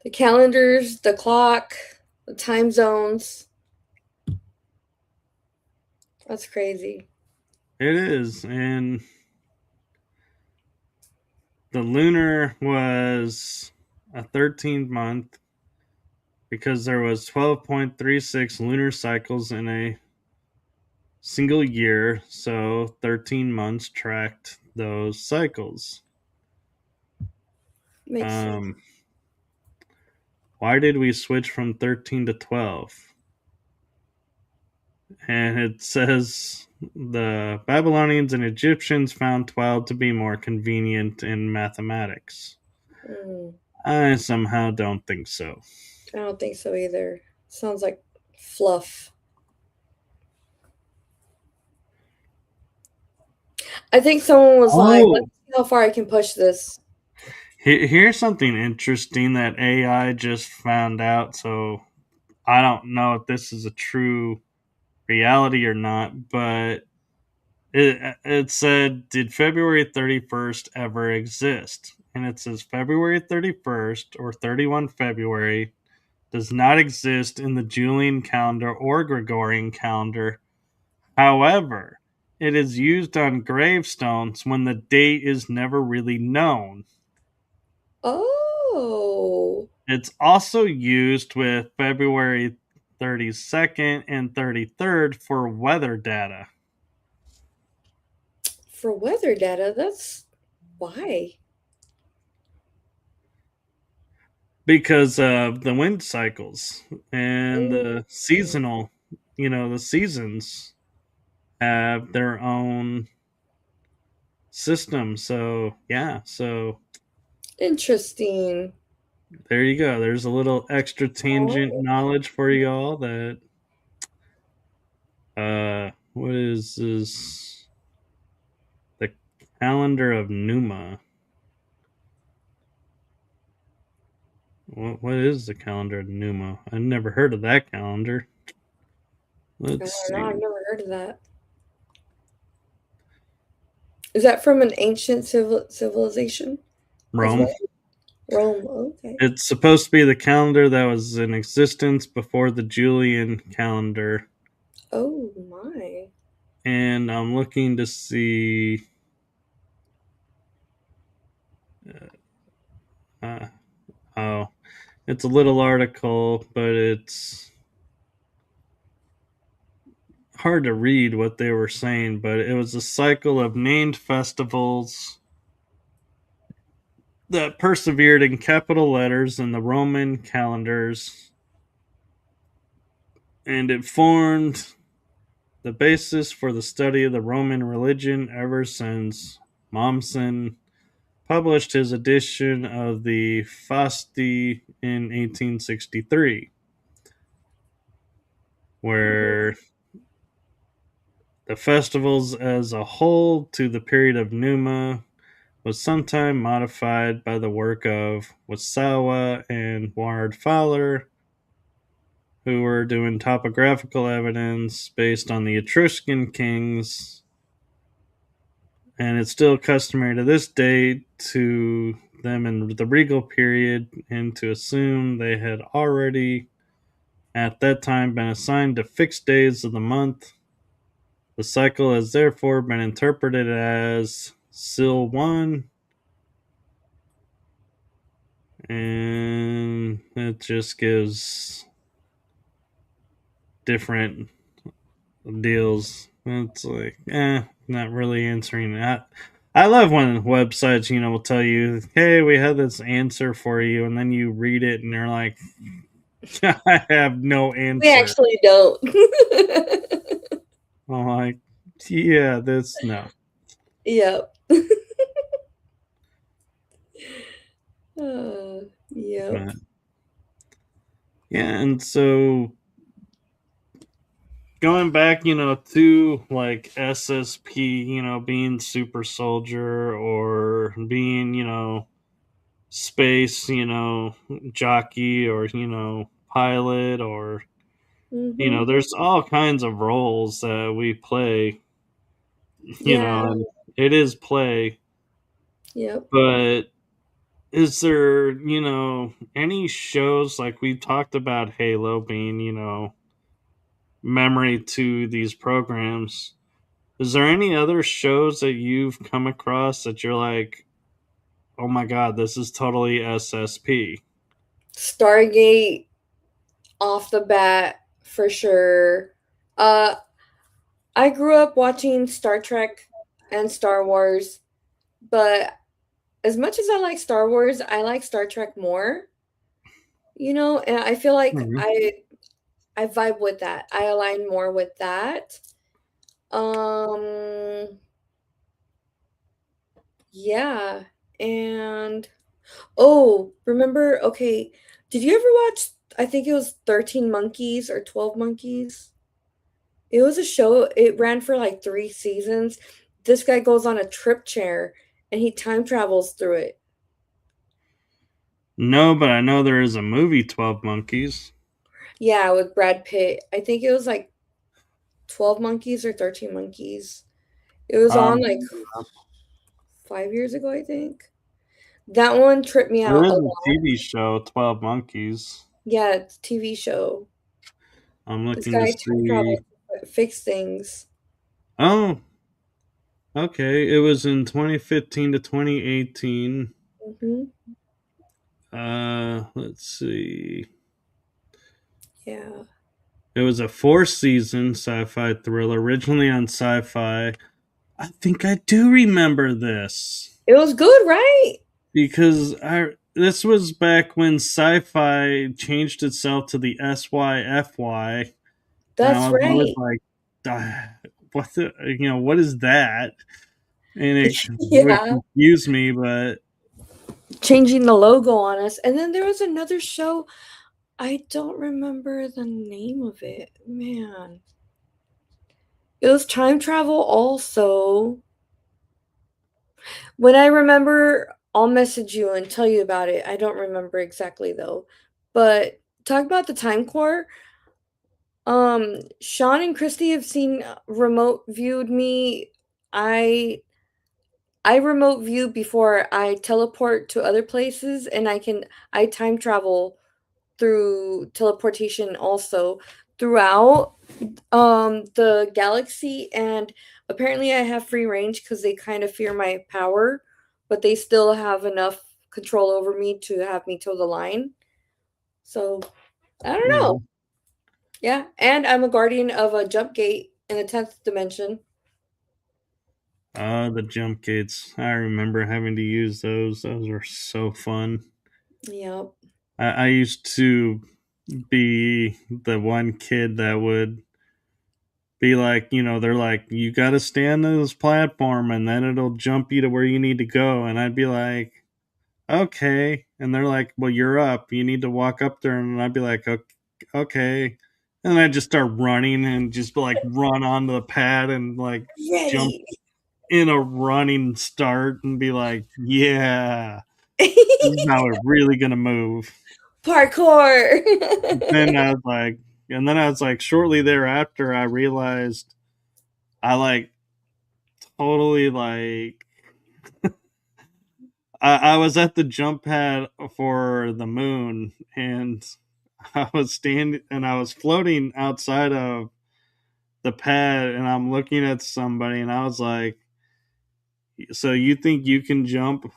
[SPEAKER 2] The calendars, the clock, the time zones. That's crazy.
[SPEAKER 1] It is. And the lunar was a 13th month because there was 12.36 lunar cycles in a single year, so 13 months tracked those cycles.
[SPEAKER 2] Makes sense.
[SPEAKER 1] um why did we switch from 13 to 12? And it says the Babylonians and Egyptians found 12 to be more convenient in mathematics.
[SPEAKER 2] Mm,
[SPEAKER 1] I somehow don't think so.
[SPEAKER 2] I don't think so either. Sounds like fluff. I think someone was like, let's
[SPEAKER 1] Oh,
[SPEAKER 2] see how far I can push this.
[SPEAKER 1] here's something interesting that AI just found out. So I don't know if this is a true reality or not, but it said, did February 31st ever exist? And it says February 31st or 31 February does not exist in the Julian calendar or Gregorian calendar. However, it is used on gravestones when the date is never really known.
[SPEAKER 2] Oh,
[SPEAKER 1] It's also used with February 32nd and 33rd for weather data
[SPEAKER 2] for weather data, that's why.
[SPEAKER 1] because of the wind cycles and the
[SPEAKER 2] Mm,
[SPEAKER 1] seasonal, the seasons have their own system. So, yeah, so
[SPEAKER 2] interesting.
[SPEAKER 1] there you go. There's a little extra tangent
[SPEAKER 2] Oh,
[SPEAKER 1] knowledge for y'all that what is this, the calendar of Numa. What is the calendar of Numa? I've never heard of that calendar.
[SPEAKER 2] I
[SPEAKER 1] Let's
[SPEAKER 2] don't know. I've
[SPEAKER 1] see.
[SPEAKER 2] never heard of that. Is that from an ancient civilization as
[SPEAKER 1] Rome.
[SPEAKER 2] well? Rome. Okay.
[SPEAKER 1] It's supposed to be the calendar that was in existence before the Julian calendar.
[SPEAKER 2] Oh my.
[SPEAKER 1] And I'm looking to see. Uh, oh, it's a little article, but it's hard to read what they were saying. But it was a cycle of named festivals that persevered in capital letters in the Roman calendars, and it formed the basis for the study of the Roman religion ever since Mommsen published his edition of the Fasti in 1863, where the festivals as a whole to the period of Numa was sometime modified by the work of Wasawa and Ward Fowler, who were doing topographical evidence based on the Etruscan kings, and it's still customary to this day to them in the regal period and to assume they had already at that time been assigned to fixed days of the month. The cycle has therefore been interpreted as Sil 1, and it just gives different deals. It's like, not really answering that. I love when websites, will tell you, hey, we have this answer for you, and then you read it and they're like, I have no
[SPEAKER 2] We
[SPEAKER 1] answer.
[SPEAKER 2] actually don't.
[SPEAKER 1] I'm like, yeah, this, no.
[SPEAKER 2] Yep. Yep.
[SPEAKER 1] But yeah, and so going back, to like SSP, being super soldier or being, space, jockey or, pilot or,
[SPEAKER 2] Mhm.
[SPEAKER 1] there's all kinds of roles that we play,
[SPEAKER 2] Yeah.
[SPEAKER 1] and it is play.
[SPEAKER 2] Yep.
[SPEAKER 1] But is there, any shows like we talked about Halo being, memory to these programs? Is there any other shows that you've come across that you're like, oh my god, this is totally SSP?
[SPEAKER 2] Stargate off the bat for sure. Uh I grew up watching Star Trek and Star Wars, but as much as I like Star Wars, I like Star Trek more, and I feel like
[SPEAKER 1] Mhm.
[SPEAKER 2] I vibe with that. I align more with that. Um yeah, and oh, remember, okay, did you ever watch, I think it was 13 Monkeys or 12 Monkeys? It was a show, it ran for like 3 seasons. This guy goes on a trip chair and he time travels through it.
[SPEAKER 1] No, but I know there is a movie, 12 Monkeys.
[SPEAKER 2] Yeah, with Brad Pitt. I think it was like 12 Monkeys or 13 Monkeys. It was on
[SPEAKER 1] Um,
[SPEAKER 2] like 5 years ago, I think. That one tripped me
[SPEAKER 1] there
[SPEAKER 2] out a
[SPEAKER 1] is a
[SPEAKER 2] lot.
[SPEAKER 1] TV show, 12 Monkeys.
[SPEAKER 2] Yeah, it's a TV show.
[SPEAKER 1] I'm
[SPEAKER 2] This
[SPEAKER 1] looking to
[SPEAKER 2] guy time
[SPEAKER 1] see.
[SPEAKER 2] travels to fix things.
[SPEAKER 1] Oh, okay. It was in 2015 to 2018.
[SPEAKER 2] Mhm.
[SPEAKER 1] Let's see.
[SPEAKER 2] Yeah.
[SPEAKER 1] It was a four-season sci-fi thriller, originally on Sci-Fi. I think I do remember this
[SPEAKER 2] It was good, right?
[SPEAKER 1] because I this was back when Sci-Fi changed itself to the SYFY, and I
[SPEAKER 2] That's
[SPEAKER 1] was always
[SPEAKER 2] right.
[SPEAKER 1] like, what the, what is that? And it would
[SPEAKER 2] Yeah.
[SPEAKER 1] confuse me, but
[SPEAKER 2] Changing the logo on us. And then there was another show. I don't remember the name of it. Man. It was time travel also. When I remember, I'll message you and tell you about it. I don't remember exactly though. But talk about the time core. Sean and Christy have seen remote viewed me. I I remote view before I teleport to other places, and I time travel through teleportation also throughout the galaxy, and apparently I have free range because they kind of fear my power, but they still have enough control over me to have me toe the line. So I don't
[SPEAKER 1] Yeah.
[SPEAKER 2] know. Yeah, and I'm a guardian of a jump gate in the 10th dimension.
[SPEAKER 1] The jump gates. I remember having to use those. Those were so fun.
[SPEAKER 2] Yep.
[SPEAKER 1] I used to be the one kid that would be like, they're like, you got to stand on this platform and then it'll jump you to where you need to go. And I'd be like, okay. And they're like, well, you're up. You need to walk up there. And I'd be like, okay. And I'd just start running and just like run onto the pad and like jump
[SPEAKER 2] Right.
[SPEAKER 1] in a running start and be like, yeah, this is how we're really going to move.
[SPEAKER 2] Parkour.
[SPEAKER 1] Then I was like, and then I was like, shortly thereafter, I realized I like totally like I was at the jump pad for the moon and I was standing and I was floating outside of the pad and I'm looking at somebody and I was like, so you think you can jump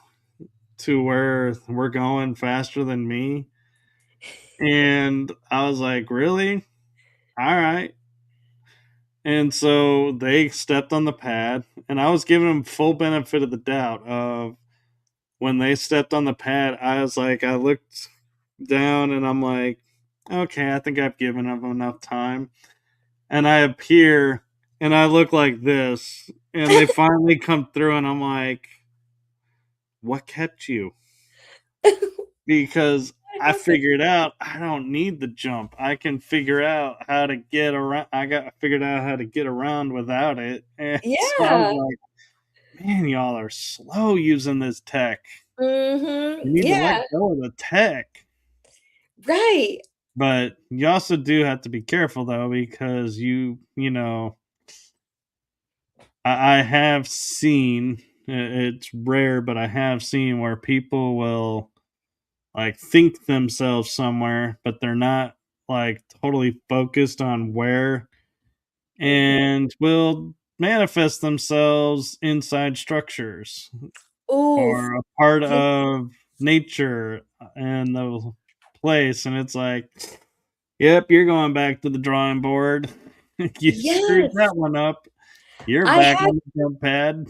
[SPEAKER 1] to where we're going faster than me? And I was like, really? All right. And so they stepped on the pad and I was giving them full benefit of the doubt of when they stepped on the pad, I was like, I looked down and I'm like, okay, I think I've given them enough time. And I appear and I look like this. And they finally come through and I'm like, what kept you? Because I figured out I don't need the jump. I can figure out how to get around. I got figured out how to get around without it. And so I was
[SPEAKER 2] Yeah.
[SPEAKER 1] like, man, y'all are slow using this tech.
[SPEAKER 2] Mhm.
[SPEAKER 1] You need to
[SPEAKER 2] Yeah,
[SPEAKER 1] let go of the tech.
[SPEAKER 2] right.
[SPEAKER 1] But you also do have to be careful though, because I have seen it's rare, but I have seen where people will like think themselves somewhere, but they're not like totally focused on where
[SPEAKER 2] Mhm.
[SPEAKER 1] and will manifest themselves inside structures
[SPEAKER 2] Oof.
[SPEAKER 1] or a part
[SPEAKER 2] Ye
[SPEAKER 1] of nature and the place. And it's like, yep, you're going back to the drawing board. You screwed
[SPEAKER 2] yes.
[SPEAKER 1] that one up. You're
[SPEAKER 2] I
[SPEAKER 1] back
[SPEAKER 2] had
[SPEAKER 1] on the jump pad.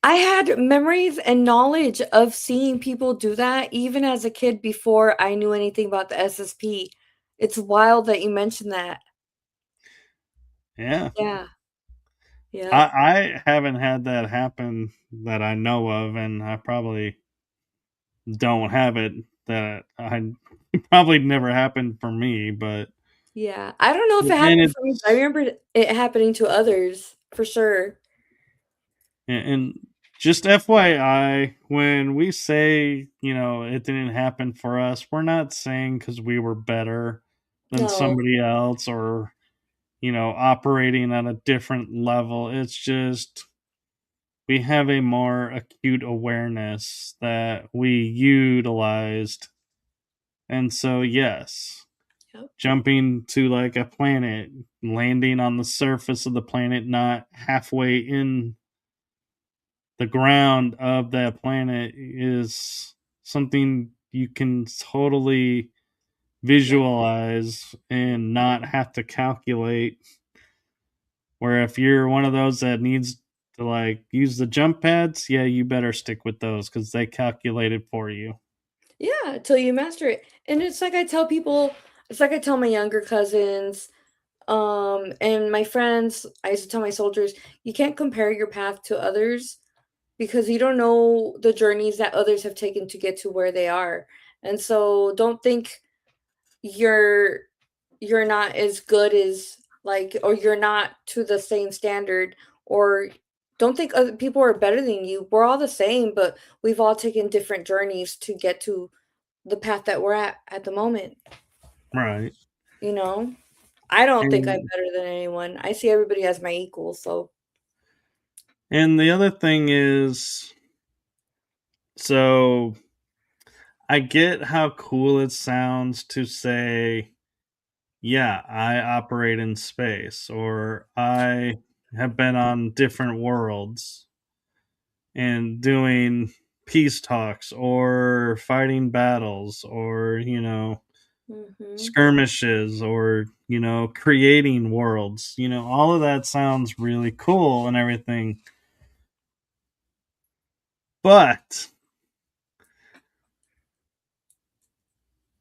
[SPEAKER 2] I had memories and knowledge of seeing people do that even as a kid before I knew anything about the SSP. It's wild that you mentioned that.
[SPEAKER 1] Yeah.
[SPEAKER 2] Yeah. Yep.
[SPEAKER 1] I haven't had that happen that I know of, and I probably don't have it that I it probably never happened for me, but
[SPEAKER 2] Yeah. I don't know if it
[SPEAKER 1] and
[SPEAKER 2] happened for me, but I
[SPEAKER 1] it's
[SPEAKER 2] remember it happening to others for sure.
[SPEAKER 1] and just FYI, when we say, it didn't happen for us, we're not saying because we were better than
[SPEAKER 2] No.
[SPEAKER 1] somebody else or, operating at a different level. It's just we have a more acute awareness that we utilized. And so, yes,
[SPEAKER 2] Yep.
[SPEAKER 1] jumping to like a planet, landing on the surface of the planet, not halfway in the ground of that planet, is something you can totally
[SPEAKER 2] Yeah.
[SPEAKER 1] visualize and not have to calculate. Where if you're one of those that needs to like use the jump pads, yeah, you better stick with those because they calculate it for you.
[SPEAKER 2] Yeah, till you master it. And it's like I tell people, it's like I tell my younger cousins, and my friends, I used to tell my soldiers, you can't compare your path to others because you don't know the journeys that others have taken to get to where they are. And so don't think you're you're not as good as like or you're not to the same standard or don't think other people are better than you. We're all the same, but we've all taken different journeys to get to the path that we're at the moment,
[SPEAKER 1] Right.
[SPEAKER 2] you know? I don't think I'm
[SPEAKER 1] And
[SPEAKER 2] better than anyone. I see everybody as my equal, so
[SPEAKER 1] the other thing is, so I get how cool it sounds to say, yeah, I operate in space, or I have been on different worlds and doing peace talks or fighting battles or,
[SPEAKER 2] mhm.
[SPEAKER 1] skirmishes or, creating worlds. All of that sounds really cool and everything. But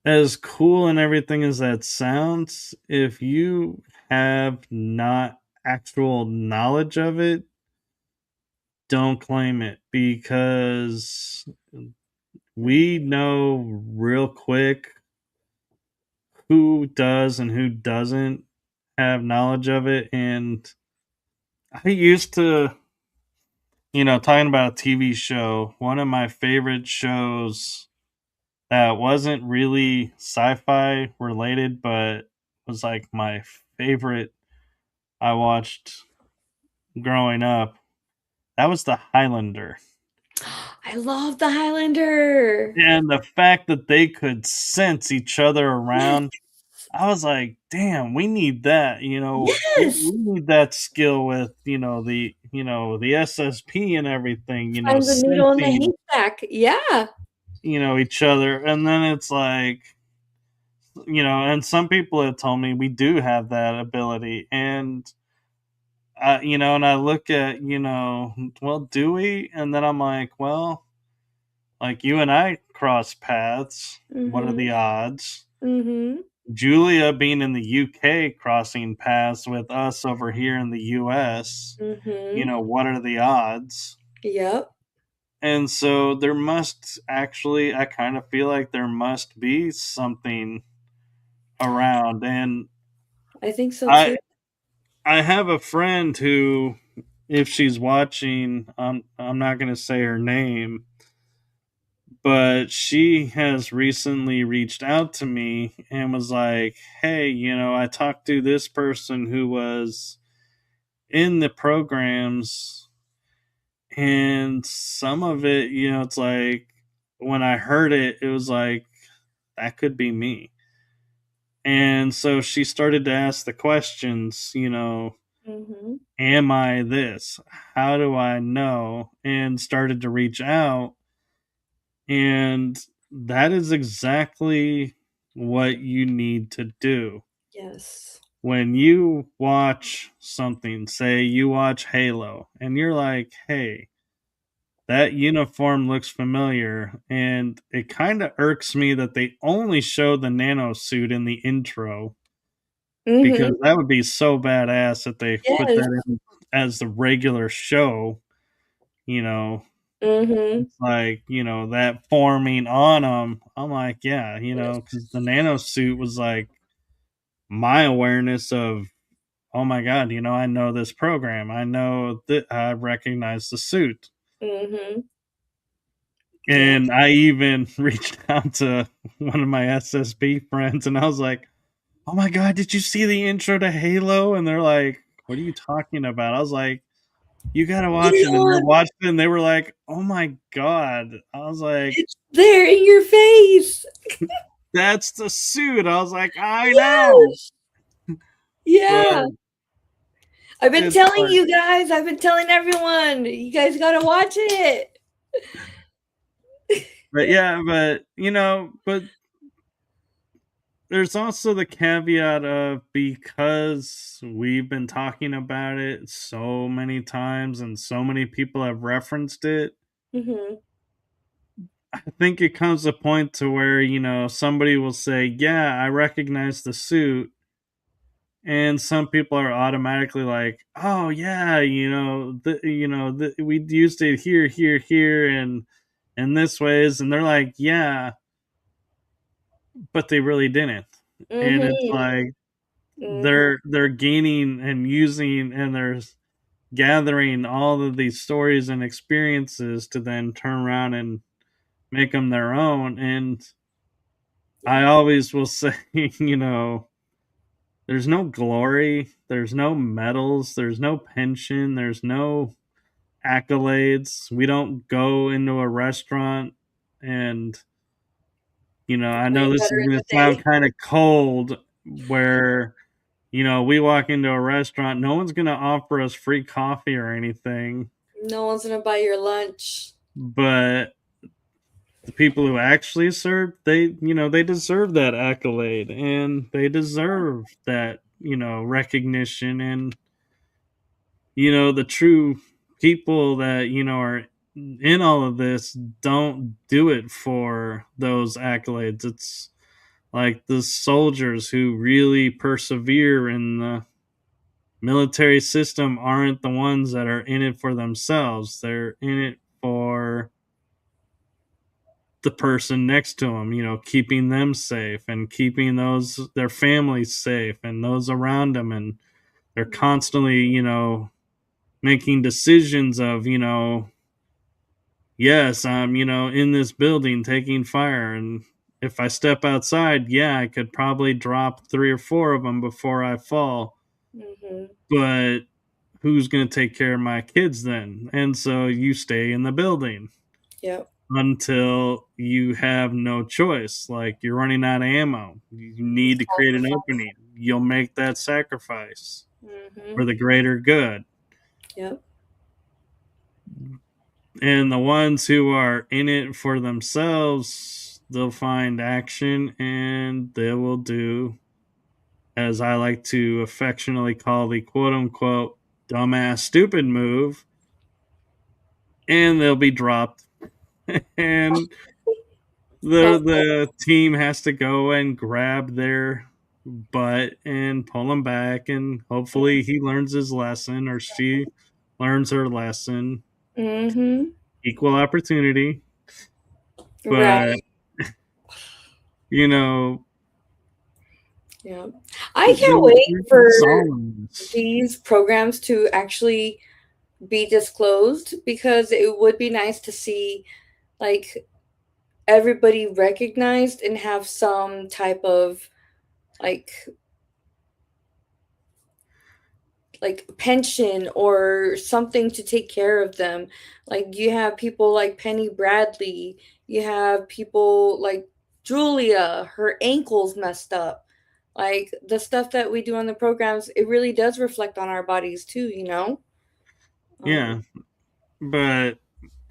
[SPEAKER 1] as cool and everything as that sounds, if you have not actual knowledge of it, don't claim it, because we know real quick who does and who doesn't have knowledge of it. And I used to, talking about a TV show, one of my favorite shows that wasn't really sci-fi related, but was like my favorite I watched growing up. That was The Highlander.
[SPEAKER 2] I love the Highlander.
[SPEAKER 1] And the fact that they could sense each other
[SPEAKER 2] Yes,
[SPEAKER 1] around, I was like, damn, we need that. We
[SPEAKER 2] yes.
[SPEAKER 1] need that skill with, the SSP and everything,
[SPEAKER 2] Find the needle in the
[SPEAKER 1] sensing,
[SPEAKER 2] haystack. Yeah.
[SPEAKER 1] each other. And then it's like, and some people have told me we do have that ability. And and I look at, well, do we? And then I'm like, well, like you and I cross paths. What are
[SPEAKER 2] Mhm,
[SPEAKER 1] the odds?
[SPEAKER 2] mhm,
[SPEAKER 1] Julia being in the UK crossing paths with us over here in the US,
[SPEAKER 2] mhm.
[SPEAKER 1] what are the odds?
[SPEAKER 2] Yep.
[SPEAKER 1] And so there must actually, I kind of feel like there must be something around. And
[SPEAKER 2] I think so
[SPEAKER 1] I
[SPEAKER 2] too.
[SPEAKER 1] I have a friend who, if she's watching, I'm not going to say her name, but she has recently reached out to me and was like, "Hey, I talked to this person who was in the programs, and some of it, it's like when I heard it, it was like that could be me." And so she started to ask the questions,
[SPEAKER 2] Mhm.
[SPEAKER 1] am I this? How do I know? And started to reach out. And that is exactly what you need to do.
[SPEAKER 2] Yes.
[SPEAKER 1] When you watch something, say you watch Halo, and you're like, hey, that uniform looks familiar. And it kind of irks me that they only show the nano suit in the intro,
[SPEAKER 2] Mhm.
[SPEAKER 1] because that would be so badass if they put
[SPEAKER 2] Yes.
[SPEAKER 1] that in as the regular show. You know,
[SPEAKER 2] Mhm.
[SPEAKER 1] it's like, that forming on them. I'm like, yeah, because the
[SPEAKER 2] Yes.
[SPEAKER 1] nano suit was like my awareness of, oh my god, I know this program. I know that I recognize the suit.
[SPEAKER 2] Mhm. Yeah.
[SPEAKER 1] And I even reached out to one of my SSB friends and I was like, oh my god, did you see the intro to Halo? And they're like, what are you talking about? I was like, you gotta
[SPEAKER 2] Put
[SPEAKER 1] watch
[SPEAKER 2] it
[SPEAKER 1] it. And they
[SPEAKER 2] on.
[SPEAKER 1] watched it and they were like, oh my god. I was like,
[SPEAKER 2] It's there in your face.
[SPEAKER 1] that's the suit. I was like, I know.
[SPEAKER 2] Yes.
[SPEAKER 1] But
[SPEAKER 2] Yeah. I've been
[SPEAKER 1] it's
[SPEAKER 2] telling
[SPEAKER 1] like,
[SPEAKER 2] you guys. I've been telling everyone. You guys gotta watch it.
[SPEAKER 1] but yeah, but but there's also the caveat of, because we've been talking about it so many times and so many people have referenced it,
[SPEAKER 2] Mhm.
[SPEAKER 1] I think it comes a point to where, somebody will say, yeah, I recognize the suit. And some people are automatically like, oh yeah, we used it here, here, here, and this ways. And they're like, yeah, but they really didn't. And it's
[SPEAKER 2] Mhm.
[SPEAKER 1] like,
[SPEAKER 2] Mhm.
[SPEAKER 1] they're gaining and using, and they're gathering all of these stories and experiences to then turn around and make them their own. And I
[SPEAKER 2] Yeah.
[SPEAKER 1] always will say, there's no glory, there's no medals, there's no pension, there's no accolades. We don't go into a restaurant and, I know
[SPEAKER 2] Doing
[SPEAKER 1] this
[SPEAKER 2] better
[SPEAKER 1] is
[SPEAKER 2] in
[SPEAKER 1] going
[SPEAKER 2] the
[SPEAKER 1] to sound
[SPEAKER 2] day.
[SPEAKER 1] kind of cold where, we walk into a restaurant, no one's going to offer us free coffee or anything,
[SPEAKER 2] No one's gonna buy your lunch.
[SPEAKER 1] but the people who actually serve, they deserve that accolade and they deserve that, recognition. And, the true people that, are in all of this don't do it for those accolades. It's like the soldiers who really persevere in the military system aren't the ones that are in it for themselves. They're in it for the person next to them, keeping them safe and keeping their families safe and those around them. And they're constantly, making decisions of, yes, I'm, in this building taking fire. And if I step outside, yeah, I could probably drop three or four of them before I fall.
[SPEAKER 2] Mm-hmm.
[SPEAKER 1] But who's going to take care of my kids then? And so you stay in the building
[SPEAKER 2] Yep.
[SPEAKER 1] until you have no choice. Like you're running out of ammo. You need to create an
[SPEAKER 2] Sacrifice.
[SPEAKER 1] opening. You'll make that sacrifice for
[SPEAKER 2] Mm-hmm.
[SPEAKER 1] the greater good.
[SPEAKER 2] Yep.
[SPEAKER 1] And the ones who are in it for themselves, they'll find action and they will do, as I like to affectionately call the quote unquote dumbass stupid move, and they'll be dropped. And the
[SPEAKER 2] That's
[SPEAKER 1] the team has to go and grab their butt and pull him back, and hopefully he learns his lesson or she learns her lesson.
[SPEAKER 2] mm-hmm.
[SPEAKER 1] Equal opportunity. But
[SPEAKER 2] Right.
[SPEAKER 1] you know
[SPEAKER 2] Yeah. I can't
[SPEAKER 1] there's
[SPEAKER 2] wait
[SPEAKER 1] no
[SPEAKER 2] for
[SPEAKER 1] songs.
[SPEAKER 2] these programs to actually be disclosed because it would be nice to see like everybody recognized and have some type of like pension or something to take care of them. Like you have people like Penny Bradley, you have people like Julia, her ankles messed up. Like the stuff that we do on the programs, it really does reflect on our bodies too, you know? Um,
[SPEAKER 1] Yeah, but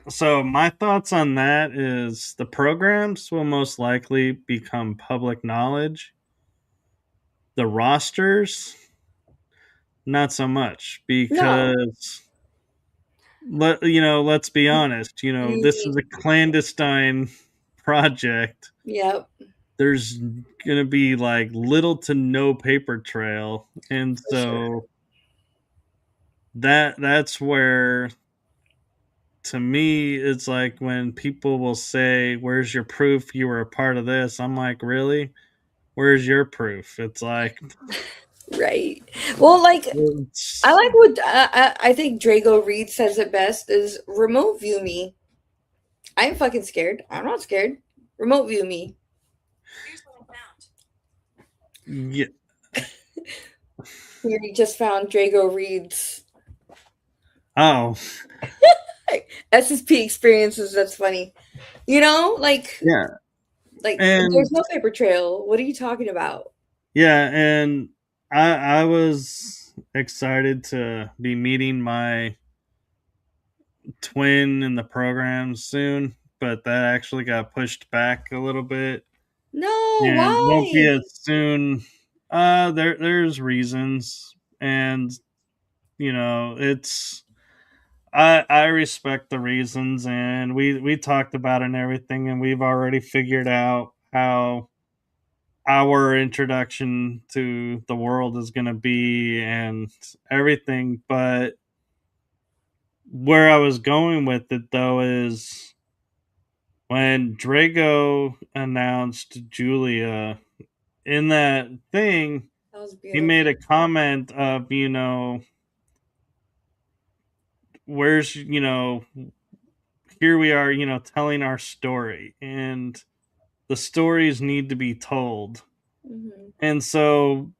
[SPEAKER 1] so my thoughts on that is the programs will most likely become public knowledge. The rosters, not so much,
[SPEAKER 2] no.
[SPEAKER 1] because let's be honest. This is
[SPEAKER 2] You,
[SPEAKER 1] a clandestine project.
[SPEAKER 2] yep,
[SPEAKER 1] There's gonna be like little to no paper trail, and
[SPEAKER 2] for sure.
[SPEAKER 1] so that's where, to me, it's like when people will say, "Where's your proof you were a part of this?" I'm like, really? Where's your proof? It's like,
[SPEAKER 2] Right. Well, like I
[SPEAKER 1] it's,
[SPEAKER 2] like what I think Drago Reed says it best is remote view me. I ain't fucking scared. I'm not scared. Remote view me.
[SPEAKER 1] yeah,
[SPEAKER 2] We just found Drago Reed's
[SPEAKER 1] oh,
[SPEAKER 2] SSP experiences. That's funny. You know,
[SPEAKER 1] yeah,
[SPEAKER 2] there's
[SPEAKER 1] and
[SPEAKER 2] no paper trail. What are you talking about?
[SPEAKER 1] yeah, and I was excited to be meeting my twin in the program soon, but that actually got pushed back a little bit
[SPEAKER 2] No,
[SPEAKER 1] and won't be
[SPEAKER 2] why?
[SPEAKER 1] as soon. There's reasons, and it's, I respect the reasons, and we talked about it and everything, and we've already figured out how our introduction to the world is going to be and everything. But where I was going with it though is when Drago announced Julia in that thing,
[SPEAKER 2] That was
[SPEAKER 1] he made a
[SPEAKER 2] beautiful.
[SPEAKER 1] comment of, where's, here we are, telling our story, and the stories need to be told.
[SPEAKER 2] Hmm.
[SPEAKER 1] And so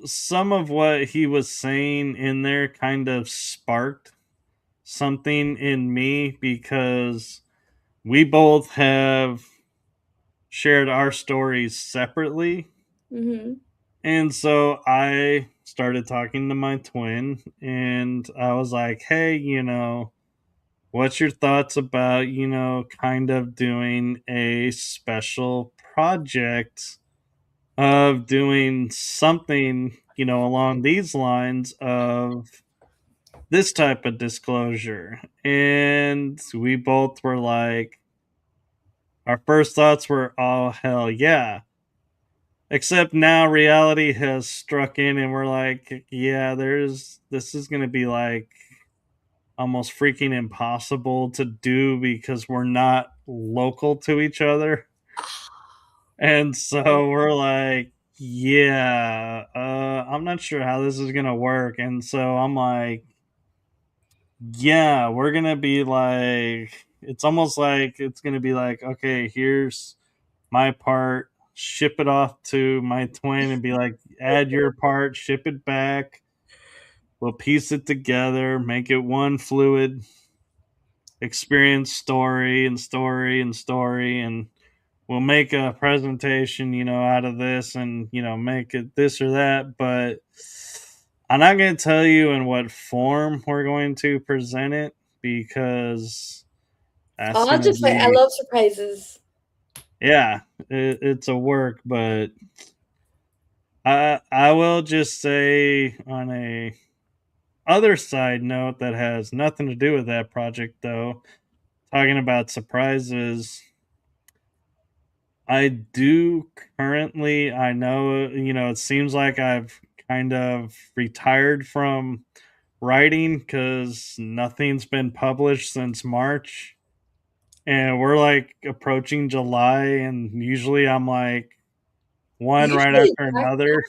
[SPEAKER 1] some of what he was saying in there kind of sparked something in me because we both have shared our stories separately.
[SPEAKER 2] Mhm.
[SPEAKER 1] And so I started talking to my twin and I was like, hey, what's your thoughts about, kind of doing a special project of doing something, along these lines of this type of disclosure? And we both were like, our first thoughts were, oh, hell yeah. Except now reality has struck in and we're like, yeah, this is going to be like almost freaking impossible to do because we're not local to each other. And so we're like, yeah, I'm not sure how this is going to work. And so I'm like, yeah, we're going to be like, it's almost like it's going to be like, okay, here's my part, ship it off to my twin and be like, add your part, ship it back. We'll piece it together, make it one fluid experience, story and story and story. And we'll make a presentation, out of this and, make it this or that. But I'm not going to tell you in what form we're going to present it because
[SPEAKER 2] Oh,
[SPEAKER 1] that's
[SPEAKER 2] I'll
[SPEAKER 1] going to
[SPEAKER 2] just wait. I
[SPEAKER 1] be,
[SPEAKER 2] love surprises.
[SPEAKER 1] yeah, it's a work, but I will just say on a other side note that has nothing to do with that project though, talking about surprises, I do currently, I know, it seems like I've kind of retired from writing cuz nothing's been published since March and we're like approaching July and usually I'm like one right
[SPEAKER 2] Usually,
[SPEAKER 1] after
[SPEAKER 2] back
[SPEAKER 1] another.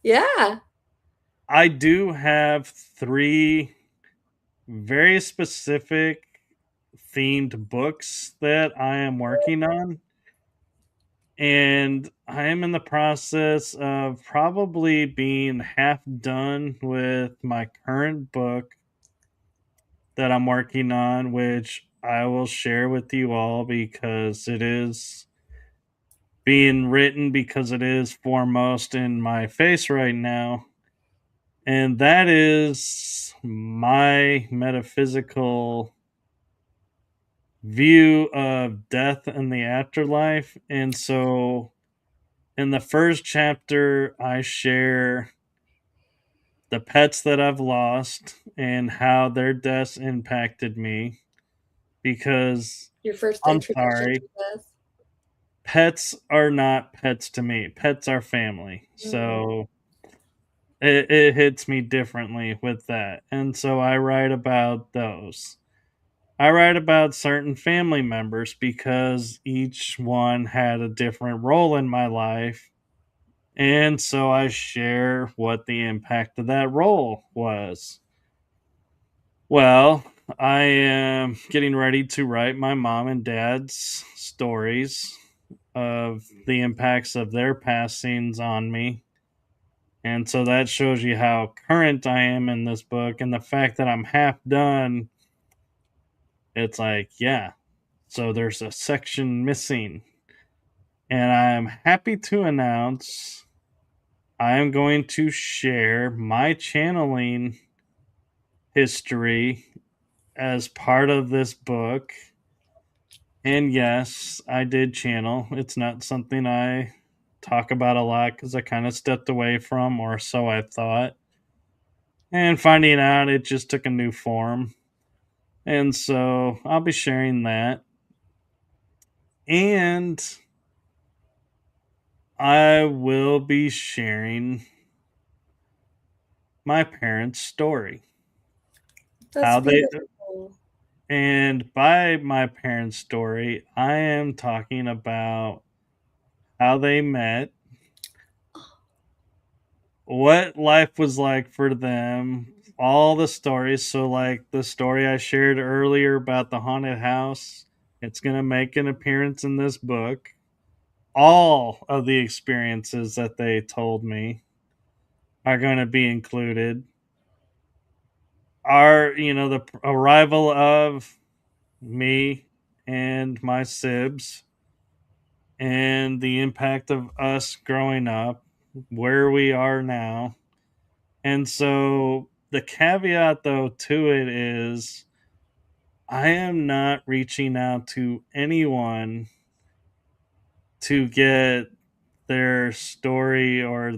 [SPEAKER 2] yeah.
[SPEAKER 1] I do have 3 very specific themed books that I am working on. And I am in the process of probably being half done with my current book that I'm working on, which I will share with you all because it is being written because it is foremost in my face right now. And that is my metaphysical view of death and the afterlife. And so in the first chapter, I share the pets that I've lost and how their deaths impacted me. Because
[SPEAKER 2] Your first
[SPEAKER 1] I'm
[SPEAKER 2] introduction to
[SPEAKER 1] sorry,
[SPEAKER 2] this.
[SPEAKER 1] pets are not pets to me, pets are family.
[SPEAKER 2] Mm.
[SPEAKER 1] So it hits me differently with that. And so I write about those. I write about certain family members because each one had a different role in my life. And so I share what the impact of that role was. Well, I am getting ready to write my mom and dad's stories of the impacts of their passings on me. And so that shows you how current I am in this book. And the fact that I'm half done, it's like, yeah, so there's a section missing. And I'm happy to announce I am going to share my channeling history as part of this book. And yes, I did channel. It's not something I talk about a lot because I kind of stepped away from, or so I thought. And finding out it just took a new form. And so I'll be sharing that. And I will be sharing my parents' story.
[SPEAKER 2] That's
[SPEAKER 1] How they,
[SPEAKER 2] beautiful.
[SPEAKER 1] and by my parents' story, I am talking about how they met, what life was like for them, all the stories. So, like the story I shared earlier about the haunted house, it's going to make an appearance in this book. All of the experiences that they told me. are going to be included. The arrival of me and my sibs and the impact of us growing up, where we are now. And so the caveat, though, to it is I am not reaching out to anyone to get their story or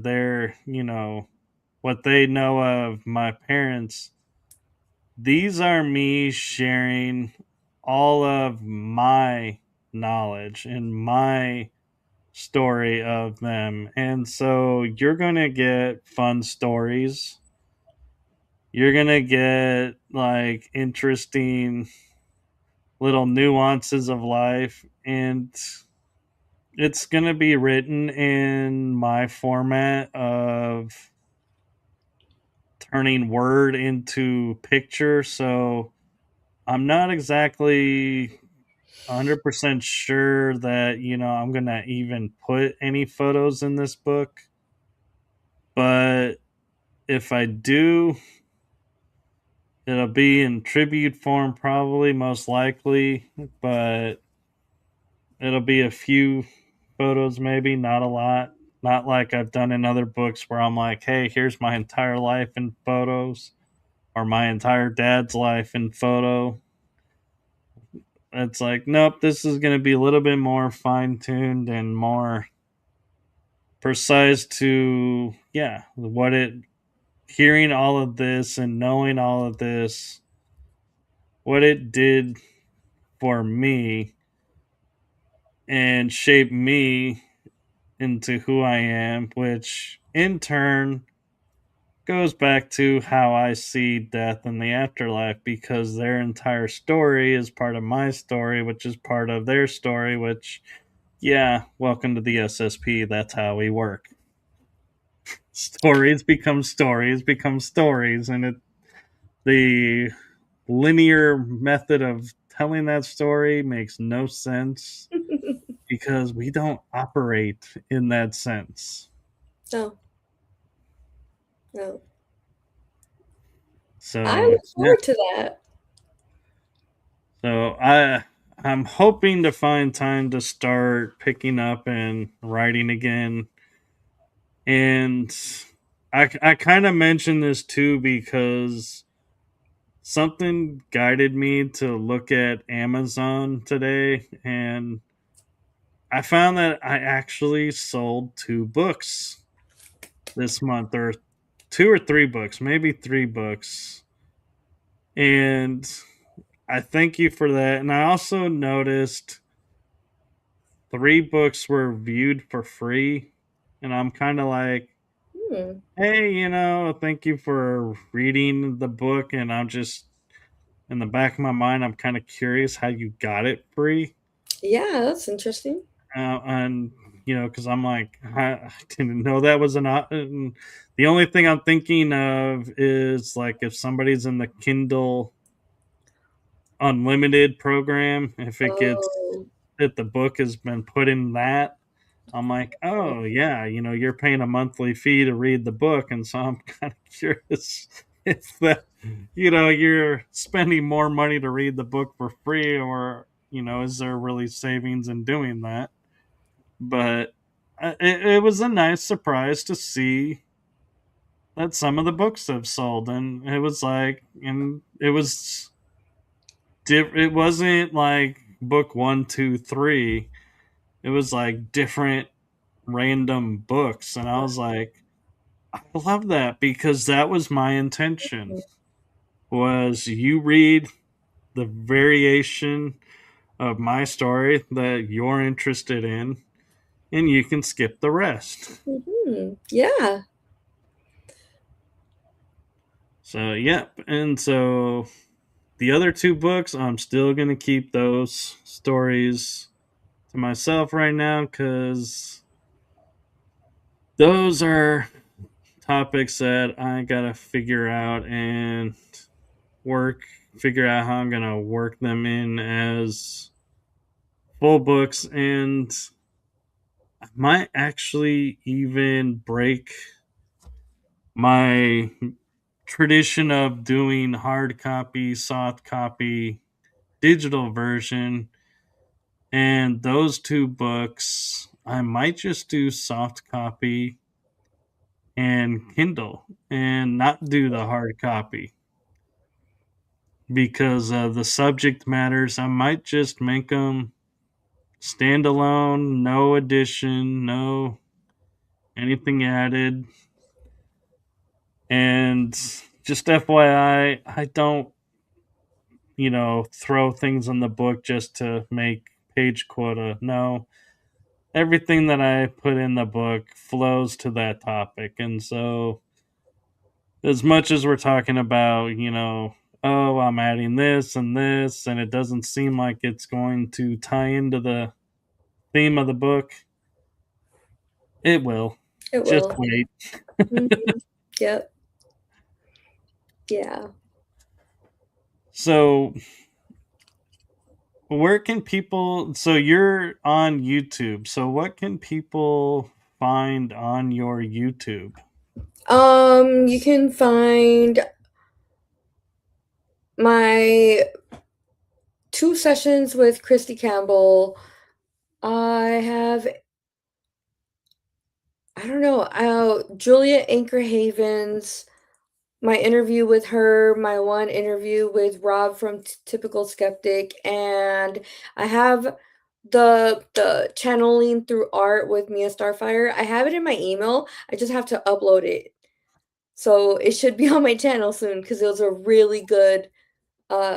[SPEAKER 1] what they know of my parents. These are me sharing all of my knowledge and my story of them. And so you're going to get fun stories. You're going to get like interesting little nuances of life. And it's going to be written in my format of turning word into picture. So I'm not exactly 100% sure that, I'm going to even put any photos in this book. But if I do, it'll be in tribute form, probably, most likely. But it'll be a few photos, maybe, not a lot. Not like I've done in other books where I'm like, hey, here's my entire life in photos or my entire dad's life in photo. It's like, nope, this is going to be a little bit more fine tuned and more precise to, yeah, hearing all of this and knowing all of this, what it did for me and shaped me into who I am, which in turn goes back to how I see death and the afterlife because their entire story is part of my story, which is part of their story, which, yeah, welcome to the SSP. That's how we work. Stories become stories, and the linear method of telling that story makes no sense because we don't operate in that sense.
[SPEAKER 2] No, no. I
[SPEAKER 1] So
[SPEAKER 2] look
[SPEAKER 1] yeah,
[SPEAKER 2] forward to that.
[SPEAKER 1] so I'm hoping to find time to start picking up and writing again. And I kind of mentioned this too because something guided me to look at Amazon today, and I found that I actually sold two books this month, or two or three books, maybe three books. And I thank you for that. And I also noticed three books were viewed for free. And I'm kind of like,
[SPEAKER 2] Hmm.
[SPEAKER 1] hey, thank you for reading the book. And I'm just, in the back of my mind, I'm kind of curious how you got it free.
[SPEAKER 2] Yeah, that's interesting.
[SPEAKER 1] And because I'm like, I didn't know that was an option. The only thing I'm thinking of is like if somebody's in the Kindle Unlimited program,
[SPEAKER 2] Oh,
[SPEAKER 1] if the book has been put in that, I'm like, oh yeah, you're paying a monthly fee to read the book, and so I'm kind of curious if that, you're spending more money to read the book for free, or is there really savings in doing that? But it was a nice surprise to see that some of the books have sold, and it was like, and it was it wasn't like book one, two, three. It was like different random books, and I was like, I love that because that was my intention. Was you read the variation of my story that you're interested in, and you can skip the rest.
[SPEAKER 2] yeah.
[SPEAKER 1] So, yep. And so the other two books, I'm still going to keep those stories to myself right now because those are topics that I got to figure out and work, figure out how I'm going to work them in as full books. And I might actually even break my tradition of doing hard copy, soft copy, digital version, and those two books, I might just do soft copy and Kindle and not do the hard copy because the subject matters. I might just make them standalone, no addition, no anything added. And just FYI, I don't, throw things in the book just to make page quota. No, everything that I put in the book flows to that topic. And so, as much as we're talking about, oh, I'm adding this, and it doesn't seem like it's going to tie into the theme of the book, it will.
[SPEAKER 2] It
[SPEAKER 1] Just
[SPEAKER 2] will.
[SPEAKER 1] wait.
[SPEAKER 2] Mhm. Yep. Yeah.
[SPEAKER 1] So, where can people? So, you're on YouTube. So, what can people find on your YouTube?
[SPEAKER 2] You can find my 2 sessions with Christy Campbell. I have, I don't know, Julia Anchor Havens, my interview with her, my one interview with Rob from Typical Skeptic, and I have the channeling through art with Mia Starfire. I have it in my email. I just have to upload it. So it should be on my channel soon because it was a really good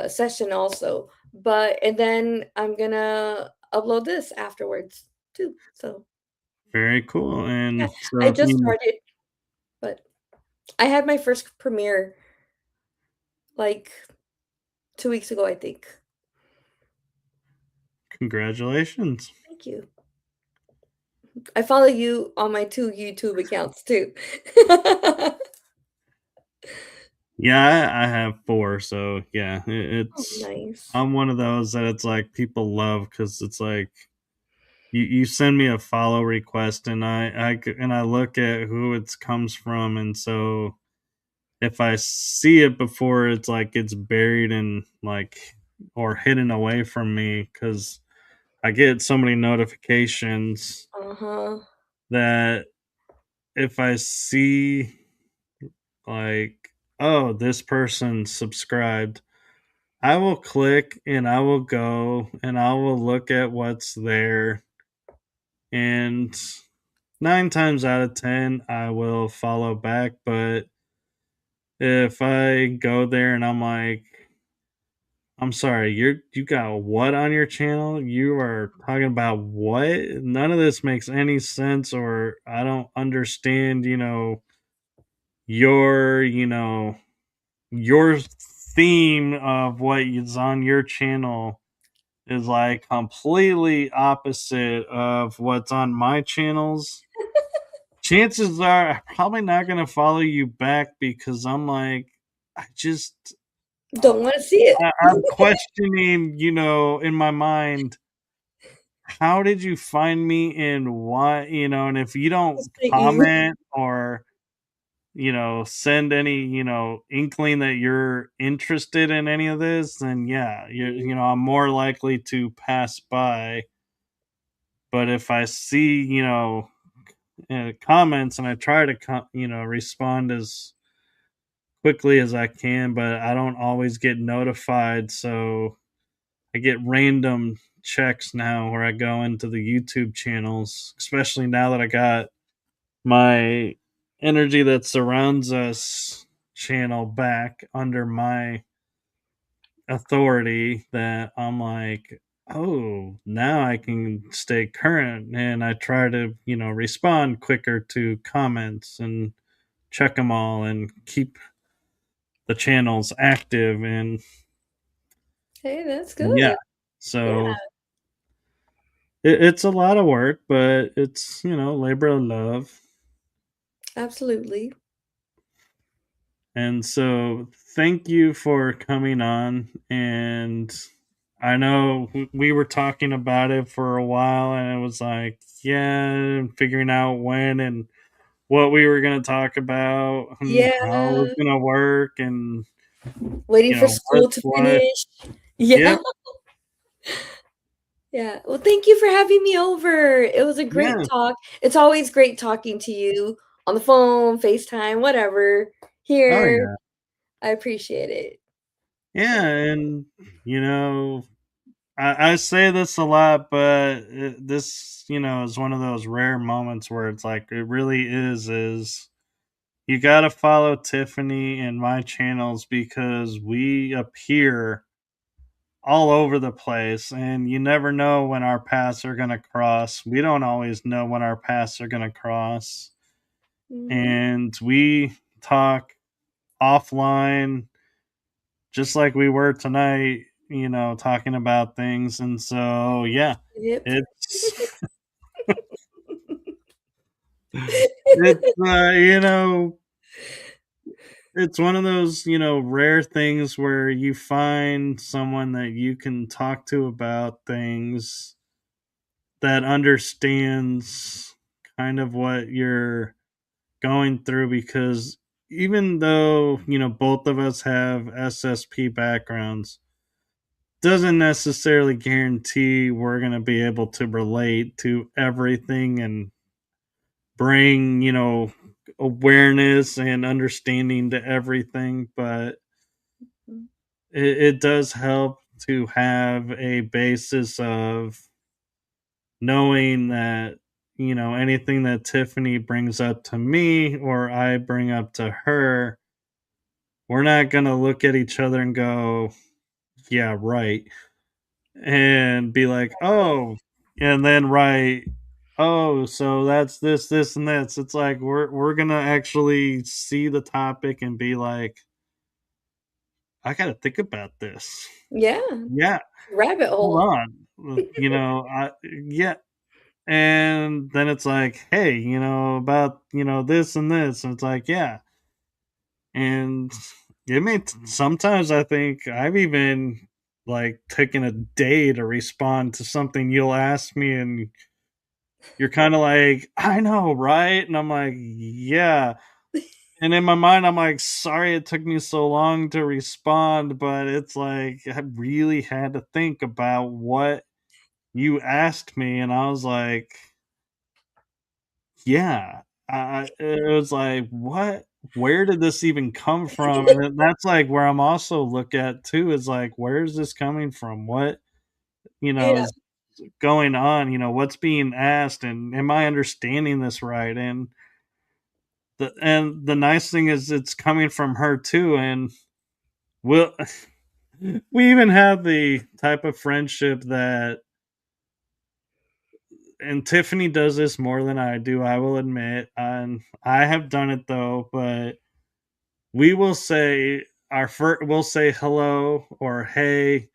[SPEAKER 2] session also. But and then I'm gonna upload this afterwards too. So
[SPEAKER 1] Very cool.
[SPEAKER 2] yeah,
[SPEAKER 1] And
[SPEAKER 2] I
[SPEAKER 1] so,
[SPEAKER 2] just started, but I had my first premiere like 2 weeks ago, I think.
[SPEAKER 1] congratulations.
[SPEAKER 2] Thank you. I follow you on my 2 YouTube accounts too.
[SPEAKER 1] Yeah, I have four. So, yeah,
[SPEAKER 2] Oh,
[SPEAKER 1] it's.
[SPEAKER 2] nice.
[SPEAKER 1] I'm one of those that it's like people love because it's like you send me a follow request and and I look at who it comes from, and so if I see it before it's like it's buried in like or hidden away from me because I get so many notifications
[SPEAKER 2] Uh-huh.
[SPEAKER 1] that if I see like, oh, this person subscribed, I will click and I will go and I will look at what's there, and 9 times out of 10 I will follow back. But if I go there and I'm like, I'm sorry, you got what on your channel? You are talking about what? None of this makes any sense, or I don't understand, your, your theme of what is on your channel is like completely opposite of what's on my channels. Chances are I'm probably not going to follow you back because I'm like, I just, uh,
[SPEAKER 2] Don't want to see it.
[SPEAKER 1] I'm questioning, in my mind, how did you find me and why, and if you don't
[SPEAKER 2] Just you.
[SPEAKER 1] comment or, send any, inkling that you're interested in any of this, then yeah, I'm more likely to pass by. But if I see, comments and I try to, respond as quickly as I can, but I don't always get notified. So I get random checks now where I go into the YouTube channels, especially now that I got my energy that surrounds us channel back under my authority, that I'm like, oh, now I can stay current, and I try to, respond quicker to comments and check them all and keep the channels active. And
[SPEAKER 2] Hey, that's
[SPEAKER 1] yeah,
[SPEAKER 2] good. Yeah,
[SPEAKER 1] so it's a lot of work, but it's, labor of love.
[SPEAKER 2] absolutely.
[SPEAKER 1] And so thank you for coming on. And I know we were talking about it for a while, and it was like, yeah, figuring out when and what we were going to talk about and how it was
[SPEAKER 2] Yeah.
[SPEAKER 1] going to work and,
[SPEAKER 2] Waiting for
[SPEAKER 1] what
[SPEAKER 2] school to
[SPEAKER 1] what.
[SPEAKER 2] finish. Yeah.
[SPEAKER 1] Yep.
[SPEAKER 2] Yeah. Well, thank you for having me over. It was a great
[SPEAKER 1] Yeah.
[SPEAKER 2] talk. It's always great talking to you on the phone, FaceTime, whatever.
[SPEAKER 1] Oh,
[SPEAKER 2] Here.
[SPEAKER 1] yeah.
[SPEAKER 2] I appreciate it.
[SPEAKER 1] Yeah. And, you know, I say this a lot, but this, is one of those rare moments where it's like, it really is you got to follow Tiffany and my channels because we appear all over the place and you never know when our paths are going to cross. We don't always know when our paths are going to cross.
[SPEAKER 2] Mhm.
[SPEAKER 1] And we talk offline just like we were tonight, talking about things. And so, yeah,
[SPEAKER 2] Yep.
[SPEAKER 1] it's it's it's one of those, rare things where you find someone that you can talk to about things that understands kind of what you're going through because even though, both of us have SSP backgrounds, doesn't necessarily guarantee we're going to be able to relate to everything and bring, awareness and understanding to everything, but it does help to have a basis of knowing that anything that Tiffany brings up to me or I bring up to her, we're not going to look at each other and go, yeah, right, and be like, oh, and then right, oh, so that's this and this. It's like we're going to actually see the topic and be like, I got to think about this.
[SPEAKER 2] Yeah.
[SPEAKER 1] Yeah,
[SPEAKER 2] Rabbit
[SPEAKER 1] hold
[SPEAKER 2] hole.
[SPEAKER 1] on. Yeah, and then it's like, hey, about this and this, and it's like, yeah, and sometimes I think I've even like taken a day to respond to something you'll ask me, and you're kind of like, I know, right? And I'm like, yeah. And in my mind, I'm like, sorry it took me so long to respond, but it's like I really had to think about what you asked me, and I was like, yeah, it was like, "What? Where did this even come from?" And then that's, like, where I'm also look at too is, like, where is this coming from? What,
[SPEAKER 2] Yeah.
[SPEAKER 1] is going on? What's being asked, and am I understanding this right? And the nice thing is it's coming from her too, and we'll we even have the type of friendship that and Tiffany does this more than I do, I will admit, and I have done it though, but we will say we'll say hello or hey,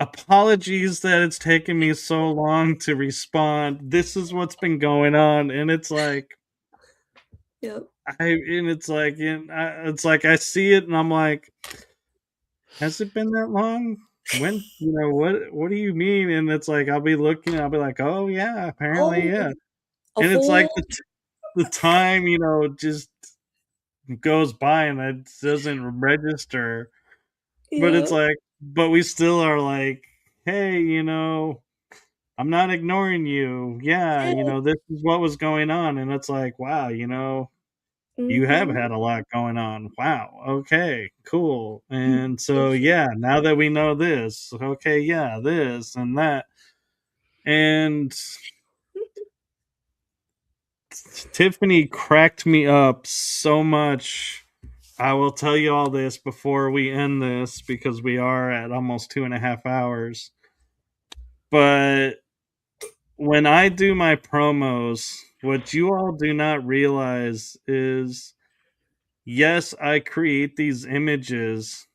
[SPEAKER 1] apologies that it's taken me so long to respond, this is what's been going on, and it's like
[SPEAKER 2] Yep.
[SPEAKER 1] it's like I see it and I'm like, has it been that long? When, what do you mean? And it's like I'll be looking, I'll be like, oh yeah, apparently,
[SPEAKER 2] Oh,
[SPEAKER 1] yeah.
[SPEAKER 2] a
[SPEAKER 1] And it's like
[SPEAKER 2] fool.
[SPEAKER 1] the time, just goes by and it doesn't register. But it's
[SPEAKER 2] Yeah.
[SPEAKER 1] like, but we still are like, hey, I'm not ignoring you. Yeah,
[SPEAKER 2] Yeah.
[SPEAKER 1] this is what was going on. And it's like, wow, you have
[SPEAKER 2] Mhm.
[SPEAKER 1] had a lot going on. Wow. Okay, cool. And so,
[SPEAKER 2] Thank you.
[SPEAKER 1] yeah, now that we know this, okay, yeah, this and that. And Tiffany cracked me up so much. I will tell you all this before we end this because we are at almost 2.5 hours. But when I do my promos, what you all do not realize is yes, I create these images,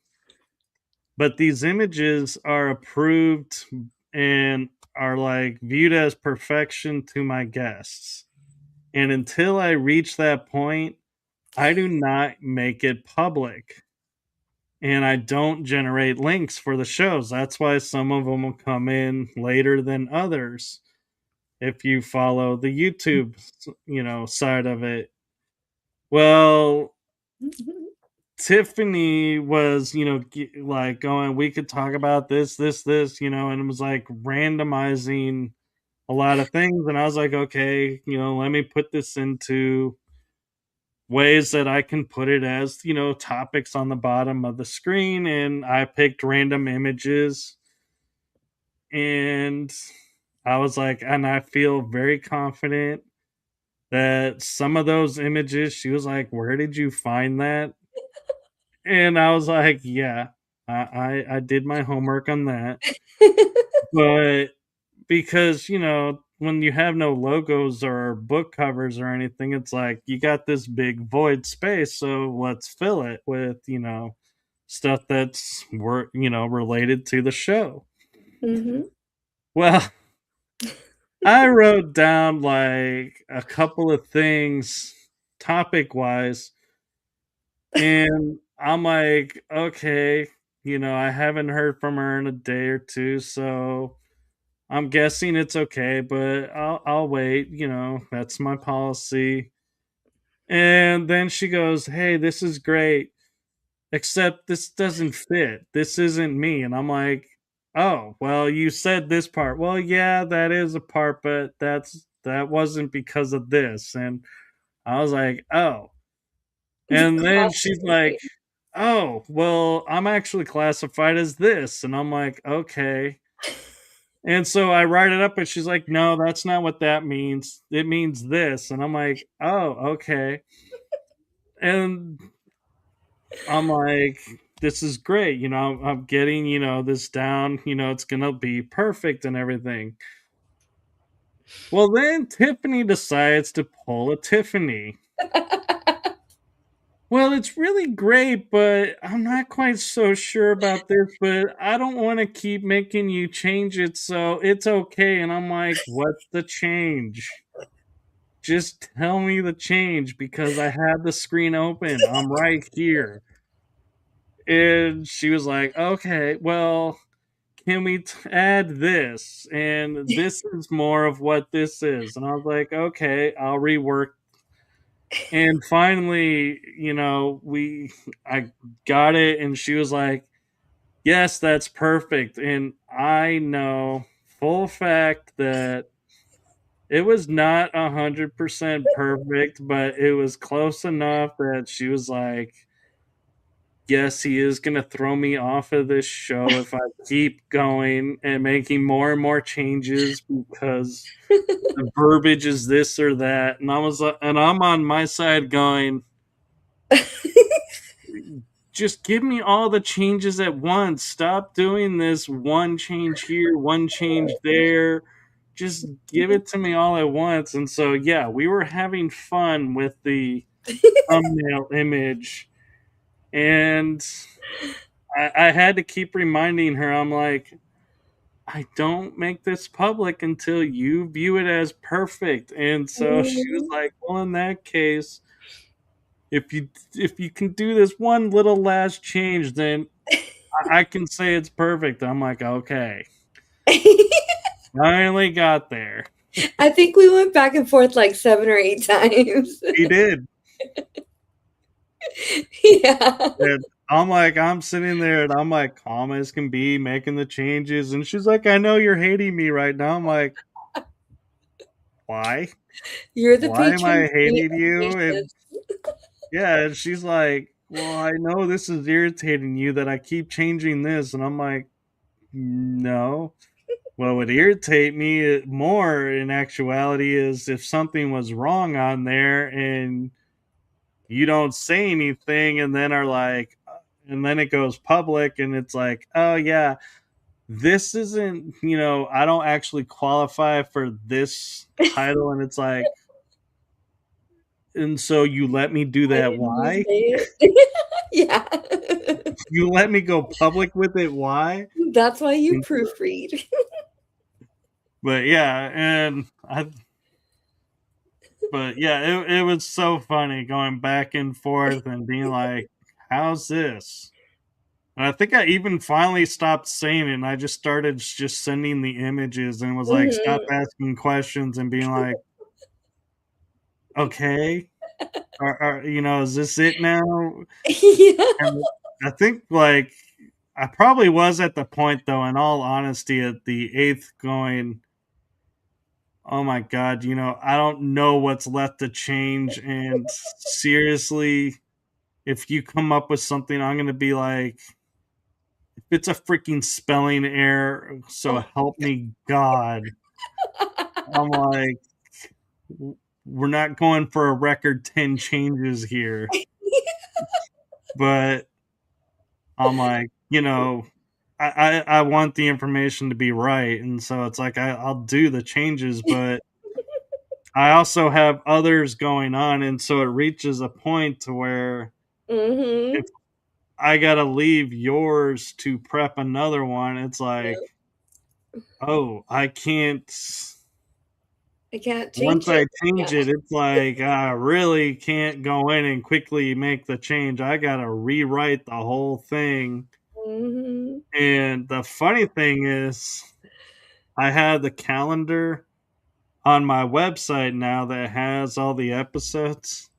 [SPEAKER 1] but these images are approved and are like viewed as perfection to my guests. And until I reach that point, I do not make it public. And I don't generate links for the shows. That's why some of them will come in later than others. if you follow the YouTube, side of it. Well, Tiffany was, like going, we could talk about this, and it was like randomizing a lot of things. And I was like, okay, let me put this into ways that I can put it as, topics on the bottom of the screen. And I picked random images, and I was like, and I feel very confident that some of those images, she was like, where did you find that? And I was like, yeah, I did my homework on that. But because, when you have no logos or book covers or anything, it's like you got this big void space. So let's fill it with, stuff that's related to the show.
[SPEAKER 2] Mhm.
[SPEAKER 1] Well, I wrote down like a couple of things topic wise, and I'm like, okay, I haven't heard from her in a day or two, so I'm guessing it's okay, but I'll wait, that's my policy. And then she goes, "Hey, this is great, except this doesn't fit. This isn't me." And I'm like, "Oh, well, you said this part." "Well, yeah, that is a part, but that wasn't because of this." And I was like, "Oh." And then she's like,
[SPEAKER 2] Constantly.
[SPEAKER 1] "Oh, well, I'm actually classified as this." And I'm like, "Okay." And so I write it up, and she's like, "No, that's not what that means. It means this." And I'm like, "Oh, okay." And I'm like, "This is great. I'm getting, this down. It's going to be perfect and everything." Well, then Tiffany decides to pull a Tiffany. "Well, it's really great, but I'm not quite so sure about this, but I don't want to keep making you change it, so it's okay." And I'm like, "What's the change? Just tell me the change because I have the screen open. I'm right here." And she was like, "Okay, well, can we add this? And this is more of what this is." And I was like, "Okay, I'll rework." And finally, I got it, and she was like, "Yes, that's perfect." And I know full fact that it was not 100% perfect, but it was close enough that she was like, "Yes, he is gonna throw me off of this show if I keep going and making more and more changes because the verbiage is this or that." And I was and I'm on my side going, "Just give me all the changes at once. Stop doing this one change here, one change there. Just give it to me all at once." And so, yeah, we were having fun with the thumbnail image, and I had to keep reminding her. I'm like, "I don't make this public until you view it as perfect." And so she was
[SPEAKER 2] Mhm.
[SPEAKER 1] like, "Well, in that case, if you can do this one little last change, then I can say it's perfect." I'm like, "Okay." Finally got there.
[SPEAKER 2] I think we went back and forth like 7 or 8 times.
[SPEAKER 1] He did.
[SPEAKER 2] Yeah.
[SPEAKER 1] And I'm sitting there, and I'm like calm as can be, making the changes. And she's like, "I know you're hating me right now." I'm like, "Why?
[SPEAKER 2] You're the
[SPEAKER 1] Why am
[SPEAKER 2] patron
[SPEAKER 1] I
[SPEAKER 2] being
[SPEAKER 1] hating you?" And
[SPEAKER 2] ambitious.
[SPEAKER 1] yeah, and she's like, "Well, I know this is irritating you that I keep changing this." And I'm like, "No. What would irritate me more in actuality is if something was wrong on there and you don't say anything, and then are like, and then it goes public, and it's like, oh yeah, this isn't, I don't actually qualify for this title." And it's like, "And so you let me do
[SPEAKER 2] Why
[SPEAKER 1] that?
[SPEAKER 2] didn't you
[SPEAKER 1] Why?
[SPEAKER 2] say it? Yeah.
[SPEAKER 1] You let me go public with it? Why?"
[SPEAKER 2] That's why you
[SPEAKER 1] And-
[SPEAKER 2] proofread.
[SPEAKER 1] but yeah, but yeah, it was so funny going back and forth and being like, "How's this?" And I think I even finally stopped saying it, and I just started just sending the images and was like, "Stop
[SPEAKER 2] Mhm.
[SPEAKER 1] asking questions," and being like, "Okay, is this it now?"
[SPEAKER 2] Yeah.
[SPEAKER 1] And I think, like, I probably was at the point, though, in all honesty, at the 8th going, "Oh my god, I don't know what's left to change, and seriously, if you come up with something, I'm gonna be like, if it's a freaking spelling error, so
[SPEAKER 2] Oh.
[SPEAKER 1] help me God." I'm like, We're not going for a record 10 changes here." But I'm like, I want the information to be right. And so it's like, I'll do the changes, but I also have others going on. And so it reaches a point to where if
[SPEAKER 2] Mhm.
[SPEAKER 1] I got to leave yours to prep another one, it's like,
[SPEAKER 2] Yep.
[SPEAKER 1] oh, I can't.
[SPEAKER 2] I can't
[SPEAKER 1] Once
[SPEAKER 2] change it.
[SPEAKER 1] I change
[SPEAKER 2] Yeah.
[SPEAKER 1] it, it's like I really can't go in and quickly make the change. I got to rewrite the whole thing.
[SPEAKER 2] Mhm.
[SPEAKER 1] And the funny thing is, I have the calendar on my website now that has all the episodes.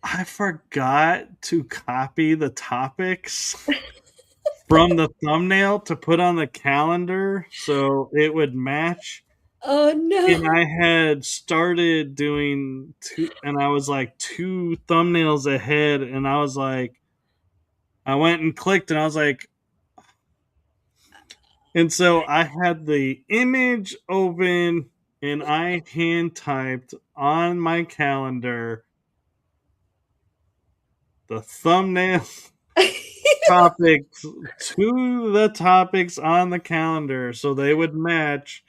[SPEAKER 1] I forgot to copy the topics from the thumbnail to put on the calendar so it would match.
[SPEAKER 2] Oh,
[SPEAKER 1] And
[SPEAKER 2] no.
[SPEAKER 1] I had started doing two, and I was like two thumbnails ahead, and I was like, I went and clicked, and I was like, and so I had the image open, and I hand typed on my calendar the thumbnail topics to the topics on the calendar so they would match.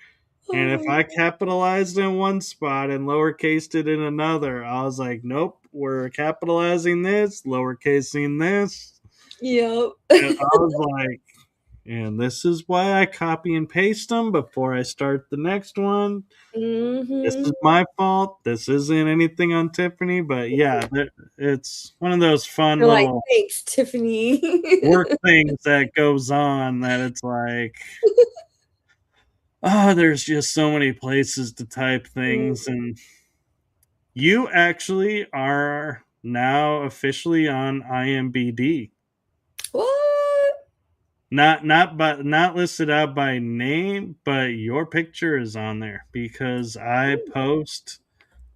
[SPEAKER 1] And if
[SPEAKER 2] Oh,
[SPEAKER 1] I capitalized in one spot and lowercased it in another, I was like, nope, we're capitalizing this, lowercasing this.
[SPEAKER 2] yep.
[SPEAKER 1] And I was like, and this is why I copy and paste them before I start the next one. This
[SPEAKER 2] Mhm.
[SPEAKER 1] is my fault. This isn't anything on Tiffany, but yeah, it's one of those fun
[SPEAKER 2] You're like,
[SPEAKER 1] little
[SPEAKER 2] "Thanks, Tiffany."
[SPEAKER 1] work things that goes on that it's like, oh, there's just so many places to type
[SPEAKER 2] Mm.
[SPEAKER 1] things. And you actually are now officially on IMBD.
[SPEAKER 2] What?
[SPEAKER 1] Not listed out by name, but your picture is on there because I post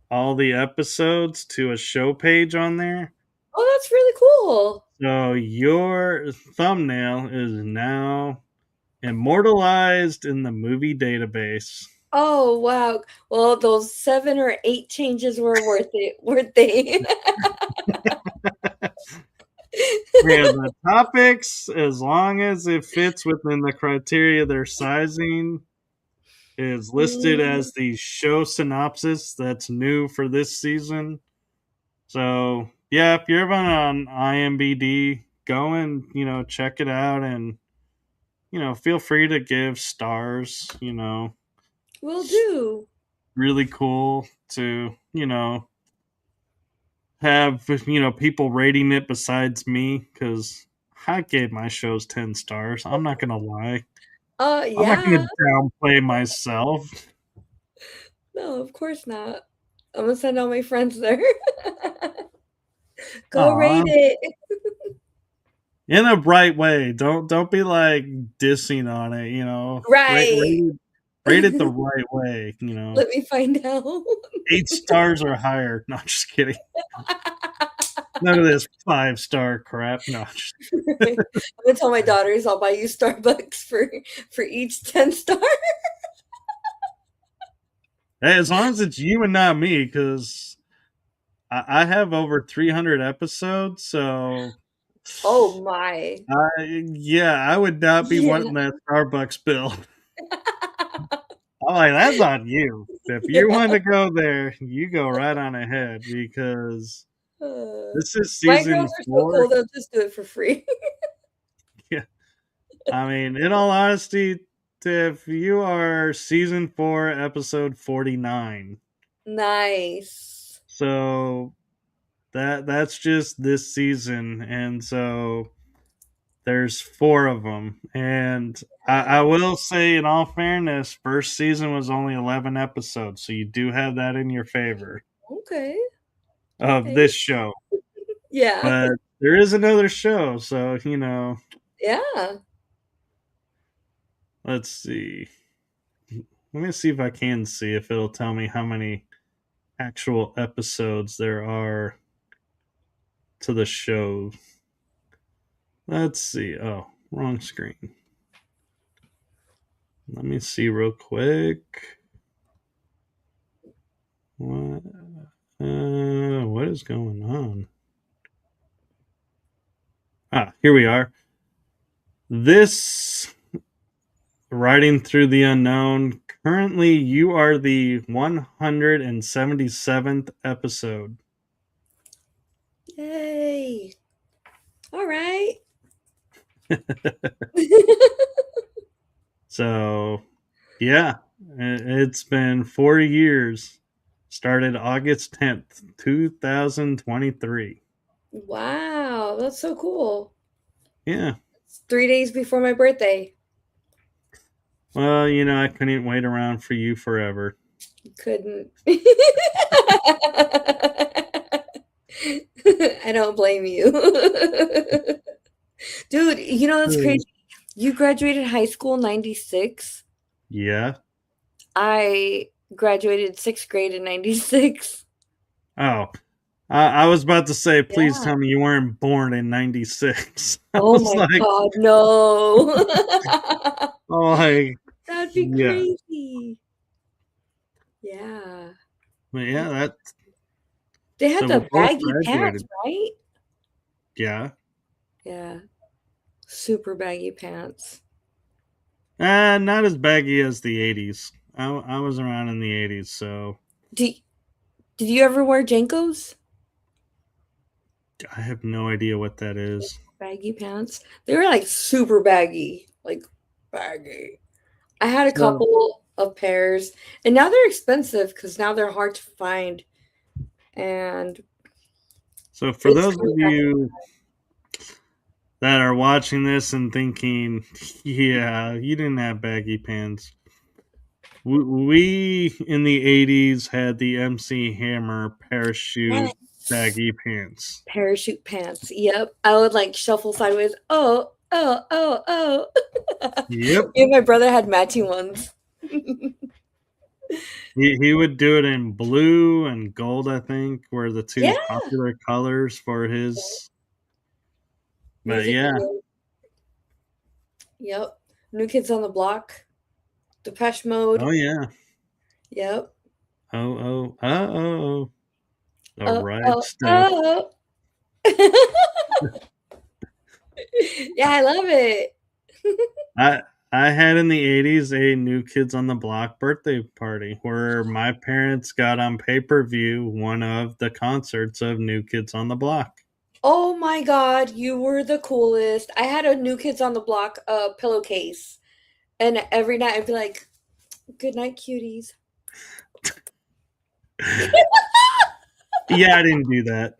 [SPEAKER 1] all the episodes to a show page on there.
[SPEAKER 2] Oh, that's really cool.
[SPEAKER 1] So your thumbnail is now immortalized in the movie database.
[SPEAKER 2] Oh, wow. Well, those 7 or 8 changes were worth it, weren't they?
[SPEAKER 1] Yeah, the topics, as long as it fits within the criteria they're sizing, is listed
[SPEAKER 2] Mhm.
[SPEAKER 1] as the show synopsis that's new for this season. So yeah, if you're ever on IMBD, go and check it out, and feel free to give stars.
[SPEAKER 2] Will do.
[SPEAKER 1] Really cool to have people rating it besides me because I gave my shows 10 stars. I'm not gonna lie. I'm not
[SPEAKER 2] Yeah.
[SPEAKER 1] gonna downplay myself.
[SPEAKER 2] No, of course not. Imma send all my friends there. Go
[SPEAKER 1] Aw,
[SPEAKER 2] rate it.
[SPEAKER 1] in a bright way. Don't be like dissing on it. Rate
[SPEAKER 2] Right.
[SPEAKER 1] rate it, rate it the right way.
[SPEAKER 2] Let me find out.
[SPEAKER 1] 8 stars or higher. No, just kidding. None of this 5-star crap. No,
[SPEAKER 2] I'm gonna tell my daughters I'll buy you Starbucks for each 10 star.
[SPEAKER 1] hey, as long as it's you and not me, because I have over 300 episodes, so
[SPEAKER 2] Oh my.
[SPEAKER 1] yeah, I would not be
[SPEAKER 2] Yeah.
[SPEAKER 1] wanting that Starbucks bill. I'm like, that's on you. If you
[SPEAKER 2] Yeah.
[SPEAKER 1] want to go there, you go right on ahead because
[SPEAKER 2] Uh,
[SPEAKER 1] this is
[SPEAKER 2] my
[SPEAKER 1] season
[SPEAKER 2] girls are so
[SPEAKER 1] 4.
[SPEAKER 2] cool, they'll just do it for free.
[SPEAKER 1] Yeah, I mean, in all honesty, Tiff, you are season 4, episode 49.
[SPEAKER 2] Nice.
[SPEAKER 1] So that's just this season, and so. There's four of them, and I
[SPEAKER 2] Yeah.
[SPEAKER 1] will say, in all fairness, first season was only 11 episodes, so you do have that in your favor
[SPEAKER 2] Okay.
[SPEAKER 1] of
[SPEAKER 2] Okay.
[SPEAKER 1] this show.
[SPEAKER 2] Yeah.
[SPEAKER 1] But there is another show, so
[SPEAKER 2] Yeah.
[SPEAKER 1] let's see. Let me see if I can see if it'll tell me how many actual episodes there are to the show. Let's see. Oh, wrong screen. Let me see real quick. What? What is going on? Ah, here we are. This Riding Through the Unknown. Currently, you are the 177th episode.
[SPEAKER 2] Yay. All right.
[SPEAKER 1] So, yeah, it's been 4 years. Started August 10th, 2023.
[SPEAKER 2] Wow, that's so cool.
[SPEAKER 1] Yeah.
[SPEAKER 2] It's 3 days before my birthday.
[SPEAKER 1] Well, I couldn't wait around for you forever.
[SPEAKER 2] Couldn't. I don't blame you. Dude, that's crazy. You graduated high school in 96.
[SPEAKER 1] Yeah.
[SPEAKER 2] I graduated 6th grade in 96.
[SPEAKER 1] Oh, I was about to say, please
[SPEAKER 2] Yeah.
[SPEAKER 1] tell me you weren't born in '96. I
[SPEAKER 2] Oh
[SPEAKER 1] was
[SPEAKER 2] my
[SPEAKER 1] like,
[SPEAKER 2] god, no.
[SPEAKER 1] oh, like,
[SPEAKER 2] That'd be
[SPEAKER 1] yeah.
[SPEAKER 2] crazy. Yeah.
[SPEAKER 1] But yeah, that.
[SPEAKER 2] They had
[SPEAKER 1] So we
[SPEAKER 2] the
[SPEAKER 1] both
[SPEAKER 2] baggy pants,
[SPEAKER 1] graduated.
[SPEAKER 2] right?
[SPEAKER 1] Yeah.
[SPEAKER 2] Yeah. Super baggy pants.
[SPEAKER 1] Not as baggy as the '80s. I was around in the '80s, so
[SPEAKER 2] Do Did you ever wear Jankos?
[SPEAKER 1] I have no idea what that is.
[SPEAKER 2] Baggy pants? They were like super baggy. Like baggy. I had a
[SPEAKER 1] So,
[SPEAKER 2] couple of pairs and now they're expensive because now they're hard to find and
[SPEAKER 1] so for
[SPEAKER 2] it's
[SPEAKER 1] those
[SPEAKER 2] coming
[SPEAKER 1] of
[SPEAKER 2] back.
[SPEAKER 1] you that are watching this and thinking, yeah, you didn't have baggy pants. We in the '80s had the MC Hammer parachute
[SPEAKER 2] Yes.
[SPEAKER 1] baggy pants.
[SPEAKER 2] Parachute pants. Yep. I would like shuffle sideways. Oh, oh, oh, oh.
[SPEAKER 1] Yep.
[SPEAKER 2] Me and my brother had matching ones.
[SPEAKER 1] He would do it in blue and gold, I think, were the two
[SPEAKER 2] Yeah.
[SPEAKER 1] popular colors for his. But
[SPEAKER 2] Music
[SPEAKER 1] yeah.
[SPEAKER 2] video. Yep. New Kids on the Block. Depeche Mode.
[SPEAKER 1] Oh yeah.
[SPEAKER 2] Yep.
[SPEAKER 1] Oh oh oh. The
[SPEAKER 2] Oh,
[SPEAKER 1] right
[SPEAKER 2] oh,
[SPEAKER 1] stuff.
[SPEAKER 2] oh. Yeah, I love it.
[SPEAKER 1] I I had in the '80s a New Kids on the Block birthday party where my parents got on pay-per-view one of the concerts of New Kids on the Block.
[SPEAKER 2] Oh my god, you were the coolest. I had a New Kids on the Block pillowcase, and every night I'd be like, "Good night, cuties."
[SPEAKER 1] Yeah, I didn't do that.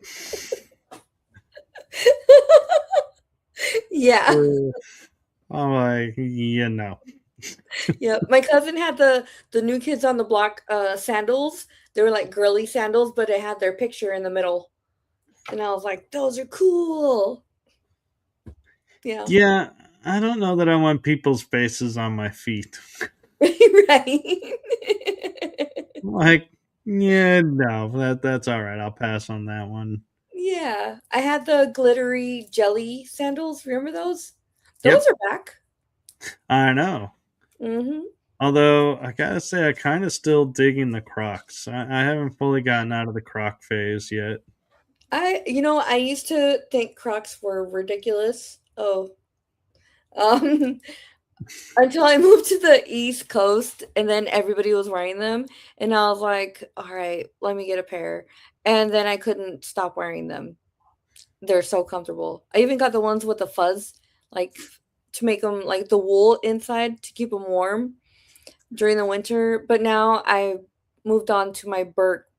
[SPEAKER 2] Yeah.
[SPEAKER 1] I'm like, yeah, no.
[SPEAKER 2] Yep. My cousin had the New Kids on the Block sandals. They were like girly sandals, but it had their picture in the middle. And I was like, "Those are cool." Yeah.
[SPEAKER 1] Yeah, I don't know that I want people's faces on my feet.
[SPEAKER 2] Right.
[SPEAKER 1] Like, yeah, no, that's all right. I'll pass on that one.
[SPEAKER 2] Yeah. I had the glittery jelly sandals. Remember those? Those
[SPEAKER 1] Yep,
[SPEAKER 2] are back.
[SPEAKER 1] I know.
[SPEAKER 2] Mhm.
[SPEAKER 1] Although I gotta say, I kind of still digging the Crocs. I haven't fully gotten out of the Croc phase yet.
[SPEAKER 2] I used to think Crocs were ridiculous. Um, until I moved to the East Coast and then everybody was wearing them. And I was like, all right, let me get a pair. And then I couldn't stop wearing them. They're so comfortable. I even got the ones with the fuzz, like to make them like the wool inside to keep them warm during the winter. But now I moved on to my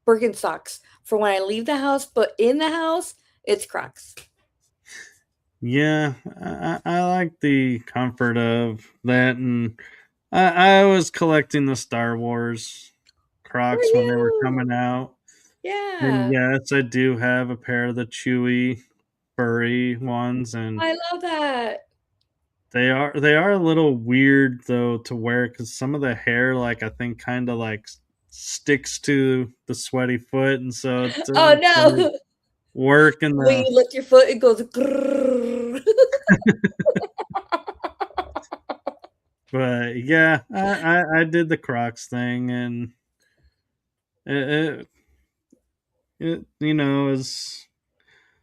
[SPEAKER 2] Birkenstocks for when I leave the house. But in the house, it's Crocs.
[SPEAKER 1] Yeah, I like the comfort of that, and I was collecting the Star Wars
[SPEAKER 2] For
[SPEAKER 1] Crocs when they were
[SPEAKER 2] you.
[SPEAKER 1] coming out, and
[SPEAKER 2] Yeah.
[SPEAKER 1] yes, I do have a pair of the chewy, furry ones, and
[SPEAKER 2] I love that.
[SPEAKER 1] they are a little weird though to wear because some of the hair, like I think, kind of like sticks to the sweaty foot, and so it
[SPEAKER 2] Oh
[SPEAKER 1] doesn't quite
[SPEAKER 2] no.
[SPEAKER 1] work in
[SPEAKER 2] When
[SPEAKER 1] the.
[SPEAKER 2] you lift your foot, it goes grrr.
[SPEAKER 1] But yeah, I did the Crocs thing, and it, is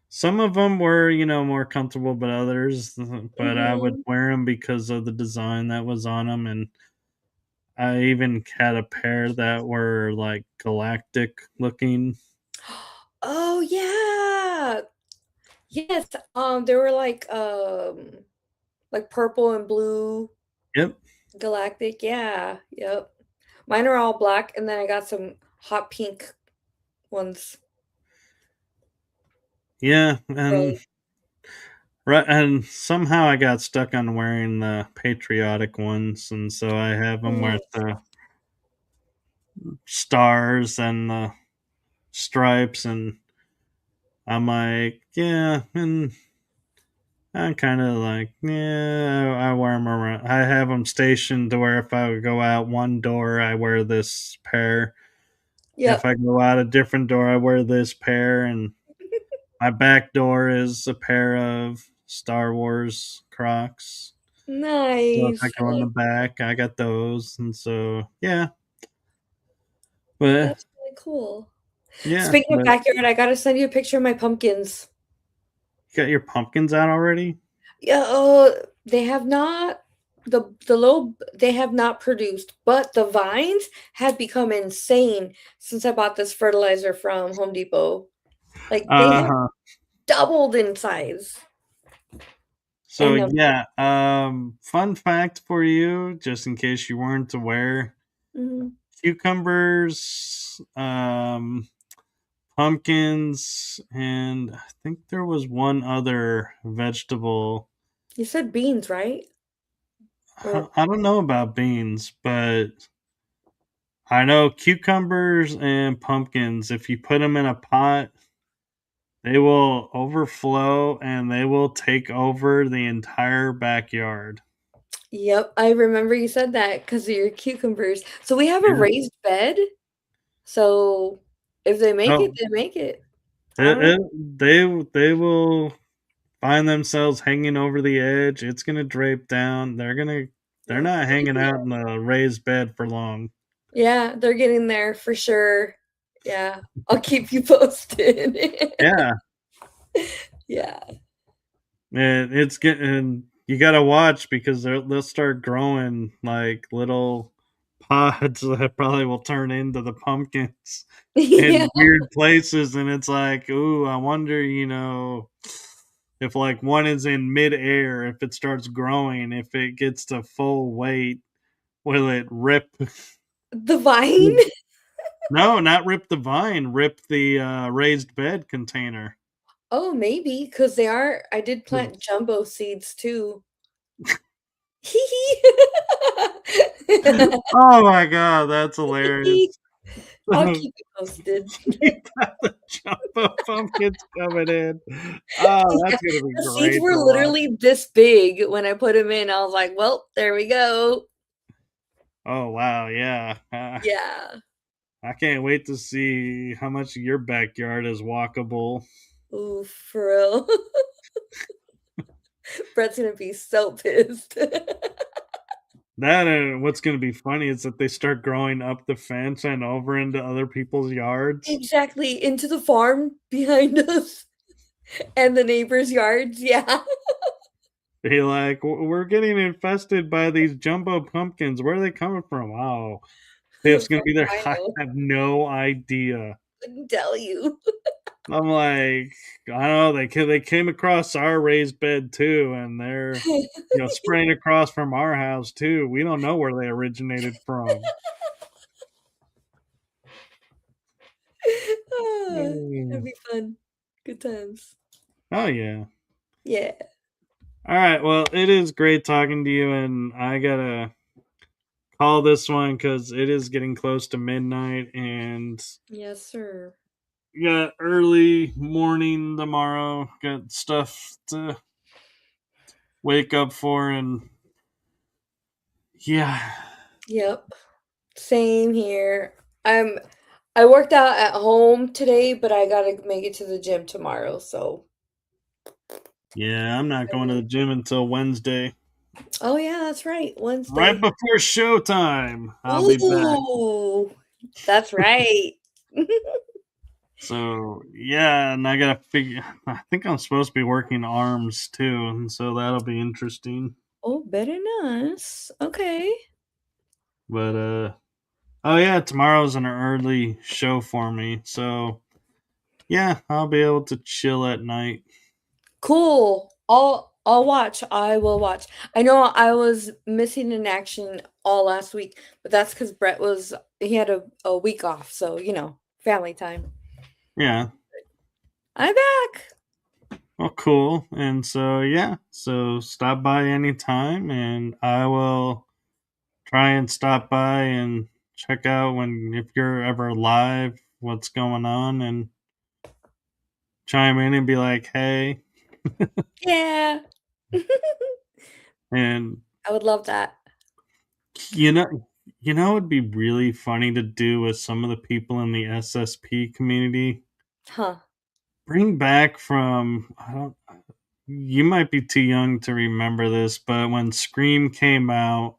[SPEAKER 1] some of them were more comfortable, but others, but I would
[SPEAKER 2] Mhm.
[SPEAKER 1] wear them because of the design that was on them, and I even had a pair that were like galactic looking.
[SPEAKER 2] Oh yeah. Yes. They were like purple and blue
[SPEAKER 1] Yep.
[SPEAKER 2] galactic. Yeah. Yep. Mine are all black, and then I got some hot pink ones.
[SPEAKER 1] Yeah, and
[SPEAKER 2] Gray.
[SPEAKER 1] right, and somehow I got stuck on wearing the patriotic ones, and so I have them with
[SPEAKER 2] Nice.
[SPEAKER 1] the stars and the stripes, and I'm like, yeah, and I'm kind of like, yeah, I wear them around. I have them stationed to where if I would go out one door, I wear this pair. If
[SPEAKER 2] Yep.
[SPEAKER 1] I go out a different door, I wear this pair, and my back door is a pair of Star Wars Crocs. So if I
[SPEAKER 2] Nice. I
[SPEAKER 1] go in the
[SPEAKER 2] like
[SPEAKER 1] back, I got those, and so yeah, but
[SPEAKER 2] that's really cool.
[SPEAKER 1] yeah,
[SPEAKER 2] Speaking of
[SPEAKER 1] but
[SPEAKER 2] backyard, I gotta send you a picture of my pumpkins.
[SPEAKER 1] you got your pumpkins out already?
[SPEAKER 2] Yeah, they have not they have not produced, but the vines have become insane since I bought this fertilizer from Home Depot. Like they
[SPEAKER 1] Uh
[SPEAKER 2] have
[SPEAKER 1] huh.
[SPEAKER 2] doubled in size.
[SPEAKER 1] So
[SPEAKER 2] And
[SPEAKER 1] yeah, fun fact for you, just in case you weren't aware,
[SPEAKER 2] mhm.
[SPEAKER 1] cucumbers, pumpkins, and I think there was one other vegetable.
[SPEAKER 2] You said beans, right? Or
[SPEAKER 1] I don't know about beans, but I know cucumbers and pumpkins, if you put them in a pot, they will overflow and they will take over the entire backyard.
[SPEAKER 2] yep, I remember you said that because of your cucumbers. So we have a
[SPEAKER 1] Yeah.
[SPEAKER 2] raised bed. So if they make it,
[SPEAKER 1] Oh,
[SPEAKER 2] they make it. I
[SPEAKER 1] it,
[SPEAKER 2] don't know.
[SPEAKER 1] they will find themselves hanging over the edge. It's gonna drape down. They're
[SPEAKER 2] Yep.
[SPEAKER 1] not hanging out in a raised bed for long.
[SPEAKER 2] Yeah, they're getting there for sure. Yeah. I'll keep you posted.
[SPEAKER 1] Yeah,
[SPEAKER 2] Yeah.
[SPEAKER 1] and it's getting. You gotta watch because they'll start growing like little pods that probably will turn into the pumpkins
[SPEAKER 2] Yeah.
[SPEAKER 1] in weird places, and it's like, ooh, I wonder, if like one is in midair, if it starts growing, if it gets to full weight, will it rip?
[SPEAKER 2] The vine?
[SPEAKER 1] No, not rip the vine, rip the raised bed container.
[SPEAKER 2] Oh, maybe because I did plant jumbo seeds too.
[SPEAKER 1] Oh my god, that's hilarious.
[SPEAKER 2] I'll keep you posted.
[SPEAKER 1] You got the jumbo pumpkins coming in. Oh,
[SPEAKER 2] Yeah,
[SPEAKER 1] that's gonna be
[SPEAKER 2] the seeds
[SPEAKER 1] great
[SPEAKER 2] were
[SPEAKER 1] to watch.
[SPEAKER 2] literally this big when I put them in. I was like, "Well, there we go."
[SPEAKER 1] Oh wow, yeah.
[SPEAKER 2] Yeah.
[SPEAKER 1] I can't wait to see how much of your backyard is walkable.
[SPEAKER 2] Ooh, for real. Brett's gonna be so pissed.
[SPEAKER 1] That and what's gonna be funny is that they start growing up the fence and over into other people's yards.
[SPEAKER 2] Exactly, into the farm behind us and the neighbors' yards, yeah.
[SPEAKER 1] Be like, We're getting infested by these jumbo pumpkins. Where are they coming from?" Oh, it's
[SPEAKER 2] From
[SPEAKER 1] gonna be there. I
[SPEAKER 2] Ohio,
[SPEAKER 1] have no idea.
[SPEAKER 2] couldn't tell you.
[SPEAKER 1] I'm like, I don't know. They came across our raised bed too, and they're spraying across from our house too. We don't know where they originated from.
[SPEAKER 2] Ah,
[SPEAKER 1] Mm.
[SPEAKER 2] that'd be fun. Good times.
[SPEAKER 1] Oh yeah.
[SPEAKER 2] Yeah.
[SPEAKER 1] All right. Well, it is great talking to you, and I gotta call this one because it is getting close to midnight, and
[SPEAKER 2] Yes, sir.
[SPEAKER 1] got early morning tomorrow. Got stuff to wake up for, and yeah,
[SPEAKER 2] Yep. Same here. I worked out at home today, but I gotta make it to the gym tomorrow, so
[SPEAKER 1] yeah. I'm not
[SPEAKER 2] I
[SPEAKER 1] going to the
[SPEAKER 2] will.
[SPEAKER 1] gym until Wednesday,
[SPEAKER 2] Oh yeah, that's right.
[SPEAKER 1] right
[SPEAKER 2] Wednesday.
[SPEAKER 1] before showtime. I'll be back.
[SPEAKER 2] Ooh, that's right.
[SPEAKER 1] So yeah, and I gotta figure. I think I'm supposed to be working arms too, and so that'll be interesting.
[SPEAKER 2] Oh, very nice. Okay.
[SPEAKER 1] But oh yeah, tomorrow's an early show for me, so yeah, I'll be able to chill at night.
[SPEAKER 2] Cool. I'll watch. I will watch. I know I was missing in action all last week, but that's because Brett was he had a week off, so family time.
[SPEAKER 1] Yeah,
[SPEAKER 2] I'm back.
[SPEAKER 1] well, cool. And so yeah, so stop by anytime, and I will try and stop by and check out when if you're ever live, what's going on, and chime in and be like, hey,
[SPEAKER 2] Yeah.
[SPEAKER 1] and
[SPEAKER 2] I would love that.
[SPEAKER 1] you know. You know, it'd be really funny to do with some of the people in the SSP community.
[SPEAKER 2] Huh.
[SPEAKER 1] Bring back from I don't you might be too young to remember this, but when Scream came out,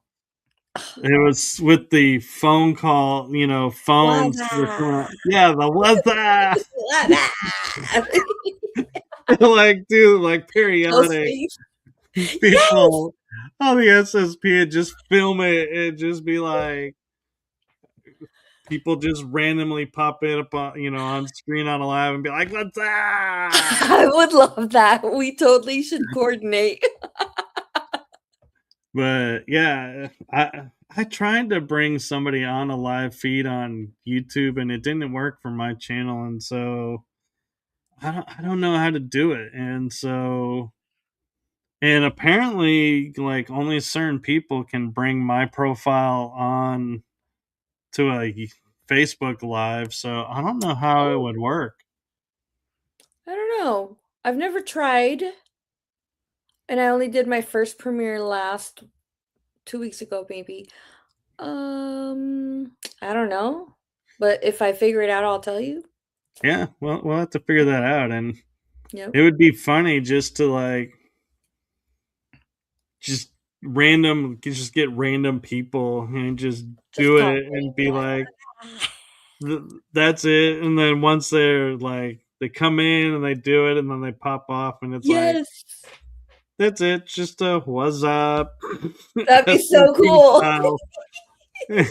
[SPEAKER 1] it was with the phone call, phones were coming
[SPEAKER 2] Waza.
[SPEAKER 1] out. Yeah, the what's that?
[SPEAKER 2] Waza.
[SPEAKER 1] Like, dude, like periodic
[SPEAKER 2] Ghostface. Yes.
[SPEAKER 1] people on the SSP would just film it and just be like people just randomly pop in up on, on screen on a live and be like, what's that?
[SPEAKER 2] I would love that. We totally should coordinate.
[SPEAKER 1] But yeah, I tried to bring somebody on a live feed on YouTube and it didn't work for my channel, and so I don't know how to do it. And apparently like only certain people can bring my profile on to a Facebook live, so I don't know how it
[SPEAKER 2] Oh,
[SPEAKER 1] would work.
[SPEAKER 2] I don't know. I've never tried, and I only did my first premiere last 2 weeks ago, maybe. I don't know. But if I figure it out, I'll tell you.
[SPEAKER 1] Yeah, well we'll have to figure that out, and
[SPEAKER 2] Yep.
[SPEAKER 1] it would be funny just to like just just get random people and just
[SPEAKER 2] Just
[SPEAKER 1] do
[SPEAKER 2] pop
[SPEAKER 1] it and be
[SPEAKER 2] in.
[SPEAKER 1] like that's it, and then once they're like they come in and they do it and then they pop off and it's like
[SPEAKER 2] Yes.
[SPEAKER 1] that's it, just a what's up
[SPEAKER 2] That'd be so
[SPEAKER 1] SLP
[SPEAKER 2] cool.
[SPEAKER 1] style.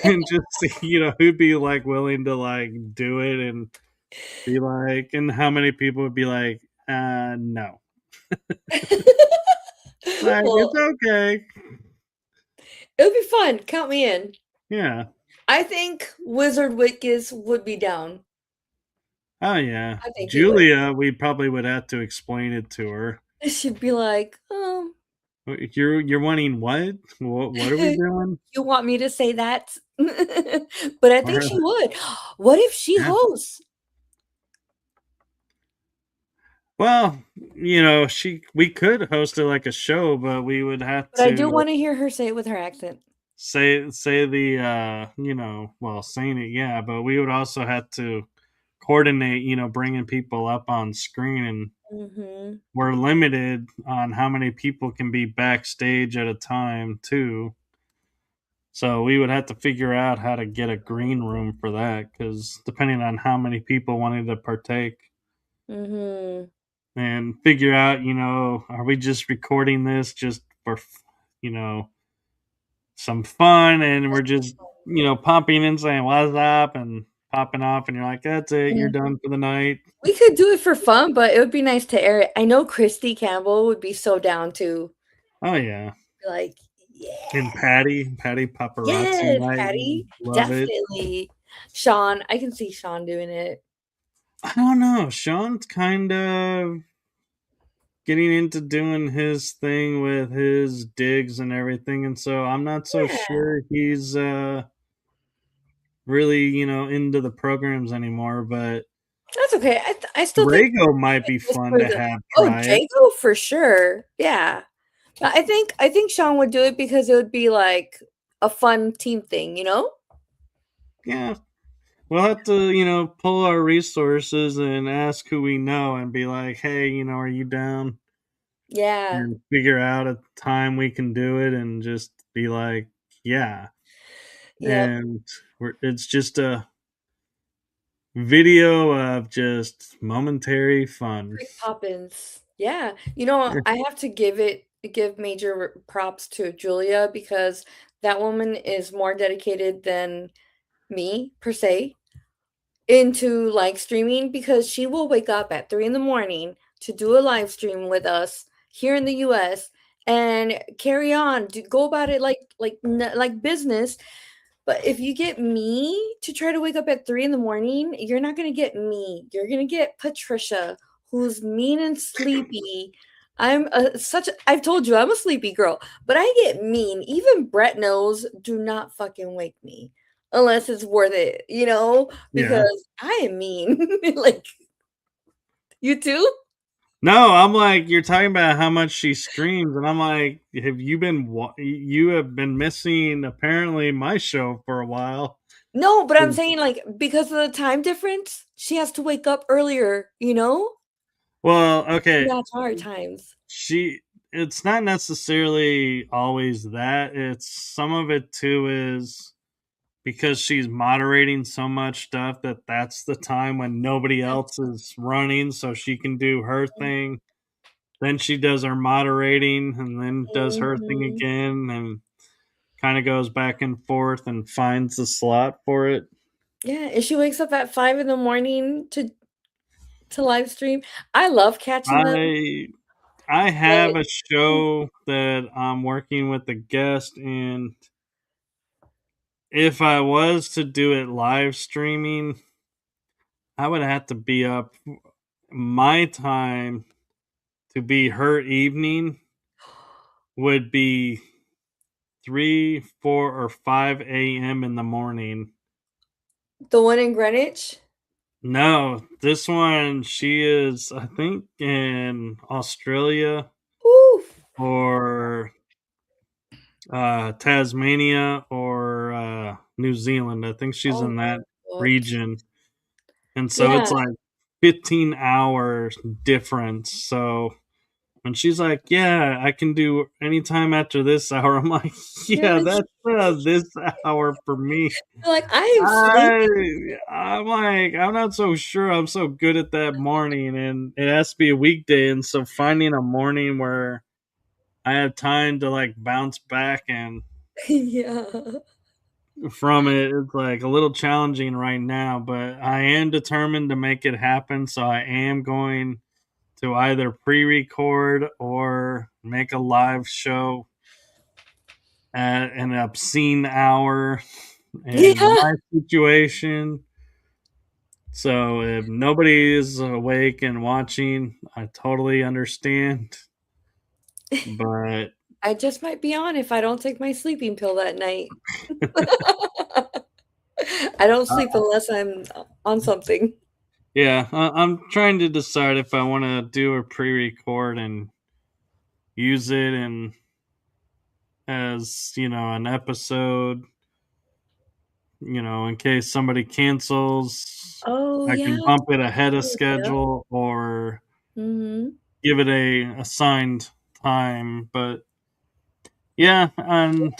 [SPEAKER 1] And just see who'd be like willing to like do it and be like and how many people would be like no, like it's
[SPEAKER 2] Well,
[SPEAKER 1] okay.
[SPEAKER 2] it would be fun. Count me in.
[SPEAKER 1] Yeah.
[SPEAKER 2] I think Wizard Wickus would be down.
[SPEAKER 1] Oh yeah,
[SPEAKER 2] I think he would.
[SPEAKER 1] Julia. We probably would have to explain it to her.
[SPEAKER 2] She'd be like,
[SPEAKER 1] You're wanting what? What are we doing?
[SPEAKER 2] you want me to say that? But I think she would. What if she
[SPEAKER 1] Yeah.
[SPEAKER 2] hosts?
[SPEAKER 1] Well, she we could host it like a show, but we would have
[SPEAKER 2] But I do
[SPEAKER 1] to
[SPEAKER 2] want to hear her say it with her accent.
[SPEAKER 1] say the well saying it, yeah, but we would also have to coordinate, bringing people up on screen, and
[SPEAKER 2] Hmm.
[SPEAKER 1] we're limited on how many people can be backstage at a time too. So we would have to figure out how to get a green room for that because depending on how many people wanted to partake
[SPEAKER 2] Hmm.
[SPEAKER 1] and figure out, are we just recording this just for, you know, some fun and we're just, popping in saying what's up and popping off and you're like, that's it, you're done for the night.
[SPEAKER 2] We could do it for fun, but it would be nice to air it. I know Christy Campbell would be so down to
[SPEAKER 1] Oh, yeah.
[SPEAKER 2] be like, yeah,
[SPEAKER 1] And Patty Paparazzi
[SPEAKER 2] yes,
[SPEAKER 1] night.
[SPEAKER 2] Patty,
[SPEAKER 1] Love it.
[SPEAKER 2] definitely. Sean, I can see Sean doing it.
[SPEAKER 1] I don't know. Sean's kind of getting into doing his thing with his digs and everything, and so I'm not so
[SPEAKER 2] Yeah,
[SPEAKER 1] sure he's really, into the programs anymore, but
[SPEAKER 2] that's okay. I still think
[SPEAKER 1] Drago might be
[SPEAKER 2] it's
[SPEAKER 1] fun
[SPEAKER 2] for
[SPEAKER 1] to
[SPEAKER 2] the
[SPEAKER 1] have
[SPEAKER 2] oh,
[SPEAKER 1] try it.
[SPEAKER 2] Django for sure. Yeah. But I think Sean would do it because it would be like a fun team thing, you know?
[SPEAKER 1] Yeah, we'll have to, pull our resources and ask who we know and be like, hey, are you down?
[SPEAKER 2] Yeah.
[SPEAKER 1] And figure out a time we can do it and just be like, yeah.
[SPEAKER 2] Yep.
[SPEAKER 1] And it's just a video of just momentary fun.
[SPEAKER 2] Rick Poppins. Yeah. You know, I have to give major props to Julia because that woman is more dedicated than me per se into like streaming because she will wake up at 3 in the morning to do a live stream with us here in the US and carry on to go about it like business. But if you get me to try to wake up at 3 in the morning, you're not gonna get me. You're gonna get Patricia, who's mean and sleepy. I've told you I'm a sleepy girl, but I get mean. Even Brett knows, do not fucking wake me unless it's worth it,
[SPEAKER 1] Yeah.
[SPEAKER 2] because I am mean. Like, you too?
[SPEAKER 1] No, I'm like, you're talking about how much she screams, and I'm like, you have been missing apparently my show for a while.
[SPEAKER 2] No, but I'm saying like because of the time difference, she has to wake up earlier, you know?
[SPEAKER 1] Well,
[SPEAKER 2] And
[SPEAKER 1] okay,
[SPEAKER 2] that's hard times.
[SPEAKER 1] she it's not necessarily always that. It's some of it too is because she's moderating so much stuff that that's the time when nobody else is running, so she can do her thing. Then she does her moderating and then does her thing
[SPEAKER 2] Mhm.
[SPEAKER 1] again and kind of goes back and forth and finds the slot for it.
[SPEAKER 2] Yeah, and she wakes up at 5 in the morning to live stream. I love catching them,
[SPEAKER 1] I I have
[SPEAKER 2] but
[SPEAKER 1] a show that I'm working with a guest, and if I was to do it live streaming, I would have to be up my time to be her evening would be 3, 4, or 5 a.m. in the morning.
[SPEAKER 2] the one in Greenwich?
[SPEAKER 1] No, this one, she is, I think, in Australia
[SPEAKER 2] Oof.
[SPEAKER 1] or Tasmania or New Zealand. I think she's
[SPEAKER 2] Oh
[SPEAKER 1] in that
[SPEAKER 2] my god.
[SPEAKER 1] region. And so it's
[SPEAKER 2] Yeah.
[SPEAKER 1] like 15 hours difference. So when she's like, "Yeah, I can do anytime after this hour," I'm like,
[SPEAKER 2] You're
[SPEAKER 1] "Yeah,
[SPEAKER 2] like
[SPEAKER 1] that's this hour for me."
[SPEAKER 2] you're like, "I am
[SPEAKER 1] I
[SPEAKER 2] sleepy."
[SPEAKER 1] I'm like, I'm not so sure I'm so good at that morning, and it has to be a weekday, and so finding a morning where I have time to like bounce back and
[SPEAKER 2] Yeah.
[SPEAKER 1] from it is like a little challenging right now, but I am determined to make it happen. So I am going to either pre-record or make a live show at an obscene hour in
[SPEAKER 2] Yeah.
[SPEAKER 1] my situation. So if nobody is awake and watching, I totally understand. But
[SPEAKER 2] I just might be on if I don't take my sleeping pill that night. I don't sleep
[SPEAKER 1] uh,
[SPEAKER 2] unless I'm on something.
[SPEAKER 1] yeah, I'm trying to decide if I want to do a pre-record and use it and as an episode, in case somebody cancels,
[SPEAKER 2] Oh,
[SPEAKER 1] I
[SPEAKER 2] yeah,
[SPEAKER 1] can
[SPEAKER 2] that's
[SPEAKER 1] bump it
[SPEAKER 2] a
[SPEAKER 1] ahead of
[SPEAKER 2] good idea.
[SPEAKER 1] schedule or
[SPEAKER 2] Mhm.
[SPEAKER 1] give it a assigned time. But yeah, and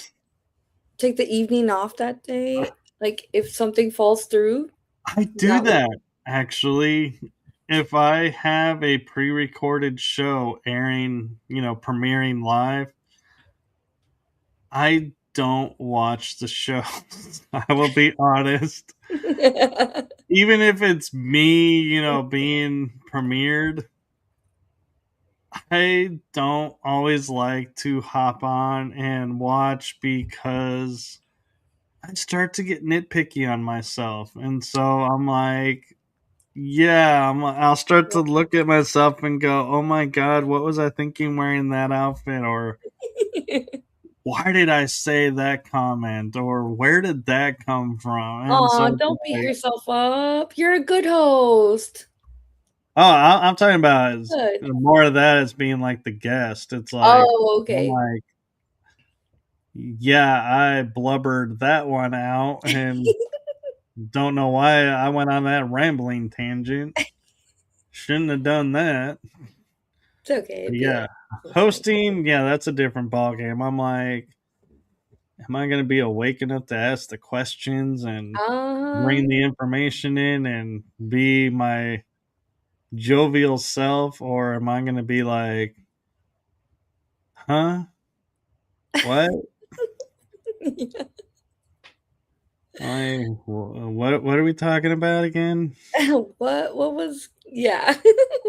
[SPEAKER 2] Take the evening off that day, like, if something falls through,
[SPEAKER 1] I do
[SPEAKER 2] that way.
[SPEAKER 1] that actually. If I have a pre-recorded show airing, premiering live, I don't watch the show. I will be honest. Even if it's me, being premiered, I don't always like to hop on and watch because I start to get nitpicky on myself. And so I'm like, Yeah, I'll start to look at myself and go, "Oh my god, what was I thinking wearing that outfit?" Or why did I say that comment? Or where did that come from? And
[SPEAKER 2] Aw,
[SPEAKER 1] so it's
[SPEAKER 2] don't beat
[SPEAKER 1] like,
[SPEAKER 2] yourself up. You're a good host.
[SPEAKER 1] oh, I'm talking about is
[SPEAKER 2] Good.
[SPEAKER 1] more of that as being like the guest. It's like,
[SPEAKER 2] Oh,
[SPEAKER 1] I'm
[SPEAKER 2] okay.
[SPEAKER 1] like, yeah, I blubbered that one out and don't know why I went on that rambling tangent. Shouldn't have done that.
[SPEAKER 2] It's okay.
[SPEAKER 1] But
[SPEAKER 2] It'd be
[SPEAKER 1] yeah,
[SPEAKER 2] like fine.
[SPEAKER 1] hosting, yeah, that's a different ballgame. I'm like, am I going to be awake enough to ask the questions and
[SPEAKER 2] Uh-huh.
[SPEAKER 1] bring the information in and be my jovial self, or am I going to be like, huh? What?
[SPEAKER 2] Yeah.
[SPEAKER 1] Like, what are we talking about again?
[SPEAKER 2] What was yeah.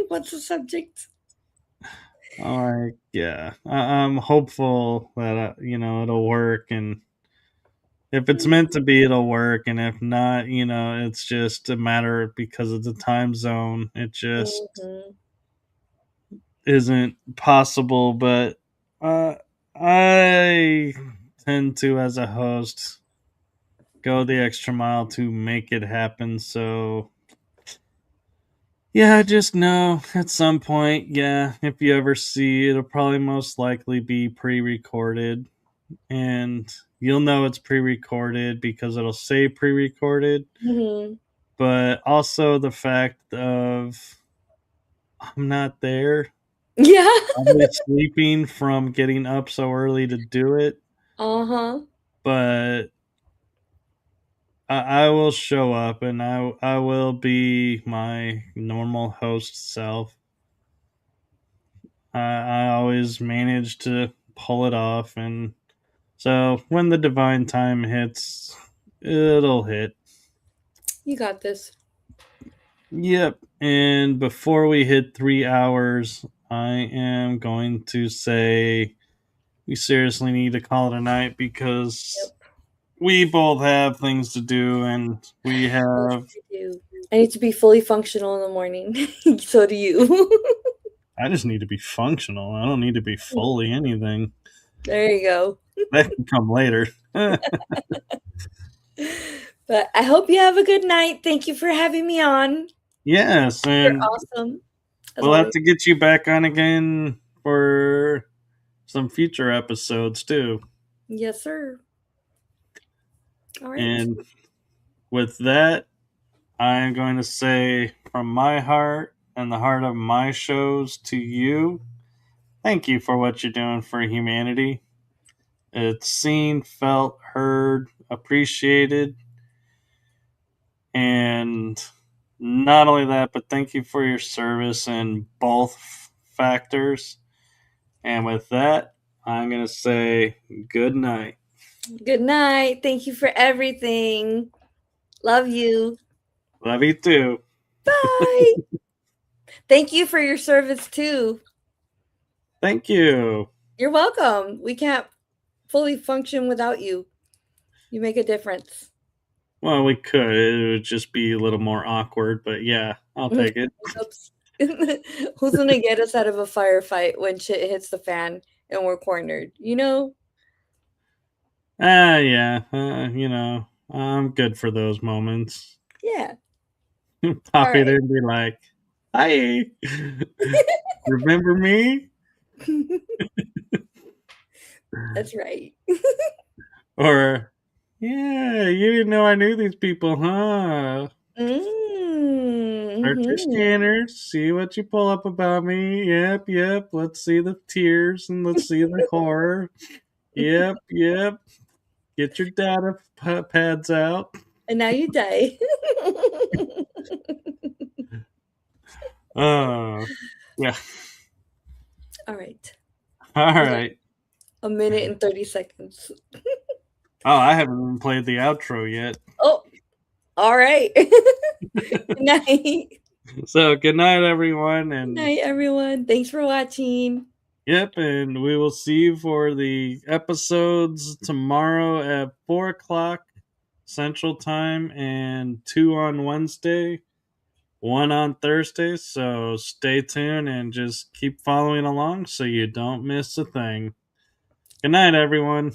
[SPEAKER 2] What's the subject?
[SPEAKER 1] Like, yeah, I'm hopeful that it'll work, and if it's meant to be, it'll work, and if not, it's just a matter because of the time zone. It just
[SPEAKER 2] Mhm.
[SPEAKER 1] isn't possible. But uh, I tend to, as a host, go the extra mile to make it happen. So yeah, just know at some point, yeah, if you ever see, it'll probably most likely be pre-recorded, and you'll know it's pre-recorded because it'll say pre-recorded.
[SPEAKER 2] Mhm.
[SPEAKER 1] But also the fact of I'm not there,
[SPEAKER 2] Yeah.
[SPEAKER 1] probably sleeping from getting up so early to do it,
[SPEAKER 2] Uh-huh.
[SPEAKER 1] but I will show up and I will be my normal host self. I always manage to pull it off, and so when the divine time hits, it'll hit.
[SPEAKER 2] You got this.
[SPEAKER 1] Yep. And before we hit 3 hours, I am going to say we seriously need to call it a night because
[SPEAKER 2] Yep.
[SPEAKER 1] we both have things to do and we
[SPEAKER 2] Yes,
[SPEAKER 1] have.
[SPEAKER 2] I do. I need to be fully functional in the morning. So do you.
[SPEAKER 1] I just need to be functional. I don't need to be fully anything.
[SPEAKER 2] There you go.
[SPEAKER 1] That can come later.
[SPEAKER 2] But I hope you have a good night. Thank you for having me on.
[SPEAKER 1] Yes,
[SPEAKER 2] You're
[SPEAKER 1] and
[SPEAKER 2] awesome, as
[SPEAKER 1] we'll have
[SPEAKER 2] always.
[SPEAKER 1] to get you back on again for some future episodes too.
[SPEAKER 2] Yes, sir. All right.
[SPEAKER 1] And with that, I'm going to say from my heart and the heart of my shows to you, thank you for what you're doing for humanity. It's seen, felt, heard, appreciated, and not only that, but thank you for your service in both factors. And with that, I'm going to say good night.
[SPEAKER 2] Good night. Thank you for everything. Love you.
[SPEAKER 1] Love you too.
[SPEAKER 2] Bye. Thank you for your service too.
[SPEAKER 1] Thank you.
[SPEAKER 2] You're welcome. We can't fully function without you. You make a difference.
[SPEAKER 1] Well, we could. It would just be a little more awkward, but yeah, I'll take it.
[SPEAKER 2] Oops. Who's gonna get us out of a firefight when shit hits the fan and we're cornered? You know?
[SPEAKER 1] Yeah. I'm good for those moments.
[SPEAKER 2] Yeah. All
[SPEAKER 1] Pop it in
[SPEAKER 2] right.
[SPEAKER 1] and be like, hi. Remember me?
[SPEAKER 2] That's right.
[SPEAKER 1] Or, yeah, you didn't know I knew these people, huh? Search your
[SPEAKER 2] Mm-hmm.
[SPEAKER 1] scanners, see what you pull up about me. Yep, yep. Let's see the tears and let's see the horror. Yep, yep. Get your data pads out.
[SPEAKER 2] And now you die.
[SPEAKER 1] Oh, yeah.
[SPEAKER 2] All right.
[SPEAKER 1] All
[SPEAKER 2] We got
[SPEAKER 1] right.
[SPEAKER 2] 1 minute and 30 seconds.
[SPEAKER 1] Oh, I haven't even played the outro yet.
[SPEAKER 2] Oh, all right. Good night.
[SPEAKER 1] So, good night, everyone.
[SPEAKER 2] Good
[SPEAKER 1] And
[SPEAKER 2] night, everyone. Thanks for watching.
[SPEAKER 1] yep, and we will see you for the episodes tomorrow at 4 o'clock Central Time and 2 on Wednesday. one on Thursday. So stay tuned and just keep following along so you don't miss a thing. Good night, everyone.